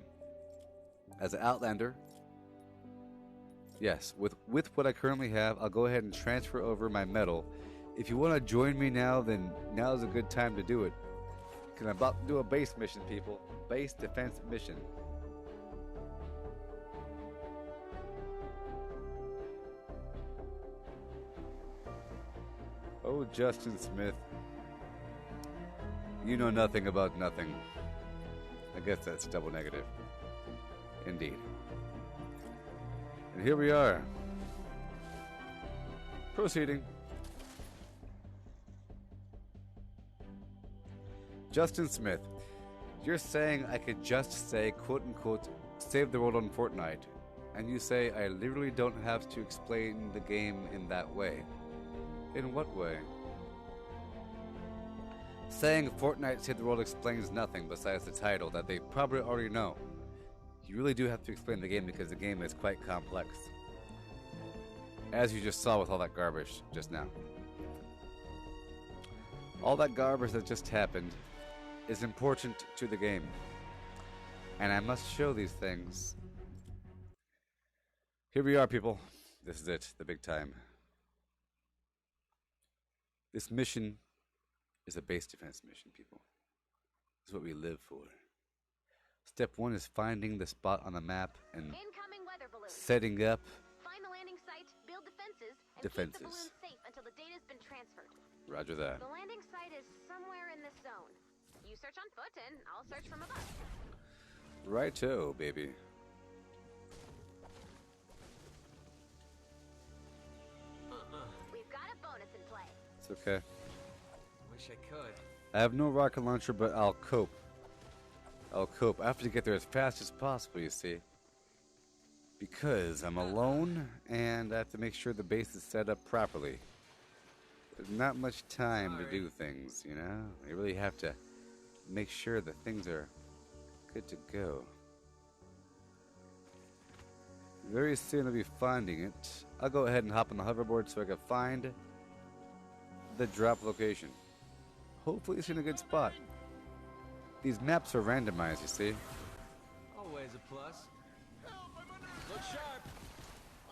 As an Outlander. Yes, with what I currently have, I'll go ahead and transfer over my medal. If you want to join me now, then now is a good time to do it. Because I'm about to do a base mission, people. Base defense mission. Oh, Justin Smith. You know nothing about nothing. I guess that's double negative. Indeed. And here we are. Proceeding. Justin Smith. You're saying I could just say, quote unquote, save the world on Fortnite. And you say I literally don't have to explain the game in that way. In what way? Saying Fortnite Save the World explains nothing besides the title that they probably already know. You really do have to explain the game because the game is quite complex. As you just saw with all that garbage just now. All that garbage that just happened is important to the game. And I must show these things. Here we are, people. This is it, the big time. This mission is a base defense mission, people. This is what we live for. Step 1 is finding the spot on the map and Incoming weather balloon. setting up Find the landing And keep the defenses. balloon safe until the data's been transferred. Roger that. The landing site is somewhere in this zone. You search on foot and I'll search from above. Righto, baby. We've got a bonus in play. It's okay. Wish I could. I have no rocket launcher, but I'll cope. I'll cope. I have to get there as fast as possible, you see. Because I'm alone, and I have to make sure the base is set up properly. There's not much time to do things, you know? You really have to make sure that things are good to go. Very soon I'll be finding it. I'll go ahead and hop on the hoverboard so I can find the drop location. Hopefully it's in a good spot. These maps are randomized, you see. Always a plus. Look sharp.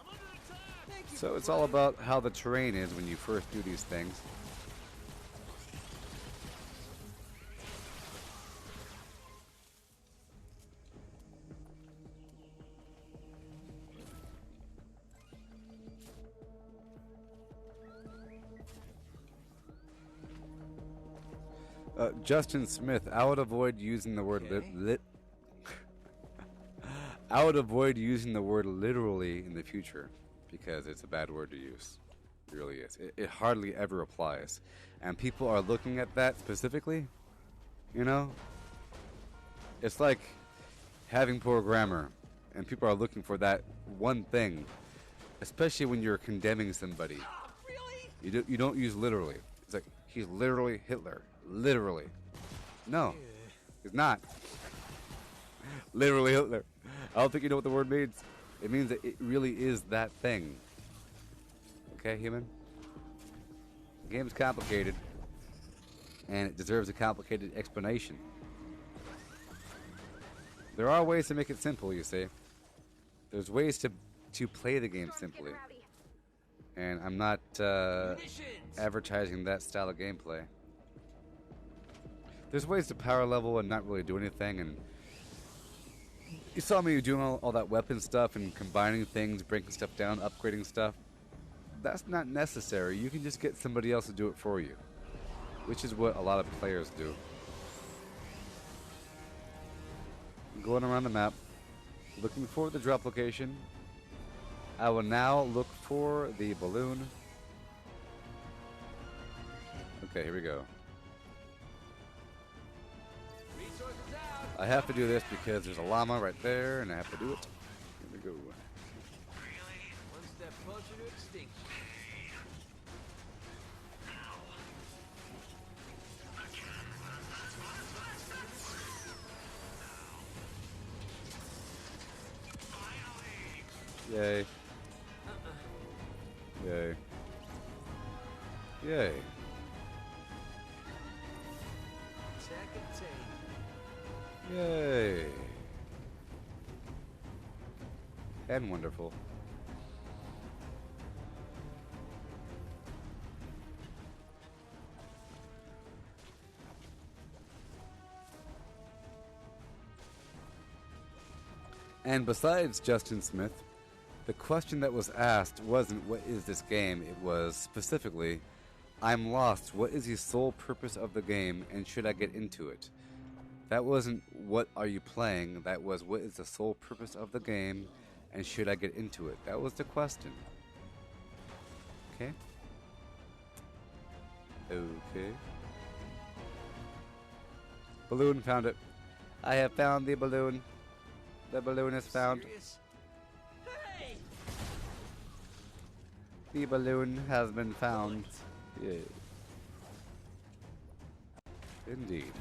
I'm under attack. Thank you So for it's all playing. about how the terrain is when you first do these things. Justin Smith, I would avoid using the word Okay. I would avoid using the word literally in the future because it's a bad word to use. It really is. It hardly ever applies. And people are looking at that specifically, you know? It's like having poor grammar, and people are looking for that one thing, especially when you're condemning somebody. Really? You don't use literally. It's like, he's literally Hitler. Literally. No, he's not. Literally Hitler. I don't think you know what the word means. It means that it really is that thing. Okay, human? The game's complicated, and it deserves a complicated explanation. There are ways to make it simple, you see. There's ways to play the game Storm's simply. getting rowdy. And I'm not Munitions. advertising that style of gameplay. There's ways to power level and not really do anything, and you saw me doing all that weapon stuff and combining things, breaking stuff down, upgrading stuff. That's not necessary. You can just get somebody else to do it for you, which is what a lot of players do. Going around the map, looking for the drop location. I will now look for the balloon. Okay, here we go. Resources out. I have to do this because there's a llama right there, and I have to do it. Here we go. One step closer to extinction. Yay. Yay. Yay. Attack obtained. Yay. And wonderful. And besides Justin Smith, the question that was asked wasn't what is this game, it was specifically, I'm lost, what is the sole purpose of the game and should I get into it? That wasn't what are you playing, that was what is the sole purpose of the game and should I get into it? That was the question. Okay? Okay. Balloon, found it. I have found the balloon. The balloon is found. Serious? Hey! The balloon has been found. Yeah. Indeed.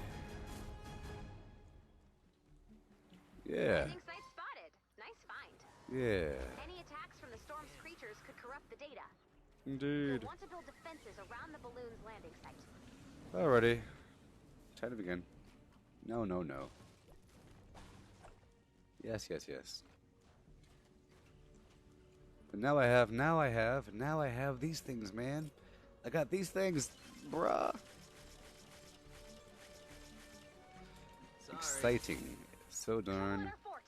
Yeah. Landing site spotted. Nice find. Yeah. Any attacks from the storm's creatures could corrupt the data. Indeed. You'll want to build defenses around the balloon's landing site. Alrighty. Time to begin. No, no, no. Yes, yes, yes. But now I have these things, man. I got these things, bruh. Sorry. Exciting. So darn, Order fort.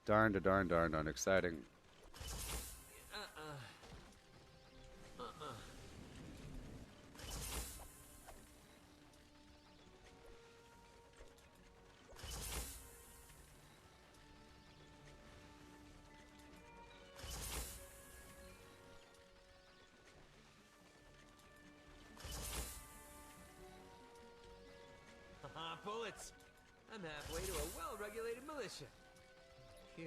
darn exciting. nuts. I'm halfway to a well-regulated militia. Yeah.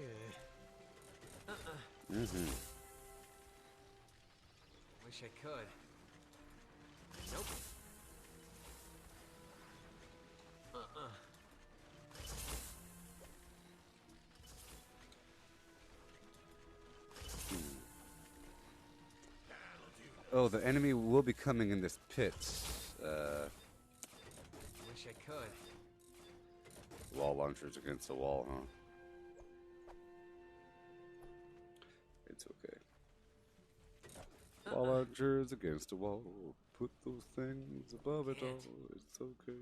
Mm-hmm. Wish I could. Nope. Oh, the enemy will be coming in this pit. Wish I could. Wall launchers against the wall, huh? It's okay. Wall launchers against the wall. Put those things above it all. It's okay.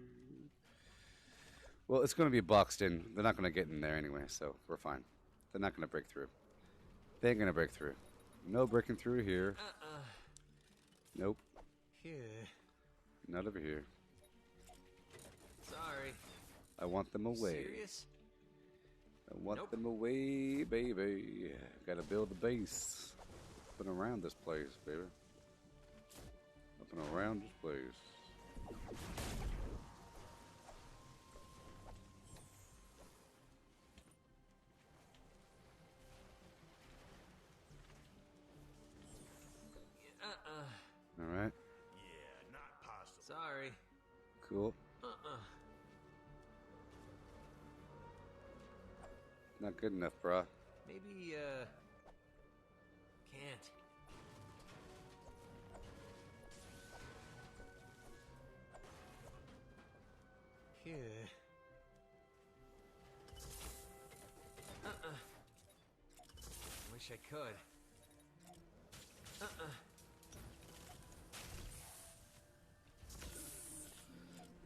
Well, it's going to be boxed in. They're not going to get in there anyway, so we're fine. They're not going to break through. They ain't going to break through. No breaking through here. Nope. Yeah. Not over here. Sorry. I want them away. Serious? I want them away, baby. Gotta build the base. Up and around this place, baby. Up and around this place. Alright. Yeah, not possible. Sorry. Cool. Not good enough, brah. Maybe, can't. Yeah. Wish I could.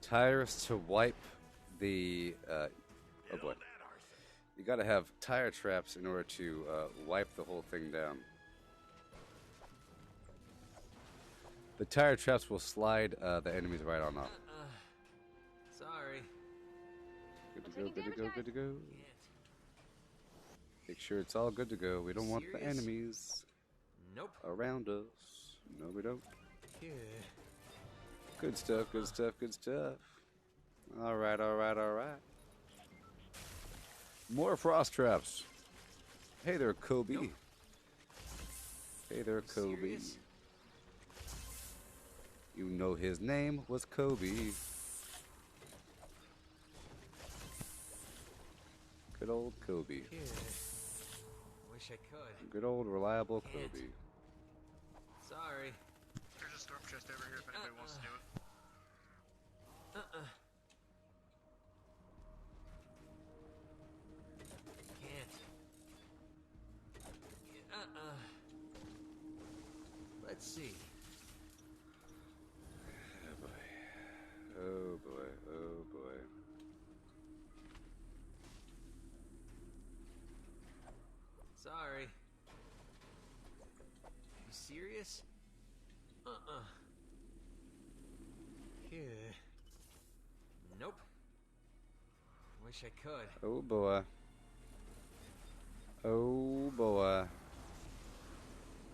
Tires to wipe the, oh boy. You gotta have tire traps in order to wipe the whole thing down. The tire traps will slide the enemies right on up. Sorry. Good to go, good to go, good to go. Make sure it's all good to go. We don't want the Serious? enemies Nope. around us. No, we don't. Yeah. Good stuff, good stuff, good stuff. Alright, alright, alright. More frost traps. Hey there, Kobe. Nope. Hey there, Kobe. Serious? You know his name was Kobe. Good old Kobe. Yeah. Wish I could. Good old reliable Can't. Kobe. Sorry. There's a storm chest over here if anybody wants to do it. Can't. Let's see. Oh boy. Oh boy. Oh boy. Sorry. You serious? Yeah. Nope. Wish I could. Oh boy. Oh boy.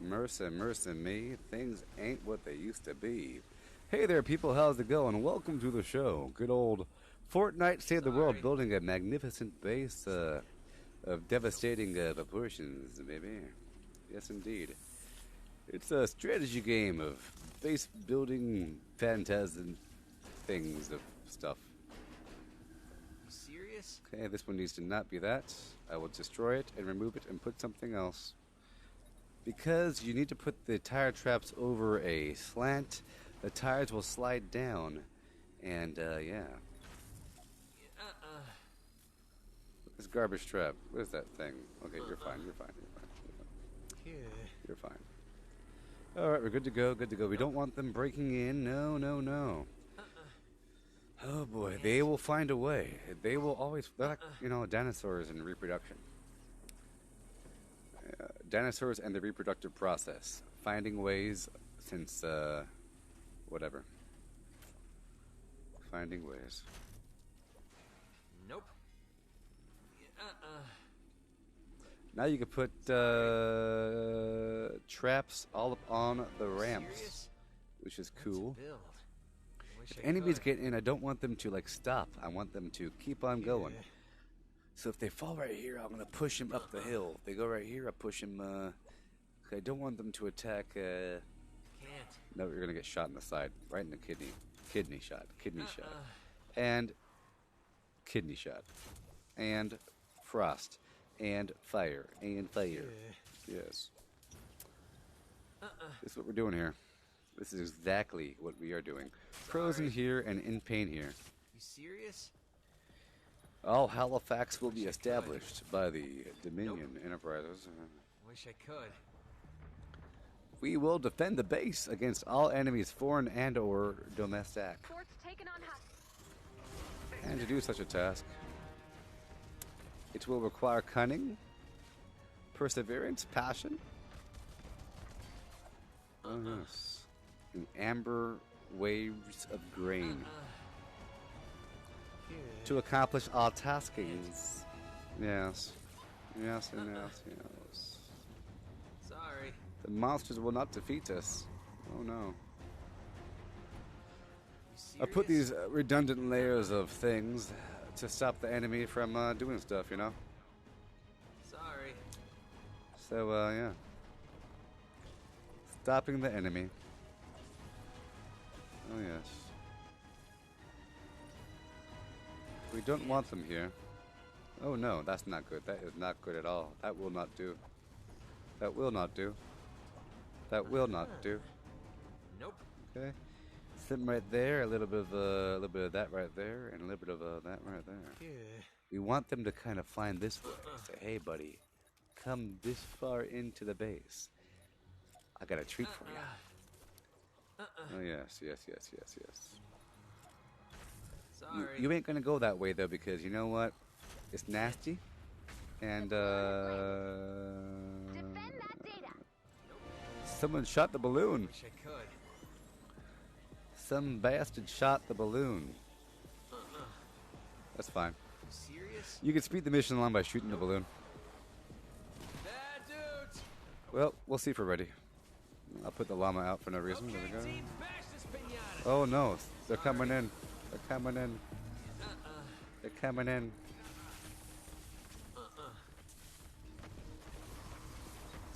Mercy, mercy me. Things ain't what they used to be. Hey there, people. How's it going? Welcome to the show. Good old Fortnite saved the world, Sorry. building a magnificent base of devastating proportions, baby. Yes, indeed. It's a strategy game of base building, phantasm things of stuff. You serious? Okay, this one needs to not be that. I will destroy it and remove it and put something else. Because you need to put the tire traps over a slant, the tires will slide down. And, yeah. This garbage trap. What is that thing? Okay, you're fine, you're fine, you're fine. Yeah. You're fine. Alright, we're good to go, good to go. We don't want them breaking in. No, no, no. Oh boy, they will find a way. They will always, they're like, you know, dinosaurs in reproduction. Dinosaurs and the reproductive process. Finding ways since, whatever. Finding ways. Nope. Now you can put traps all up on the ramps, Serious? which is What's cool. a build? Wish If I enemies could. get in, I don't want them to like stop. I want them to keep on going. Yeah. So if they fall right here, I'm gonna push them up the hill. If they go right here, I push them. I don't want them to attack. Can't. No, you're gonna get shot in the side, right in the kidney. Kidney shot. And kidney shot. And frost. And fire. And fire. Yes. This is what we're doing here. This is exactly what we are doing. Frozen here and in pain here. You serious? All Halifax will be established by the Dominion Enterprises. Wish I could. We will defend the base against all enemies, foreign and or domestic. Fort's taken on hostage. And to do such a task, it will require cunning, perseverance, passion. Oh yes. And amber waves of grain. To accomplish all taskings. Yes. Yes and yes, yes. Sorry. The monsters will not defeat us. Oh no. You I put serious? these redundant layers of things to stop the enemy from doing stuff, you know? Sorry. So, yeah. Stopping the enemy. Oh, yes. We don't want them here. Oh, no, that's not good. That is not good at all. That will not do. That will not do. That will not do. Nope. Okay. Something right there, a little bit of that right there, and a little bit of that right there. Yeah. We want them to kind of find this way. Say, hey, buddy, come this far into the base. I got a treat for you. Oh, yes, yes, yes, yes, yes. Sorry. You ain't gonna go that way, though, because you know what? It's nasty. And, Defend that data. someone shot the balloon. Wish I could. Some bastard shot the balloon. That's fine. You serious? You can speed the mission along by shooting the balloon. Bad dudes. Well, we'll see if we're ready. I'll put the llama out for no reason. There we go. Team, bash this pinata. Oh no, they're coming in. They're coming in. They're coming in.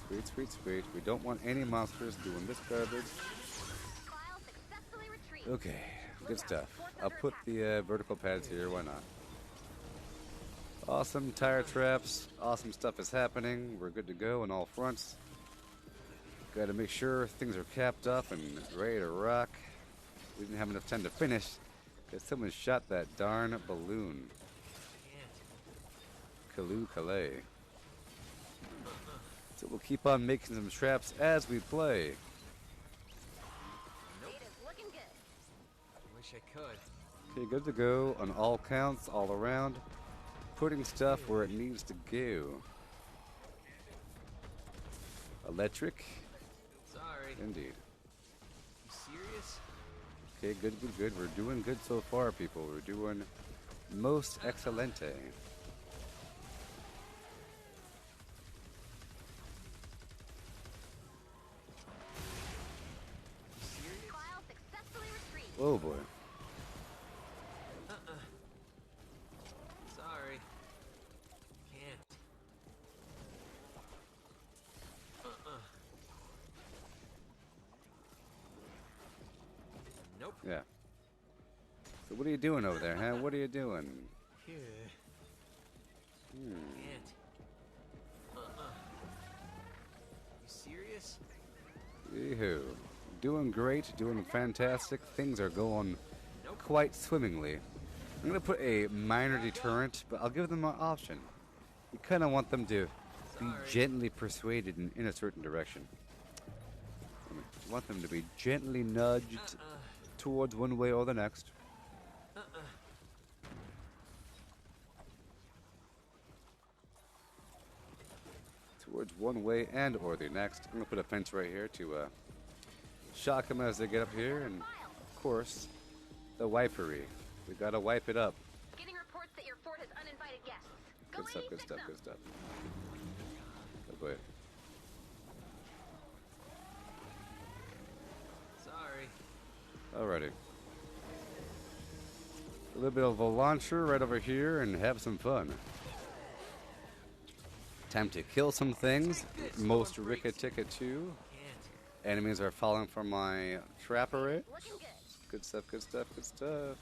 Sweet, sweet, sweet. We don't want any monsters doing this garbage. File successfully retrieved. Okay, good stuff. I'll put the vertical pads here. Why not? Awesome tire traps. Awesome stuff is happening. We're good to go on all fronts. Got to make sure things are capped up and ready to rock. We didn't have enough time to finish because someone shot that darn balloon. Kaloo Calais. So we'll keep on making some traps as we play. Data's looking good. Wish I could. Okay, good to go on all counts, all around. Putting stuff where it needs to go. Electric. Sorry. Indeed. You serious? Okay, good, good, good. We're doing good so far, people. We're doing most excelente. File successfully retrieved. Oh boy. Sorry. Can't. Nope. Yeah. So what are you doing over there, huh? What are you doing? Yeah. Hmm. Can't. You serious? Yee-hoo. Doing great, doing fantastic. Things are going quite swimmingly. I'm going to put a minor deterrent, but I'll give them an option. You kind of want them to be gently persuaded in a certain direction. You want them to be gently nudged towards one way or the next. Towards one way and or the next. I'm going to put a fence right here to shock them as they get up here. And, of course, the wipery. We got to wipe it up. Getting reports that your fort has uninvited guests. Go Good stuff, good 86 stuff, them. good stuff. Good boy. Sorry. Alrighty. little bit of a launcher right over here and have some fun. Time to kill some things. Most Ricka Ticka 2. Enemies are falling for my trapper. Looking good. Good stuff, good stuff, good stuff.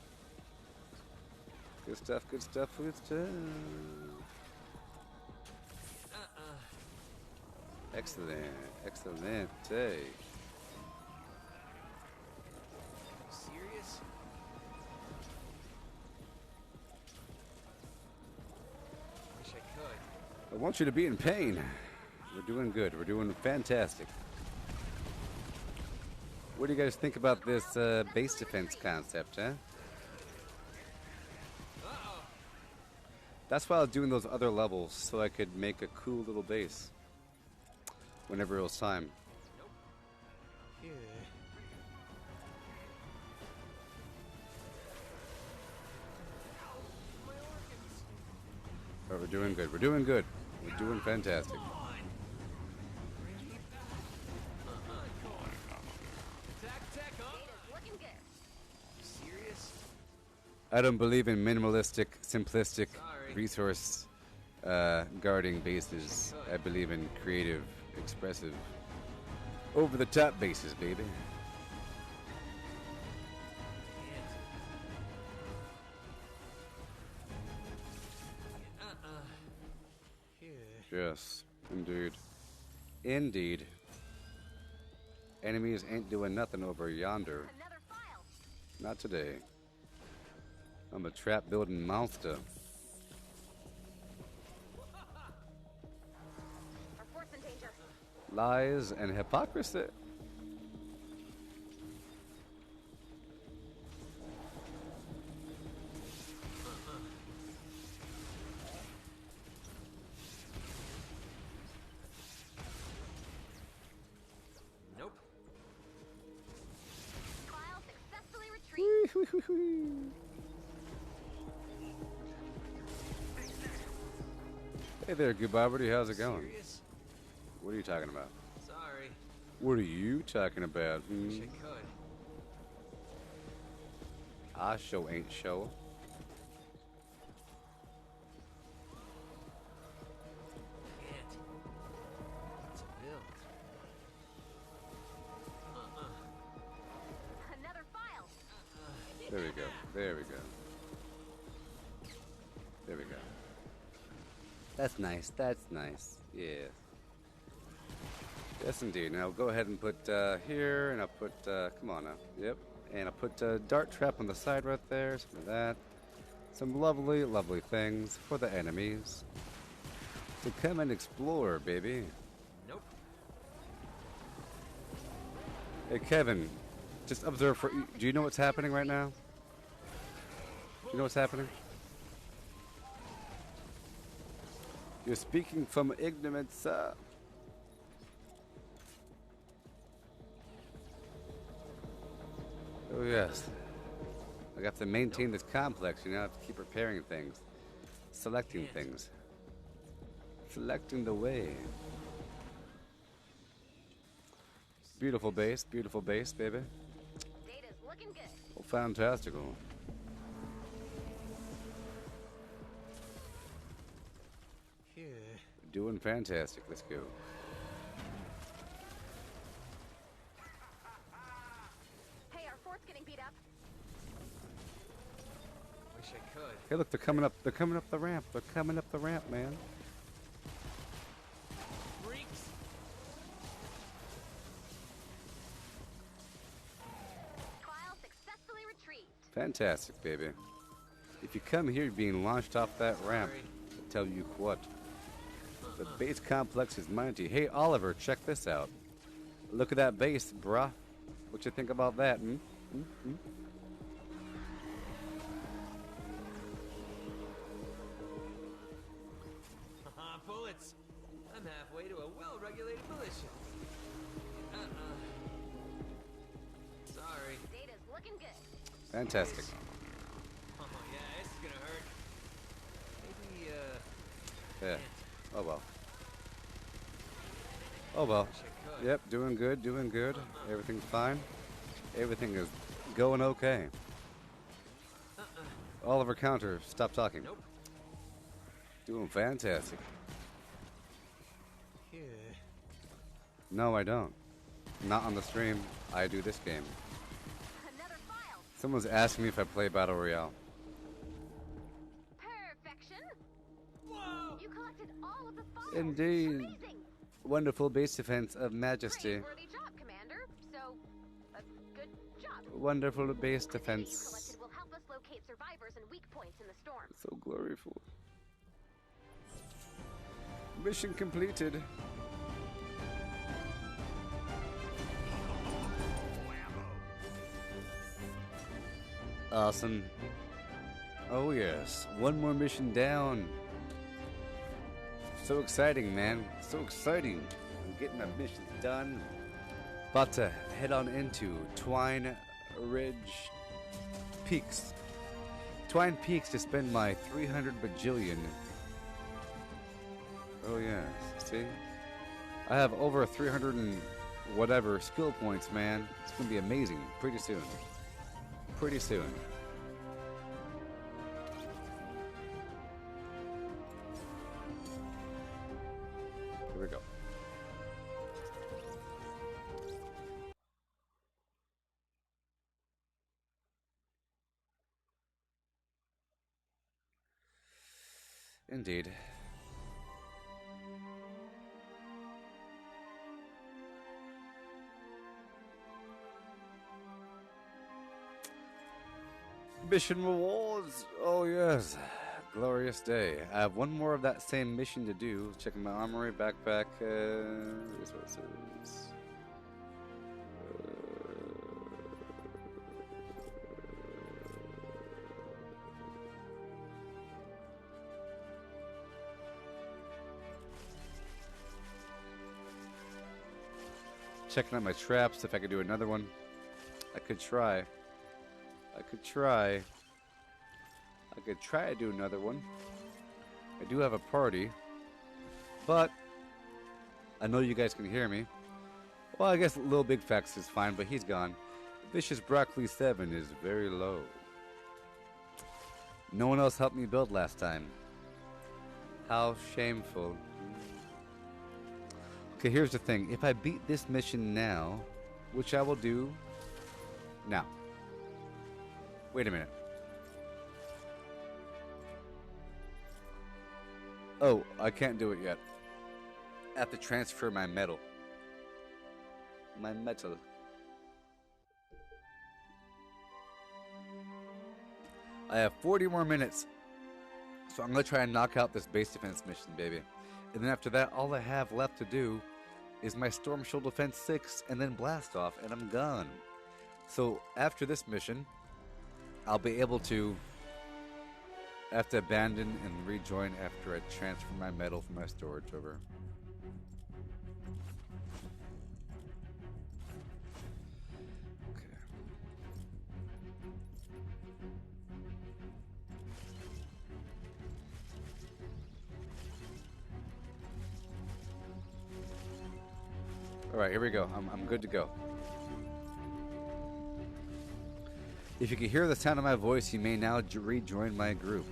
Good stuff, good stuff, good stuff. Excellent, excellent. Hey. Serious? Wish I could. I want you to be in pain. We're doing good. We're doing fantastic. What do you guys think about this base defense concept, huh? That's why I was doing those other levels, so I could make a cool little base whenever it was time. Yeah. But we're doing good. We're doing good. We're doing fantastic. Data's looking good. Serious? I don't believe in minimalistic, simplistic Sorry. resource guarding bases. I believe in creative, expressive, over-the-top bases, baby. Yes, indeed. Indeed. Enemies ain't doing nothing over yonder. Another file. Not today. I'm a trap building monster. Our fort's in danger. Lies and hypocrisy. Nope. File successfully retrieved. Hey there, goodbye, buddy. How's it going? Serious? What are you talking about? Sorry. What are you talking about? Wish I could. I show ain't show. Can't. It's a build. Another file. There we go. There we go. There we go. That's nice. That's nice. Yeah. Yes, indeed. Now go ahead and put here, and I'll put. Come on now. Yep. And I'll put dart trap on the side right there. Some of that. Some lovely, lovely things for the enemies to come and explore, baby. Nope. Hey, Kevin. Just observe. Do you know what's happening right now? Do you know what's happening? You're speaking from ignorance, sir. Oh, yes. I have to maintain this complex, you know, I have to keep repairing things. Selecting things. Selecting the way. Beautiful base, baby. Data's looking good. Oh, fantastical. Yeah. Doing fantastic. Let's go. Hey, our fort's getting beat up. Wish I could. Hey, look, they're coming up. They're coming up the ramp. They're coming up the ramp, man. Freaks. File successfully retrieved. Fantastic, baby. If you come here being launched off that ramp, Sorry. I tell you what. The base complex is mighty. Hey, Oliver, check this out. Look at that base, bruh. What you think about that, hmm? Bullets. I'm halfway to a well-regulated militia. Sorry. Data's looking good. Fantastic. Oh yeah, this is gonna hurt. Maybe Yeah. Oh, well. Oh, well. wish I could. Yep, doing good, doing good. Everything's fine. Everything is going okay. Oliver Counter, stop talking. Nope. Doing fantastic. Yeah. No, I don't. Not on the stream. I do this game. Another file. Someone's asking me if I play Battle Royale. Perfection. Whoa! You collected all of the files. Indeed. Amazing. Wonderful base defense of majesty. Praiseworthy job, Commander. So, good job. Wonderful base The data you defense. collected will help us locate survivors and weak points in the storm. So gloriful. Mission completed. Awesome. Oh yes, one more mission down. So exciting, man. So exciting. I'm getting my missions done. About to head on into Twine Ridge Peaks. Twine Peaks to spend my 300 bajillion. Oh yes, see? I have over 300 and whatever skill points, man. It's gonna be amazing pretty soon. Pretty soon. Here we go. Indeed. Mission rewards. Oh yes, glorious day. I have one more of that same mission to do. Checking my armory, backpack, resources. Checking out my traps. If I could do another one, I could try. I could try to do another one. I do have a party, but I know you guys can hear me. Well, I guess Lil Big Facts is fine, but he's gone. Vicious Broccoli 7 is very low. No one else helped me build last time. How shameful. Okay, here's the thing. If I beat this mission now, which I will do now. Wait a minute. Oh, I can't do it yet. I have to transfer my metal. My metal. I have 40 more minutes. So I'm going to try and knock out this base defense mission, baby. And then after that, all I have left to do is my Storm Shield Defense 6 and then Blast Off, and I'm gone. So after this mission, I'll be able to have to abandon and rejoin after I transfer my metal from my storage over. Okay. All right, here we go. I'm good to go. If you can hear the sound of my voice, you may now rejoin my group.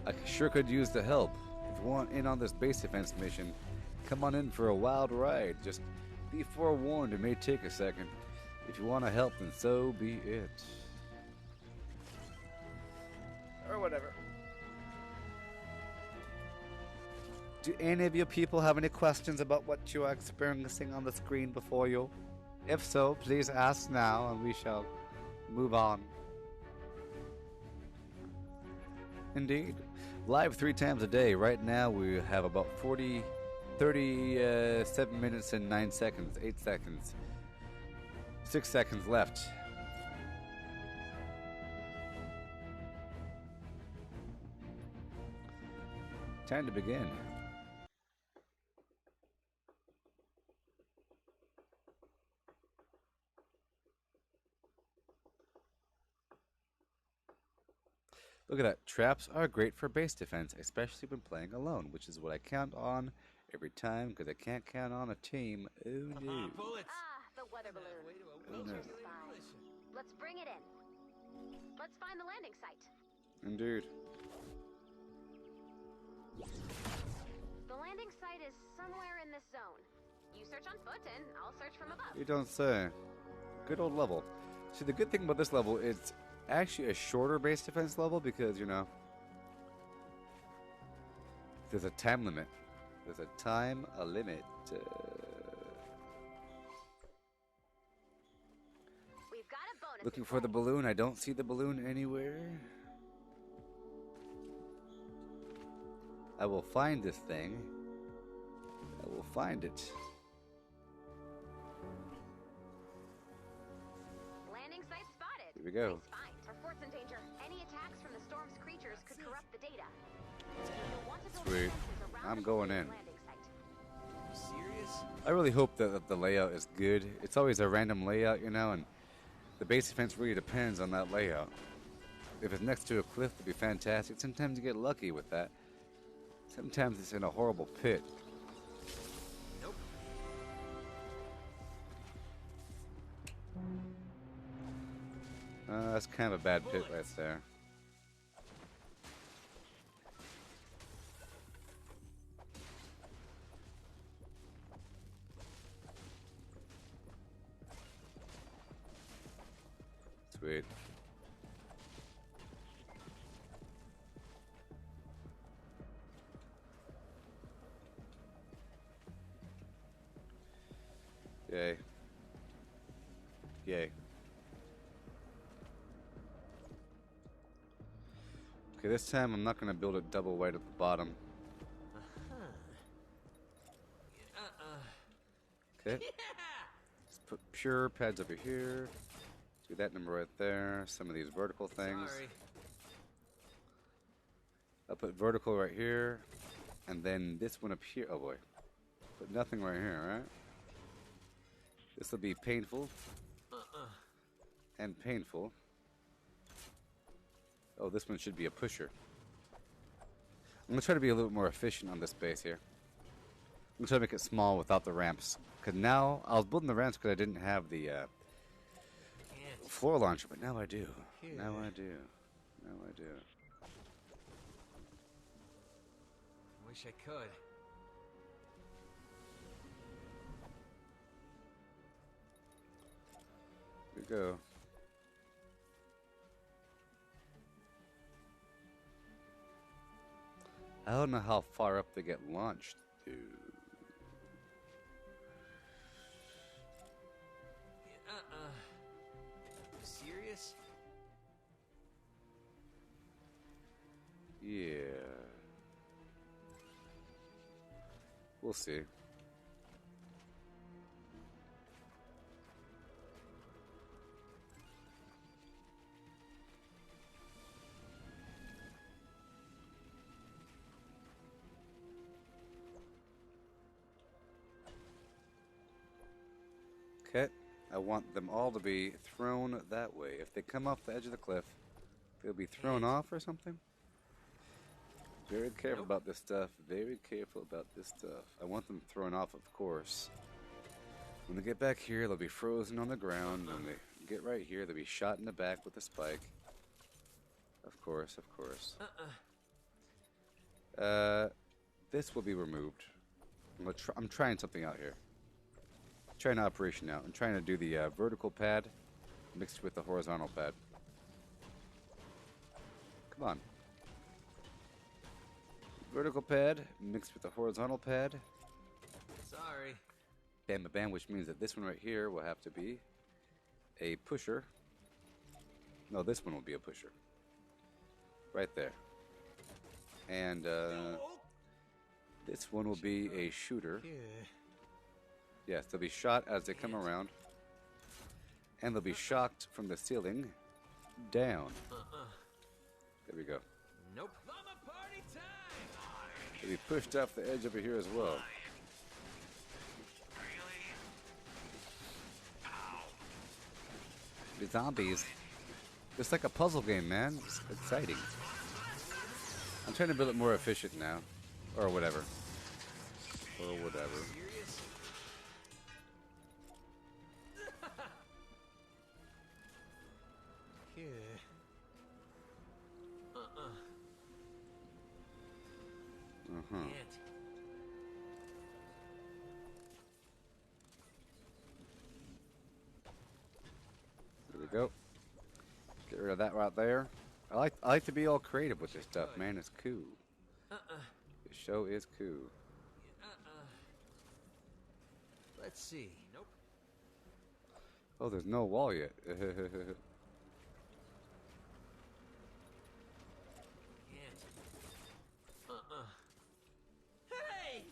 I sure could use the help. If you want in on this base defense mission, come on in for a wild ride. Just be forewarned, it may take a second. If you want to help, then so be it. Or whatever. Do any of you people have any questions about what you are experiencing on the screen before you? If so, please ask now and we shall move on. Indeed. Live 3 times a day. Right now we have about 37 minutes and 9 seconds. 8 seconds. 6 seconds left. Time to begin. Look at that. Traps are great for base defense, especially when playing alone, which is what I count on every time because I can't count on a team. Oh no. Bullets. Ah, the weather balloon. Way to Nature's avoid spy. manipulation. Let's bring it in. Let's find the landing site. Indeed. The landing site is somewhere in this zone. You search on foot and I'll search from above. You don't say. Good old level. See, the good thing about this level, it's actually a shorter base defense level because, you know, there's a time limit. There's a time limit. We've got a bonus. Looking for the balloon. I don't see the balloon anywhere. I will find this thing. I will find it. Landing site spotted. Here we go. Nice find. Our fort's in danger. Any attacks from the storm's creatures could corrupt the data. You'll want to build Sweet. defenses around I'm the going balloon's in. landing site. You serious? I really hope that the layout is good. It's always a random layout, you know, and the base defense really depends on that layout. If it's next to a cliff, it'd be fantastic. Sometimes you get lucky with that. Sometimes it's in a horrible pit. Nope. That's kind of a bad pit right there. Sweet. Yay. Yay. Okay, this time I'm not going to build it double wide at the bottom. Okay. Let's put pure pads over here. Do that number right there. Some of these vertical things. Sorry. I'll put vertical right here. And then this one up here. Oh boy. Put nothing right here, right? This will be painful. And painful. Oh, this one should be a pusher. I'm going to try to be a little bit more efficient on this base here. I'm going to try to make it small without the ramps. Because now, I was building the ramps because I didn't have the floor launcher, but now I do. Now I do. Now I do. Wish I could. Here we go. I don't know how far up they get launched, dude. You serious? Yeah. We'll see. Okay, I want them all to be thrown that way. If they come off the edge of the cliff, they'll be thrown off or something. Very careful about this stuff. Very careful about this stuff. I want them thrown off, of course. When they get back here, they'll be frozen on the ground. When they get right here, they'll be shot in the back with a spike. Of course, of course. This will be removed. I'm trying something out here. Trying an operation out. I'm trying to do the vertical pad mixed with the horizontal pad. Come on. Vertical pad mixed with the horizontal pad. Sorry. Bam, bam, which means that this one right here will have to be a pusher. No, this one will be a pusher. Right there. And this one will be a shooter. Yes, they'll be shot as they come around. And they'll be shocked from the ceiling down. There we go. Nope. Mama party time. They'll be pushed off the edge over here as well. The zombies. It's like a puzzle game, man. It's exciting. I'm trying to build it more efficient now. Or whatever. Or whatever. Serious? Can't. There we go. Get rid of that right there. I like to be all creative with this stuff, man. It's cool. The show is cool. Let's see. Nope. Oh, there's no wall yet. Can't. Hey!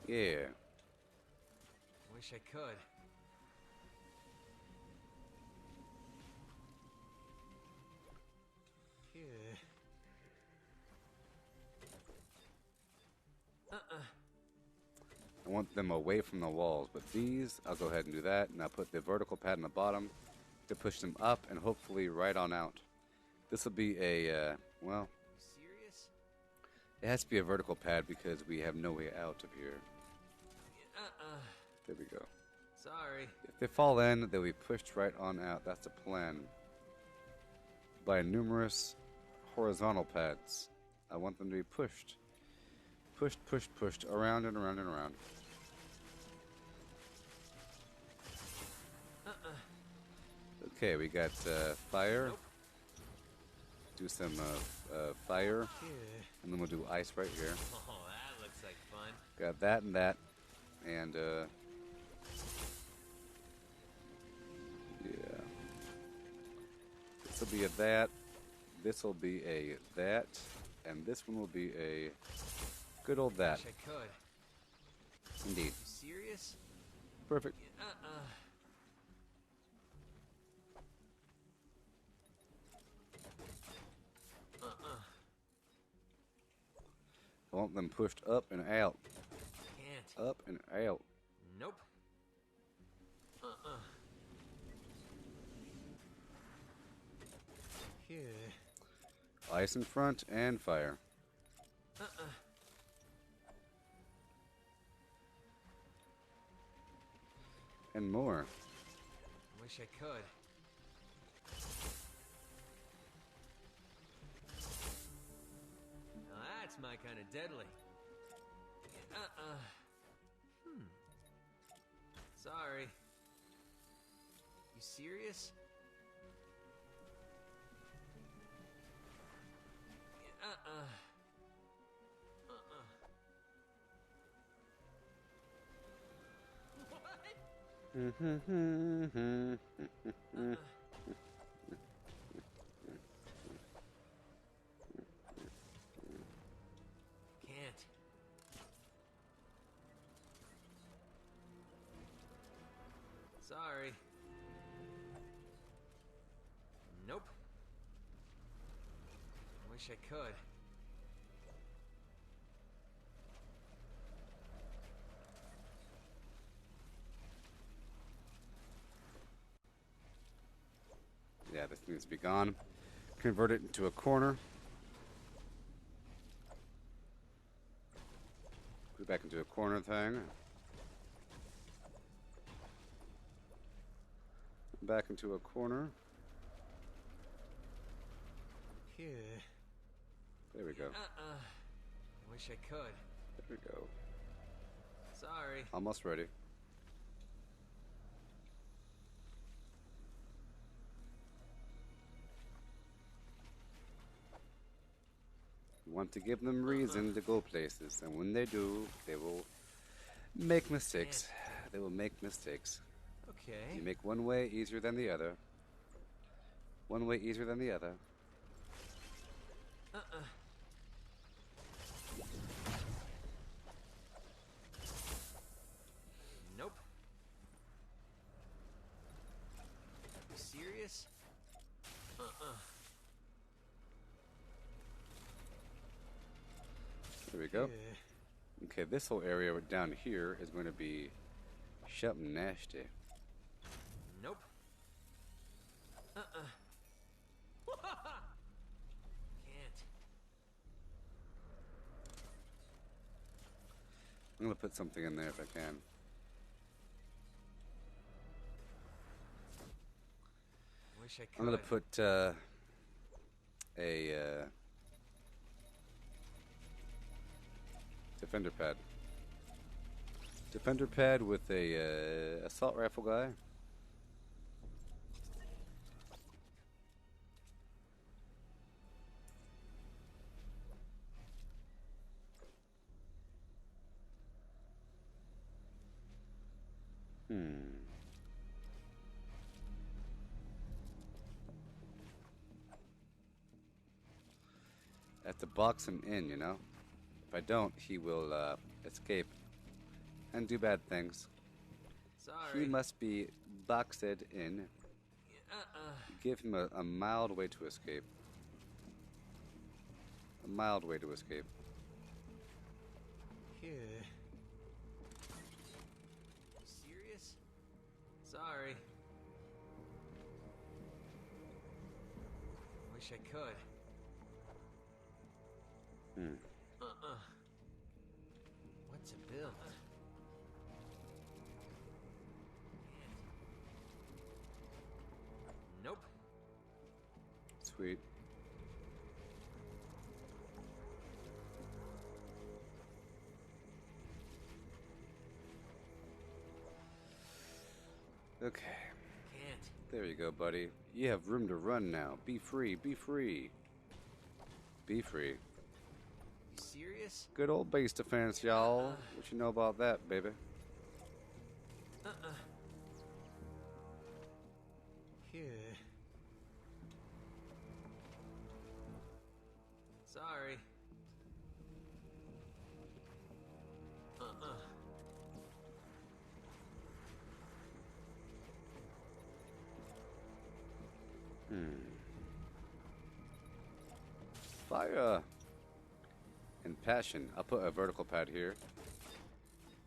Yeah. Wish I could. Yeah. I want them away from the walls, but these, I'll go ahead and do that, and I'll put the vertical pad in the bottom to push them up and hopefully right on out. This will be a, well, Serious? it has to be a vertical pad because we have no way out of here. There we go. Sorry. If they fall in, they'll be pushed right on out. That's the plan. By numerous horizontal pads. I want them to be pushed. Pushed, pushed, pushed, around and around and around. Okay, we got fire. Nope. Do some fire. Yeah. And then we'll do ice right here. Oh, that looks like fun. Got that and that. And, yeah. This will be a that. This will be a that. And this one will be a good old that. Wish I could. Indeed. You serious? Perfect. I want them pushed up and out. Can't. Up and out. Nope. Yeah. Ice in front and fire. And more. Wish I could. Now that's my kind of deadly. Sorry. You serious? Can't. Sorry. Nope. Wish I could. Yeah, this needs to be gone. Convert it into a corner. Put it back into a corner thing. Back into a corner. Yeah. There we go. Wish I could. There we go. Sorry. Almost ready. You want to give them reason to go places, and when they do, they will make mistakes. They will make mistakes. Okay. You make one way easier than the other. One way easier than the other. Nope. You serious? There we go. Okay, this whole area down here is going to be something nasty. Nope. Can't. I'm going to put something in there if I can. Wish I could. I'm going to put a defender pad. Defender pad with a assault rifle guy. I have to box him in, you know? If I don't, he will escape and do bad things. Sorry. He must be boxed in. Give him a mild way to escape. A mild way to escape. Yeah. Serious? Sorry. Wish I could. What's a build? Nope. Sweet. Okay. Can't. There you go, buddy. You have room to run now. Be free. Be free. Be free. You serious? Good old base defense, y'all. What you know about that, baby? Yeah. Sorry. Fire and passion. I'll put a vertical pad here,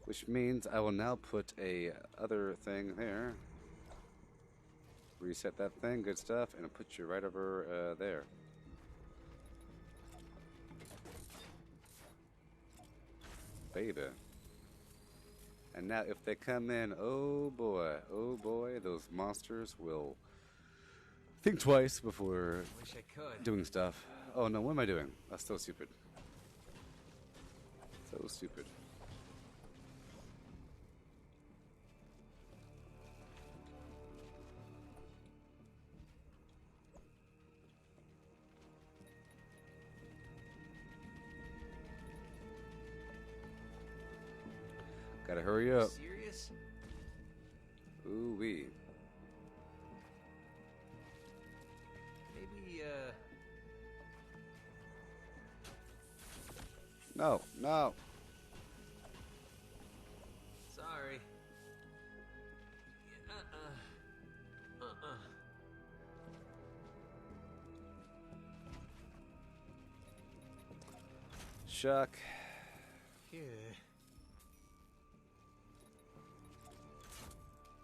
which means I will now put a other thing there. Reset that thing, good stuff, and I'll put you right over there. Baby. And now if they come in, oh boy, those monsters will think twice before Wish I could. doing stuff. Oh no, what am I doing? That's so stupid. So stupid. Gotta hurry up. Serious? Ooh wee. Maybe, No, no. sorry. Shuck. Yeah.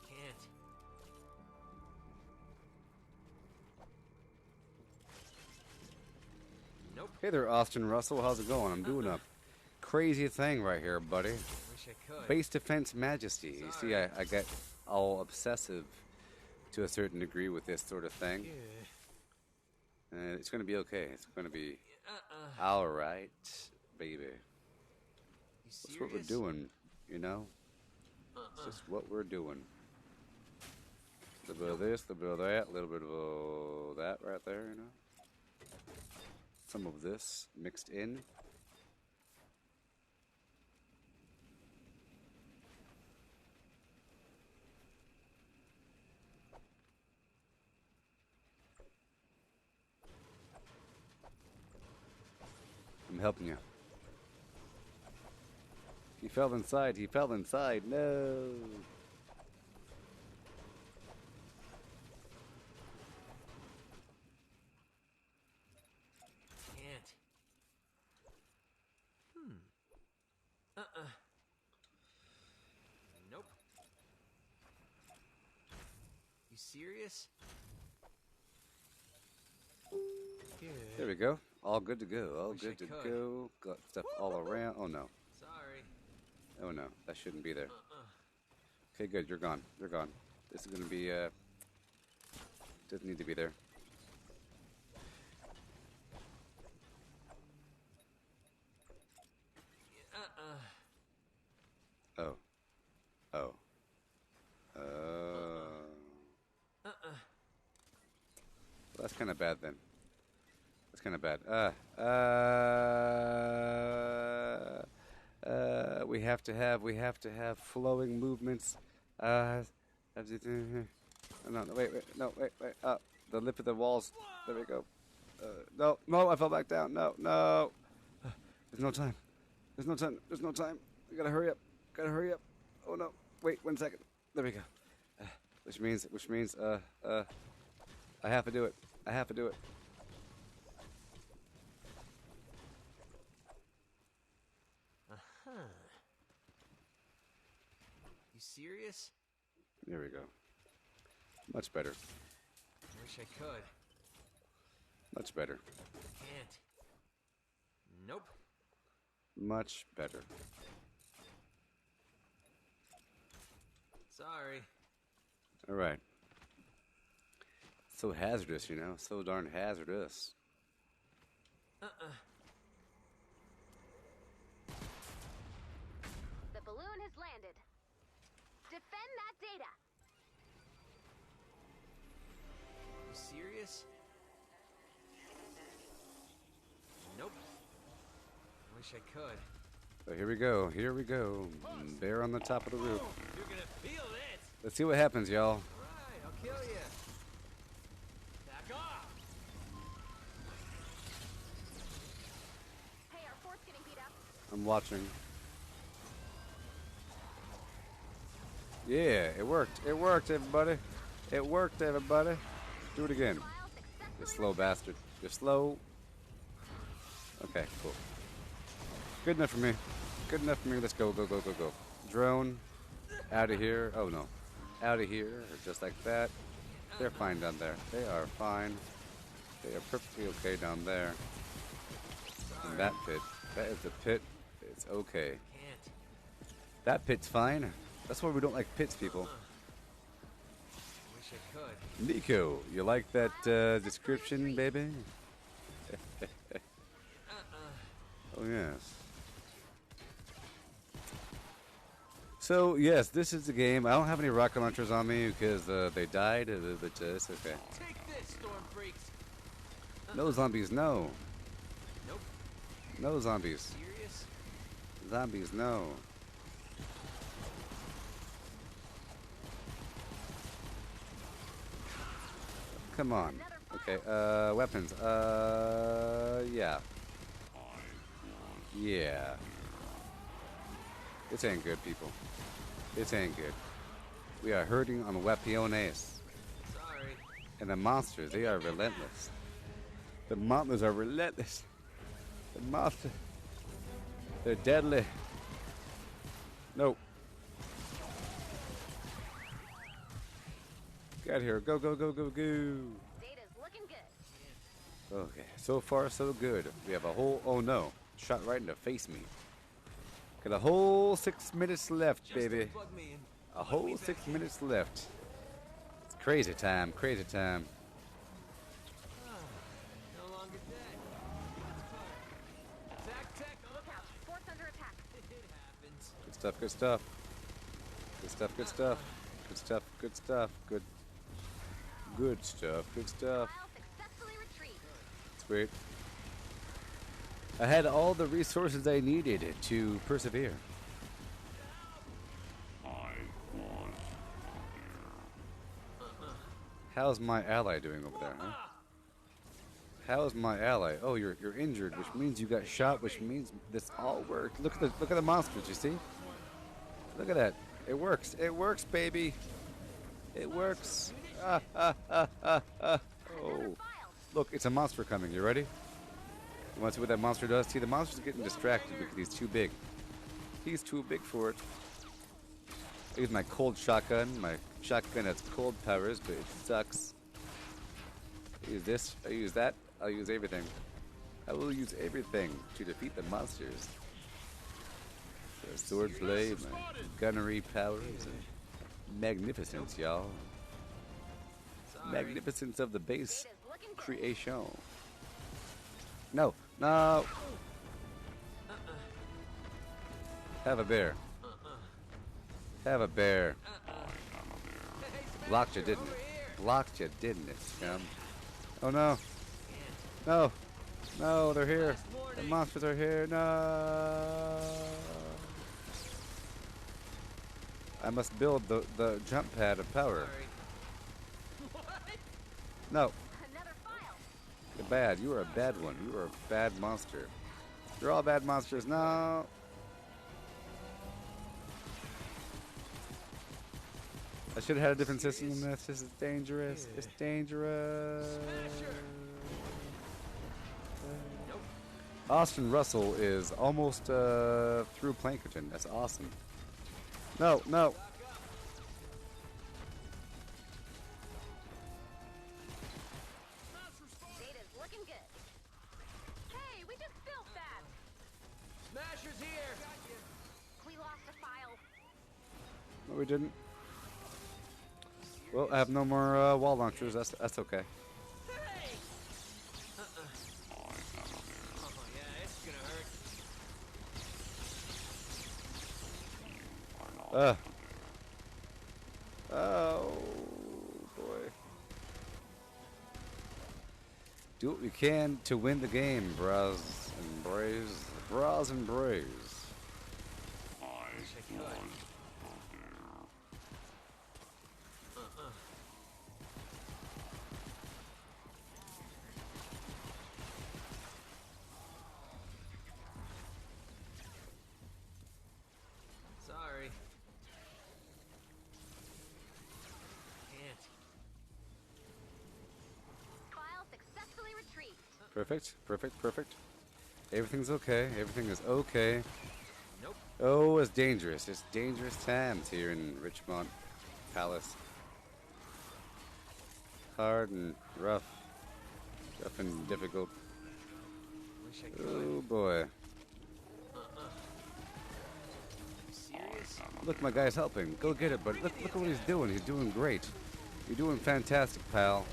Can't. Nope. Hey there, Austin Russell. How's it going? I'm doing a crazy thing right here, buddy. Wish I could. Base defense majesty. You see, I get all obsessive to a certain degree with this sort of thing. Yeah. And it's going to be okay. It's going to be all right, baby. You That's what we're serious? doing, you know? It's just what we're doing. A little bit of this, a little bit of that, a little bit of that right there, you know? Some of this mixed in. I'm helping you. He fell inside. He fell inside. No. Can't. Nope. You serious? Yeah. There we go. All good to go. All Wish good I to could. go. Got stuff all around. Oh no. Sorry. Oh no. That shouldn't be there. Okay, good. You're gone. You're gone. This is gonna be. Doesn't need to be there. that's kind of bad then. That's kind of bad. We have to have flowing movements. No, wait, no, wait. The lip of the walls. There we go. No, I fell back down. No. There's no time. I gotta hurry up. Oh no. Wait 1 second. There we go. Which means, I have to do it. You serious? There we go. Much better. I wish I could. Much better. Can't. Nope. Much better. Sorry. All right. So hazardous, you know. So darn hazardous. The balloon has landed. Defend that data. You serious? Nope. I wish I could. So here we go. Bear on the top of the roof. You're gonna feel it! Let's see what happens, y'all. Alright, I'll kill you. Back off! Hey, our fort's getting beat up. I'm watching. Yeah, it worked. It worked, everybody. Do it again. You slow bastard. You're slow. Okay, cool. Good enough for me. Let's go. Drone. Out of here. Oh, no. Out of here. Just like that. They're fine down there. They are fine. They are perfectly okay down there. In that pit. That is the pit. It's okay. Can't. That pit's fine. That's why we don't like pits, people. I wish I could. Nico, you like that description, baby? Oh, yes. So, yes, this is the game. I don't have any rocket launchers on me because they died, but it's okay. Take this, storm freaks! No zombies, no. Nope. No zombies. Serious? Zombies, no. Come on. Okay, weapons. Yeah. Yeah. This ain't good, people. This ain't good. We are hurting on weapones. Sorry. And the monsters, they are relentless. The monsters are relentless. The monsters, they're deadly. No. Get here. Go. Data's looking good. Okay, so far so good. We have a whole, oh no, shot right in the face me. Got a whole 6 minutes left, Just baby. unplug me and A whole 6 minutes left. It's crazy time. no longer dead. Attack tech on Look out. Fort's under attack. It happens. Good stuff. File successfully retrieved. Sweet. I had all the resources I needed to persevere. How's my ally doing over there, huh? How's my ally? Oh, you're injured, which means you got shot, which means this all worked. Look at the monsters, you see? Look at that. It works. It works, baby. It works. Oh. Look, it's a monster coming. You ready? You want to see what that monster does? See, the monster's getting distracted because he's too big. He's too big for it. I use my cold shotgun. My shotgun has cold powers, but it sucks. I use this. I use that. I'll use everything. I will use everything to defeat the monsters. The swordplay, my gunnery powers, and magnificence, y'all. Magnificence of the base Data's looking good. creation. No. Have a bear. Have a bear. Blocked you, didn't it? Blocked you, didn't it, scum? Oh no. No. No, they're here. Last The warning. monsters are here. No. I must build the jump pad of power. Sorry. What? No. Another file. You're bad. You are a bad one. You are a bad monster. You're all bad monsters. No. I should have had a different system than this. This is dangerous. It's dangerous. Smasher. Nope. Austin Russell is almost through Plankerton. That's awesome. No, no. Data's looking good. Hey, we just built that. Smasher's here. We lost a file. No, we didn't. Well, I have no more wall launchers. That's okay. Hey. Oh yeah, it's gonna hurt. Oh boy. Do what we can to win the game, bras and brays. Bras and brays. Wish I could. Sorry. Can't. File successfully retrieved. Perfect, perfect, perfect. Everything's okay. Everything is okay. Nope. Oh, it's dangerous. It's dangerous times here in Richmond Palace. Hard and rough. Rough and difficult. Wish I could. Oh boy. Serious? Look, my guy's helping. Go get it, buddy. Look at what he's doing. He's doing great. You're doing fantastic, pal.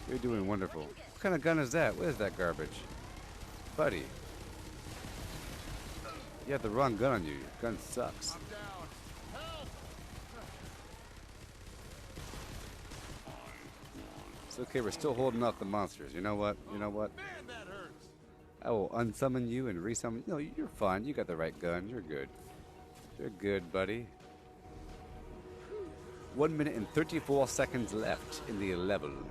You're doing wonderful. What kind of gun is that? What is that garbage? Buddy. You have the wrong gun on you. Your gun sucks. I'm down. Help! It's okay. We're still holding off the monsters. You know what? You know what? Man, that hurts. I will unsummon you and resummon. No, you're fine. You got the right gun. You're good. You're good, buddy. 1 minute and 34 seconds left in the level of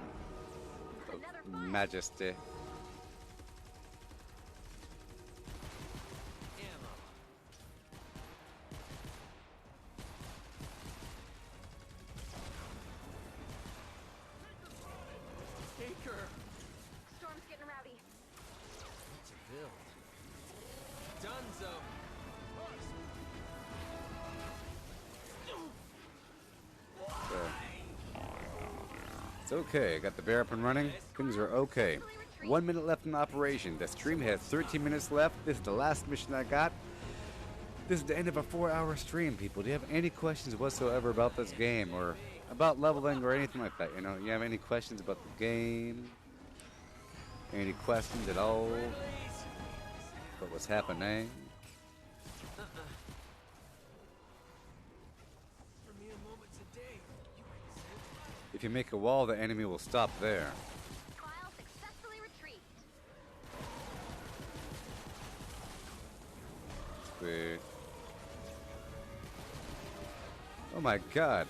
Majesty. Ammo. Taker. Storm's getting rowdy. It's a build. Dunzo. It's okay. I got the bear up and running. Things are okay. 1 minute left in operation. The stream has 13 minutes left. This is the last mission I got. This is the end of a 4-hour stream, people. Do you have any questions whatsoever about this game or about leveling or anything like that? You know, you have any questions about the game? Any questions at all? What was happening? For mere moments a day. You understand? If you make a wall, the enemy will stop there. File successfully retrieved. Sweet. Oh my god.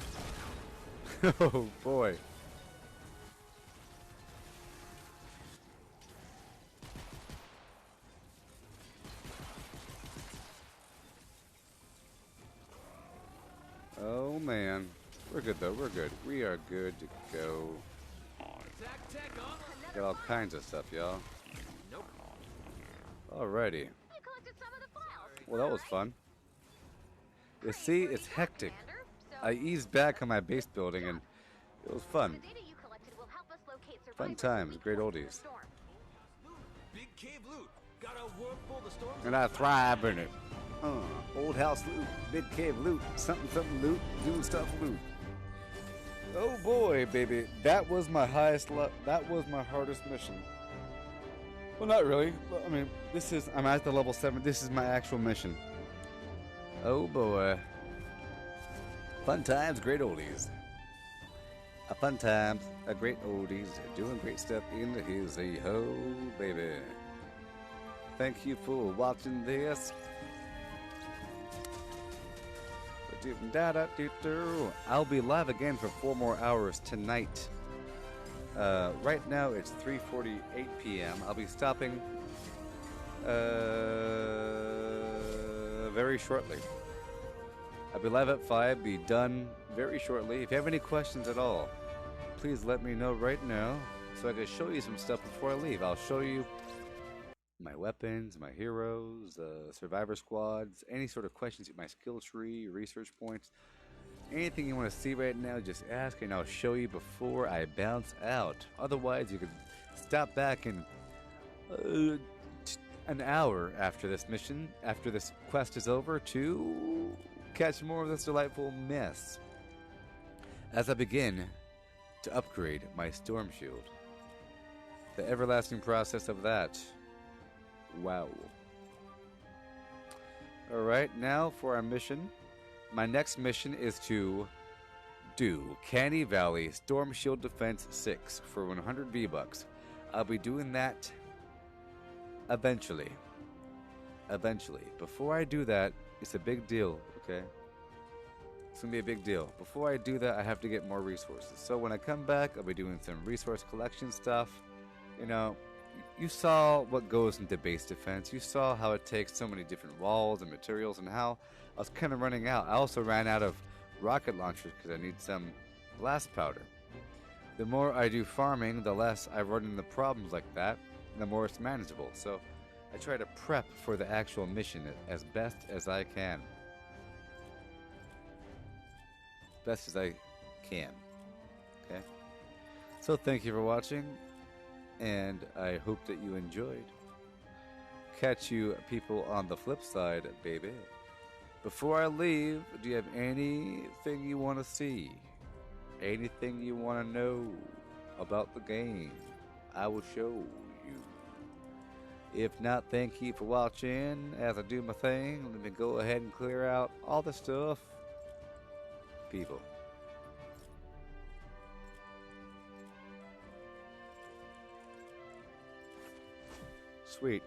Oh boy. Oh man. We're good though, we're good. We are good to go. Tech on. Got all kinds of stuff, y'all. Nope. Alrighty. You collected some of the files. Well, that was fun. You see, it's hectic. Commander, so I eased back on my base building and it was fun. the data you collected will help us locate Fun survivors times, weak great points in the oldies. storm. Big cave loot. Got a whirlpool of storms. And I thrive in it. Old house loot, big cave loot, something something loot, doing stuff loot. Oh boy, baby, that was my highest that was my hardest mission. Well, not really. Well, I mean, I'm at the level 7. This is my actual mission. Oh boy. Fun times, great oldies. A fun times, a great oldies, doing great stuff in the hills, hey ho, baby. Thank you for watching this. I'll be live again for 4 more hours tonight. Right now it's 3:48 p.m. I'll be stopping very shortly. I'll be live at 5, be done very shortly. If you have any questions at all, please let me know right now so I can show you some stuff before I leave. I'll show you my weapons, my heroes, survivor squads, any sort of questions, my skill tree, research points, anything you want to see right now, just ask and I'll show you before I bounce out. Otherwise, you can stop back in an hour after this mission, after this quest is over, to catch more of this delightful mess as I begin to upgrade my storm shield. The everlasting process of that. Wow. Alright, now for our mission. My next mission is to do Canny Valley Storm Shield Defense 6 for 100 V-Bucks. I'll be doing that eventually. Eventually. Before I do that, it's a big deal, okay? It's gonna be a big deal. Before I do that, I have to get more resources. So when I come back, I'll be doing some resource collection stuff. You know, you saw what goes into base defense. You saw how it takes so many different walls and materials and how I was kind of running out. I also ran out of rocket launchers because I need some blast powder. The more I do farming, the less I run into problems like that, and the more it's manageable. So I try to prep for the actual mission as best as I can. Best as I can. Okay? So thank you for watching, and I hope that you enjoyed. Catch you people on the flip side, baby. Before I leave, do you have anything you want to see? Anything you want to know about the game? I will show you. If not, thank you for watching. As I do my thing, let me go ahead and clear out all the stuff. People. Sweet.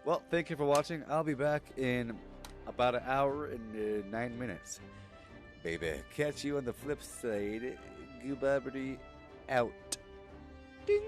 Well, thank you for watching. I'll be back in about an hour and 9 minutes. Baby, catch you on the flip side. Goodbye, out. Ding.